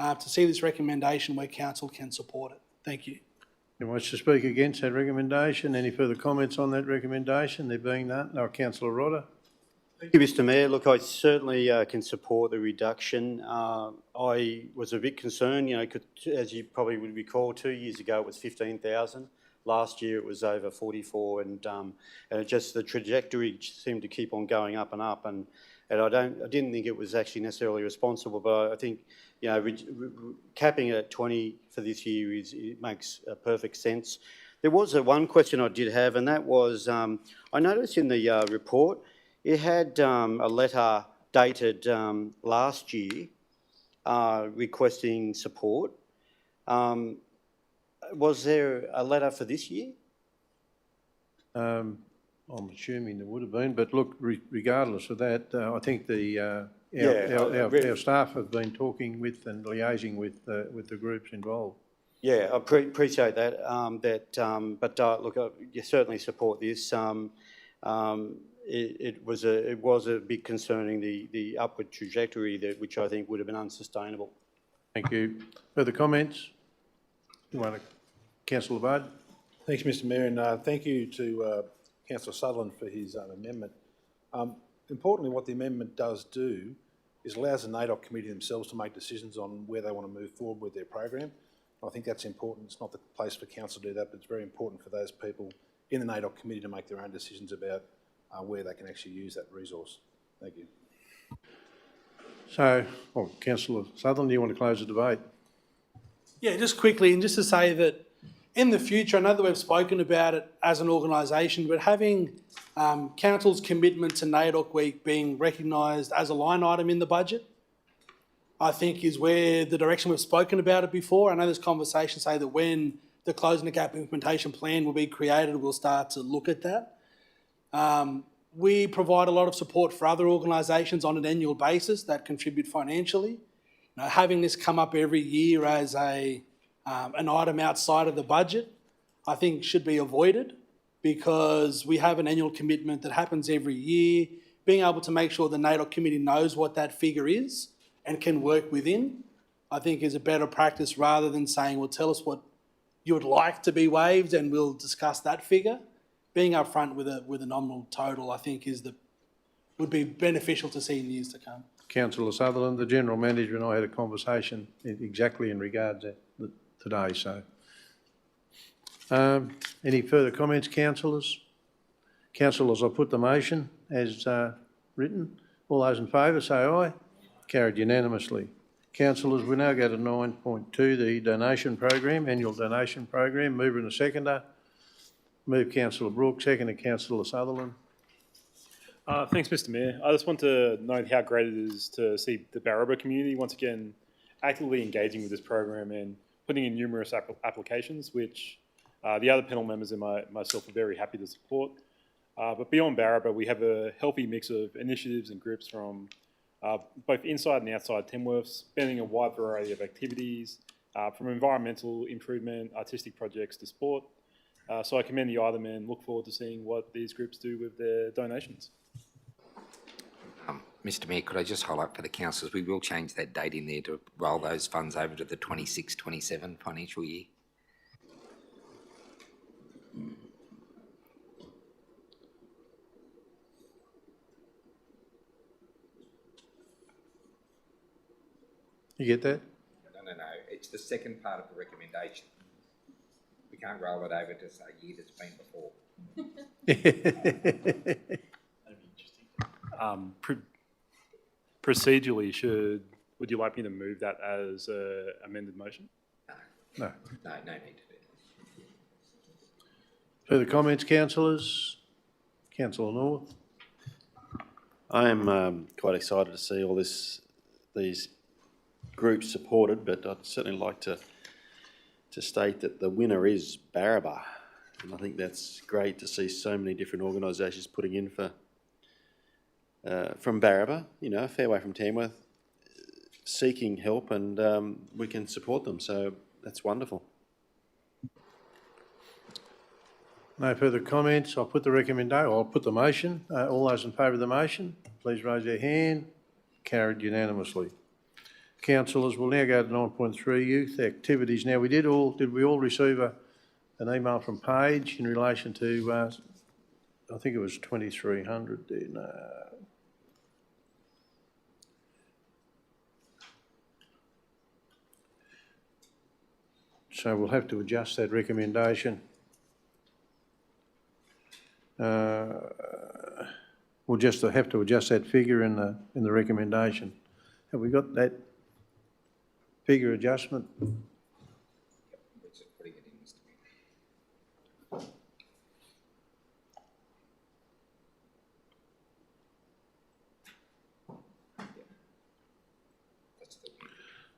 to see this recommendation where Council can support it. Thank you. Anyone wants to speak against that recommendation? Any further comments on that recommendation? There being none, no. Councillor Rodder. Thank you, Mr Mayor. Look, I certainly can support the reduction. I was a bit concerned, as you probably would recall, 2 years ago it was 15,000. Last year it was over 44, and just the trajectory seemed to keep on going up and up. And I didn't think it was actually necessarily responsible, but I think capping it at 20 for this year it makes perfect sense. There was one question I did have, and that was I noticed in the report it had a letter dated last year requesting support. Was there a letter for this year? I'm assuming there would have been, but look, regardless of that, I think our staff have been talking with and liaising with the groups involved. Yeah, I appreciate that. But look, you certainly support this. It was a bit concerning the upward trajectory which I think would have been unsustainable. Thank you. Further comments? Councillor Bud. Thanks, Mr Mayor, and thank you to Councillor Sutherland for his amendment. Importantly, what the amendment does do is allows the NAIDOC committee themselves to make decisions on where they want to move forward with their program. I think that's important. It's not the place for council to do that, but it's very important for those people in the NAIDOC committee to make their own decisions about where they can actually use that resource. Thank you. So, Councillor Sutherland, do you want to close the debate? Yeah, just quickly, and just to say that in the future, I know that we've spoken about it as an organisation, but having Council's commitment to NAIDOC Week being recognised as a line item in the budget, I think is where the direction we've spoken about it before. I know there's conversations say that when the Closing the Gap implementation plan will be created, we'll start to look at that. We provide a lot of support for other organisations on an annual basis that contribute financially. Having this come up every year as an item outside of the budget, I think should be avoided, because we have an annual commitment that happens every year. Being able to make sure the NAIDOC committee knows what that figure is and can work within, I think is a better practice, rather than saying, well, tell us what you would like to be waived and we'll discuss that figure. Being upfront with a nominal total, I think, would be beneficial to see in years to come. Councillor Sutherland, the General Manager and I had a conversation exactly in regards to that today. So, any further comments, councillors? Councillors, I put the motion as written. All those in favour say aye. Carried unanimously. Councillors, we now go to 9.2, the donation program, annual donation program. Mover and a seconder. Move Councillor Brooke, seconder Councillor Sutherland. Thanks, Mr Mayor. I just want to note how great it is to see the BARRABA community once again actively engaging with this program and putting in numerous applications, which the other panel members and myself are very happy to support. But beyond BARRABA, we have a healthy mix of initiatives and groups from both inside and outside Tamworth, spanning a wide variety of activities, from environmental improvement, artistic projects to sport. So I commend the item and look forward to seeing what these groups do with their donations. Mr Mayor, could I just highlight for the councillors, we will change that date in there to roll those funds over to the 26-27 financial year. You get that? No. It's the second part of the recommendation. We can't roll it over to say year that's been before. Procedurally, would you like me to move that as an amended motion? No. No need to do that. Further comments, councillors? Councillor North. I am quite excited to see all these groups supported, but I'd certainly like to state that the winner is BARRABA, and I think that's great to see so many different organisations putting in for from BARRABA, you know, a fair way from Tamworth, seeking help, and we can support them, so that's wonderful. No further comments. I'll put the recommendation. I'll put the motion. All those in favour of the motion, please raise their hand. Carried unanimously. Councillors, we'll now go to 9.3 youth activities. Now, did we all receive an email from Paige in relation to, I think it was 2,300 there, no. So we'll have to adjust that recommendation. We'll just have to adjust that figure in the recommendation. Have we got that figure adjustment?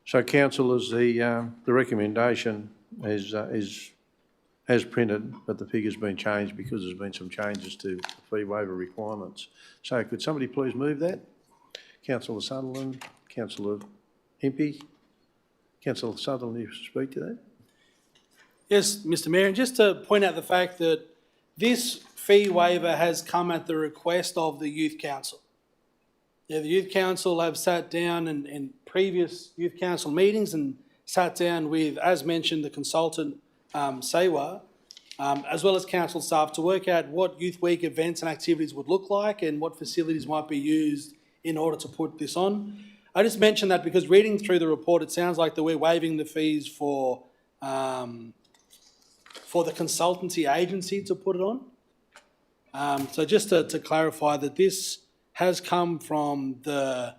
So, councillors, the recommendation is as printed, but the figure's been changed because there's been some changes to fee waiver requirements. So, could somebody please move that? Councillor Sutherland, Councillor Impey. Councillor Sutherland, you speak to that? Yes, Mr Mayor, and just to point out the fact that this fee waiver has come at the request of the Youth Council. Yeah, the Youth Council have sat down in previous Youth Council meetings and sat down with, as mentioned, the consultant, Sewa, as well as council staff to work out what Youth Week events and activities would look like and what facilities might be used in order to put this on. I just mentioned that because reading through the report, it sounds like that we're waiving the fees for the consultancy agency to put it on. So just to clarify that this has come from the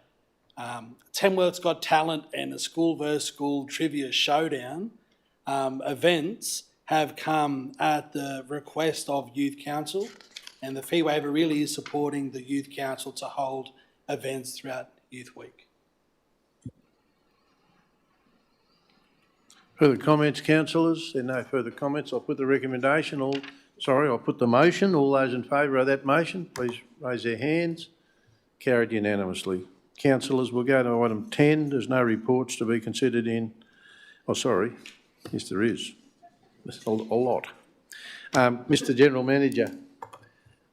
Tamworth's Got Talent and the School vs School Trivia Showdown events have come at the request of Youth Council, and the fee waiver really is supporting the Youth Council to hold events throughout Youth Week. Further comments, councillors? There are no further comments. I'll put the recommendation. I'll put the motion. All those in favour of that motion, please raise their hands. Carried unanimously. Councillors, we'll go to item 10. There's no reports to be considered in... Oh, sorry. Yes, there is. There's a lot. Mr General Manager,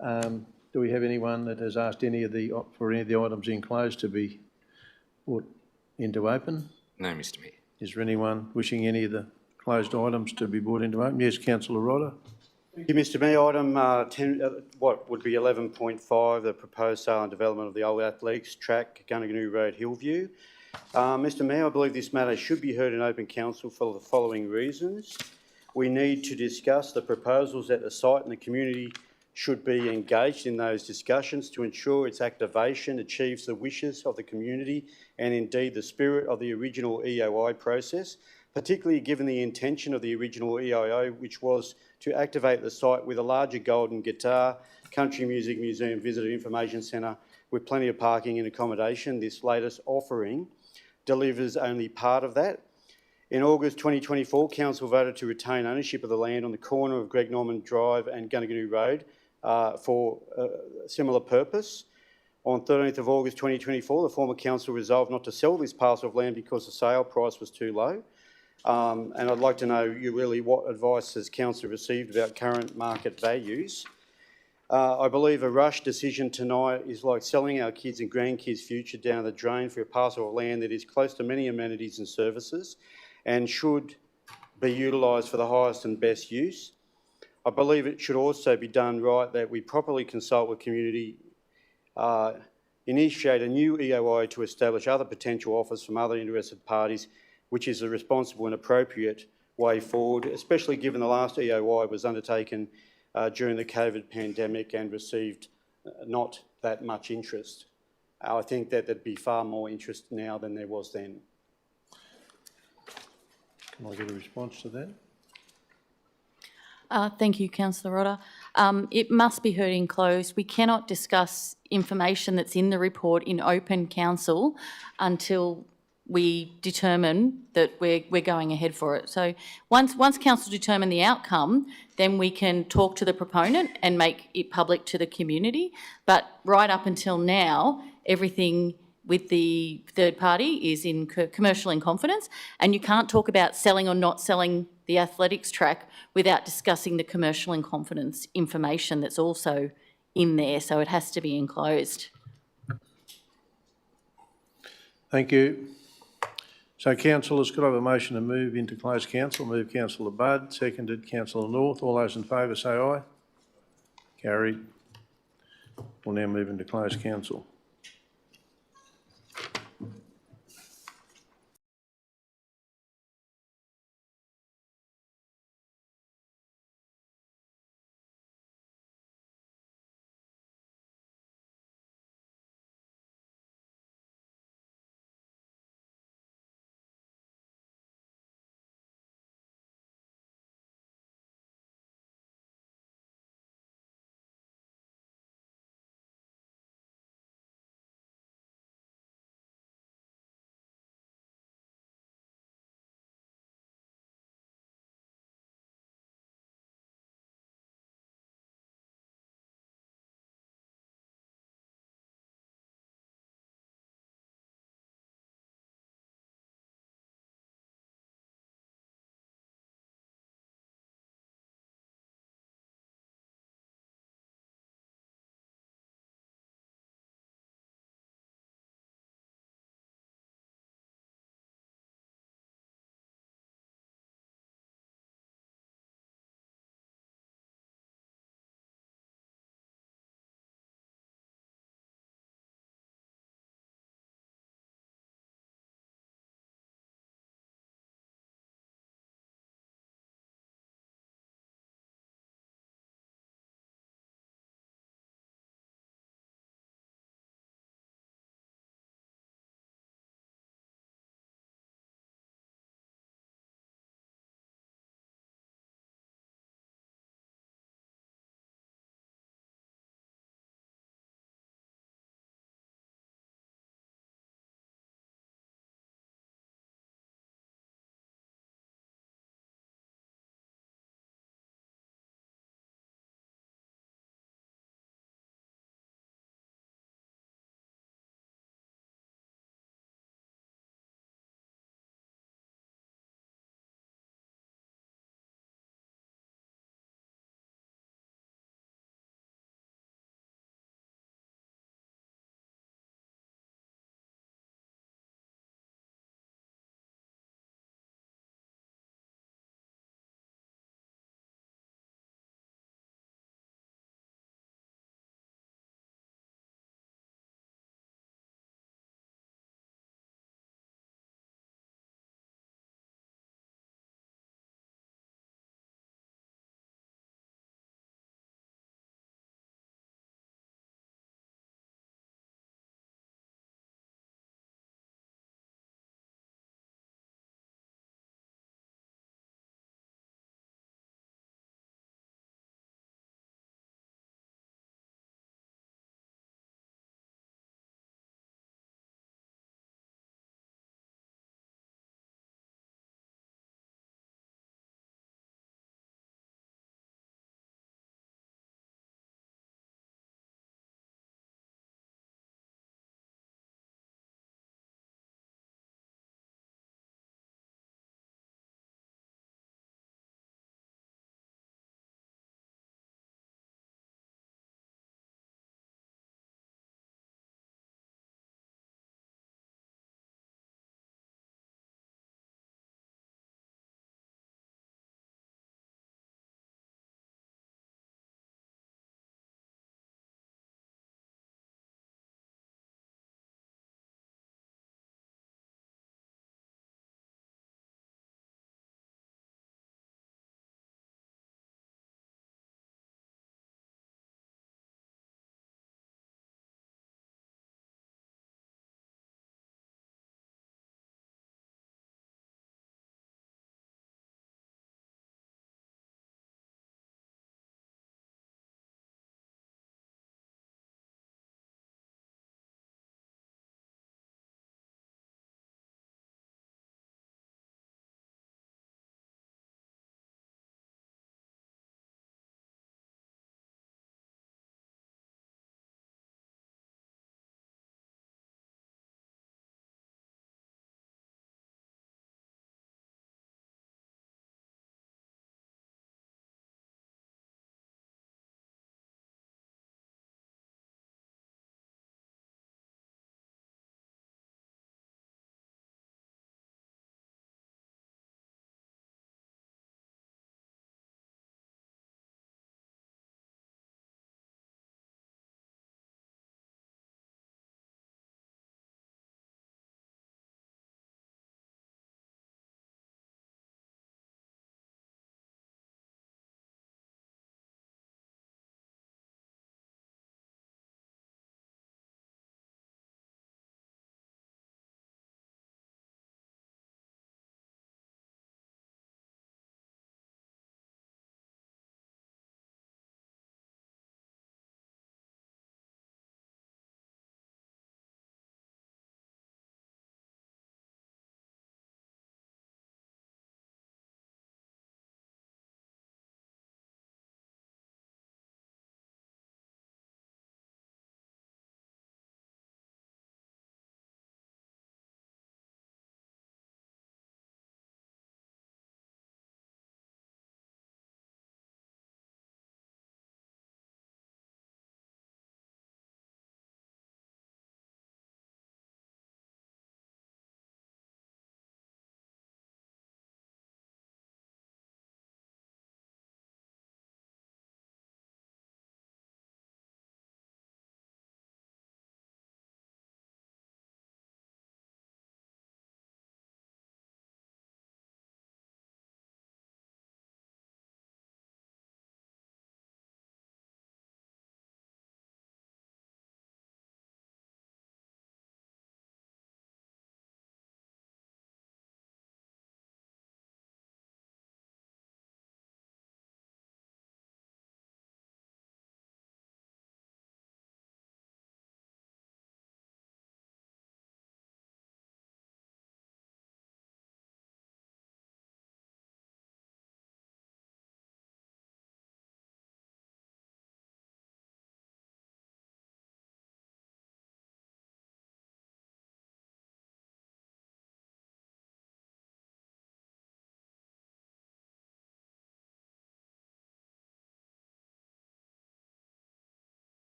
do we have anyone that has asked for any of the items enclosed to be put into open? No, Mr Mayor. Is there anyone wishing any of the closed items to be brought into open? Yes, Councillor Rodder. Thank you, Mr Mayor. Item 10, what would be 11.5, the proposed sale and development of the old athletics track, Gunnaganoo Road, Hillview. Mr Mayor, I believe this matter should be heard in open council for the following reasons. We need to discuss the proposals at the site, and the community should be engaged in those discussions to ensure its activation achieves the wishes of the community and indeed the spirit of the original EOI process, particularly given the intention of the original EIO, which was to activate the site with a larger golden guitar, country music museum, visitor information centre with plenty of parking and accommodation. This latest offering delivers only part of that. In August 2024, Council voted to retain ownership of the land on the corner of Greg Norman Drive and Gunnaganoo Road for a similar purpose. On 13th of August 2024, the former council resolved not to sell this parcel of land because the sale price was too low. And I'd like to know really what advice has council received about current market values. I believe a rush decision tonight is like selling our kids' and grandkids' future down the drain for a parcel of land that is close to many amenities and services and should be utilised for the highest and best use. I believe it should also be done right that we properly consult with community, initiate a new EOI to establish other potential offers from other interested parties which is a responsible and appropriate way forward, especially given the last EOI was undertaken during the COVID pandemic and received not that much interest. I think that there'd be far more interest now than there was then. Can I get a response to that? Thank you, Councillor Rodder. It must be heard in closed. We cannot discuss information that's in the report in open council until we determine that we're going ahead for it. So once council determine the outcome, then we can talk to the proponent and make it public to the community. But right up until now, everything with the third party is in commercial in confidence, and you can't talk about selling or not selling the athletics track without discussing the commercial in confidence information that's also in there, so it has to be enclosed. Thank you. So councillors, could I have a motion to move into closed council? Move Councillor Budd, seconded Councillor North. All those in favour say aye. Carried. We'll now move into closed council.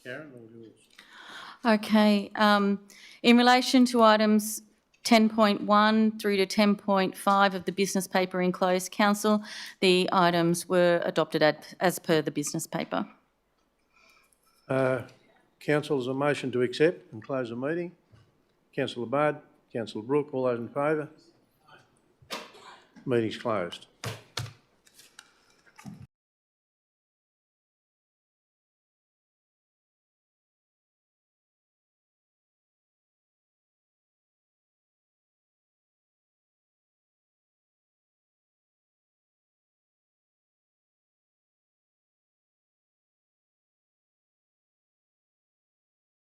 Karen, all yours. Okay, in relation to items 10.1 through to 10.5 of the business paper enclosed, Council, the items were adopted as per the business paper. Council, there's a motion to accept and close the meeting. Councillor Budd, Councillor Brooke, all those in favour? Meeting's closed.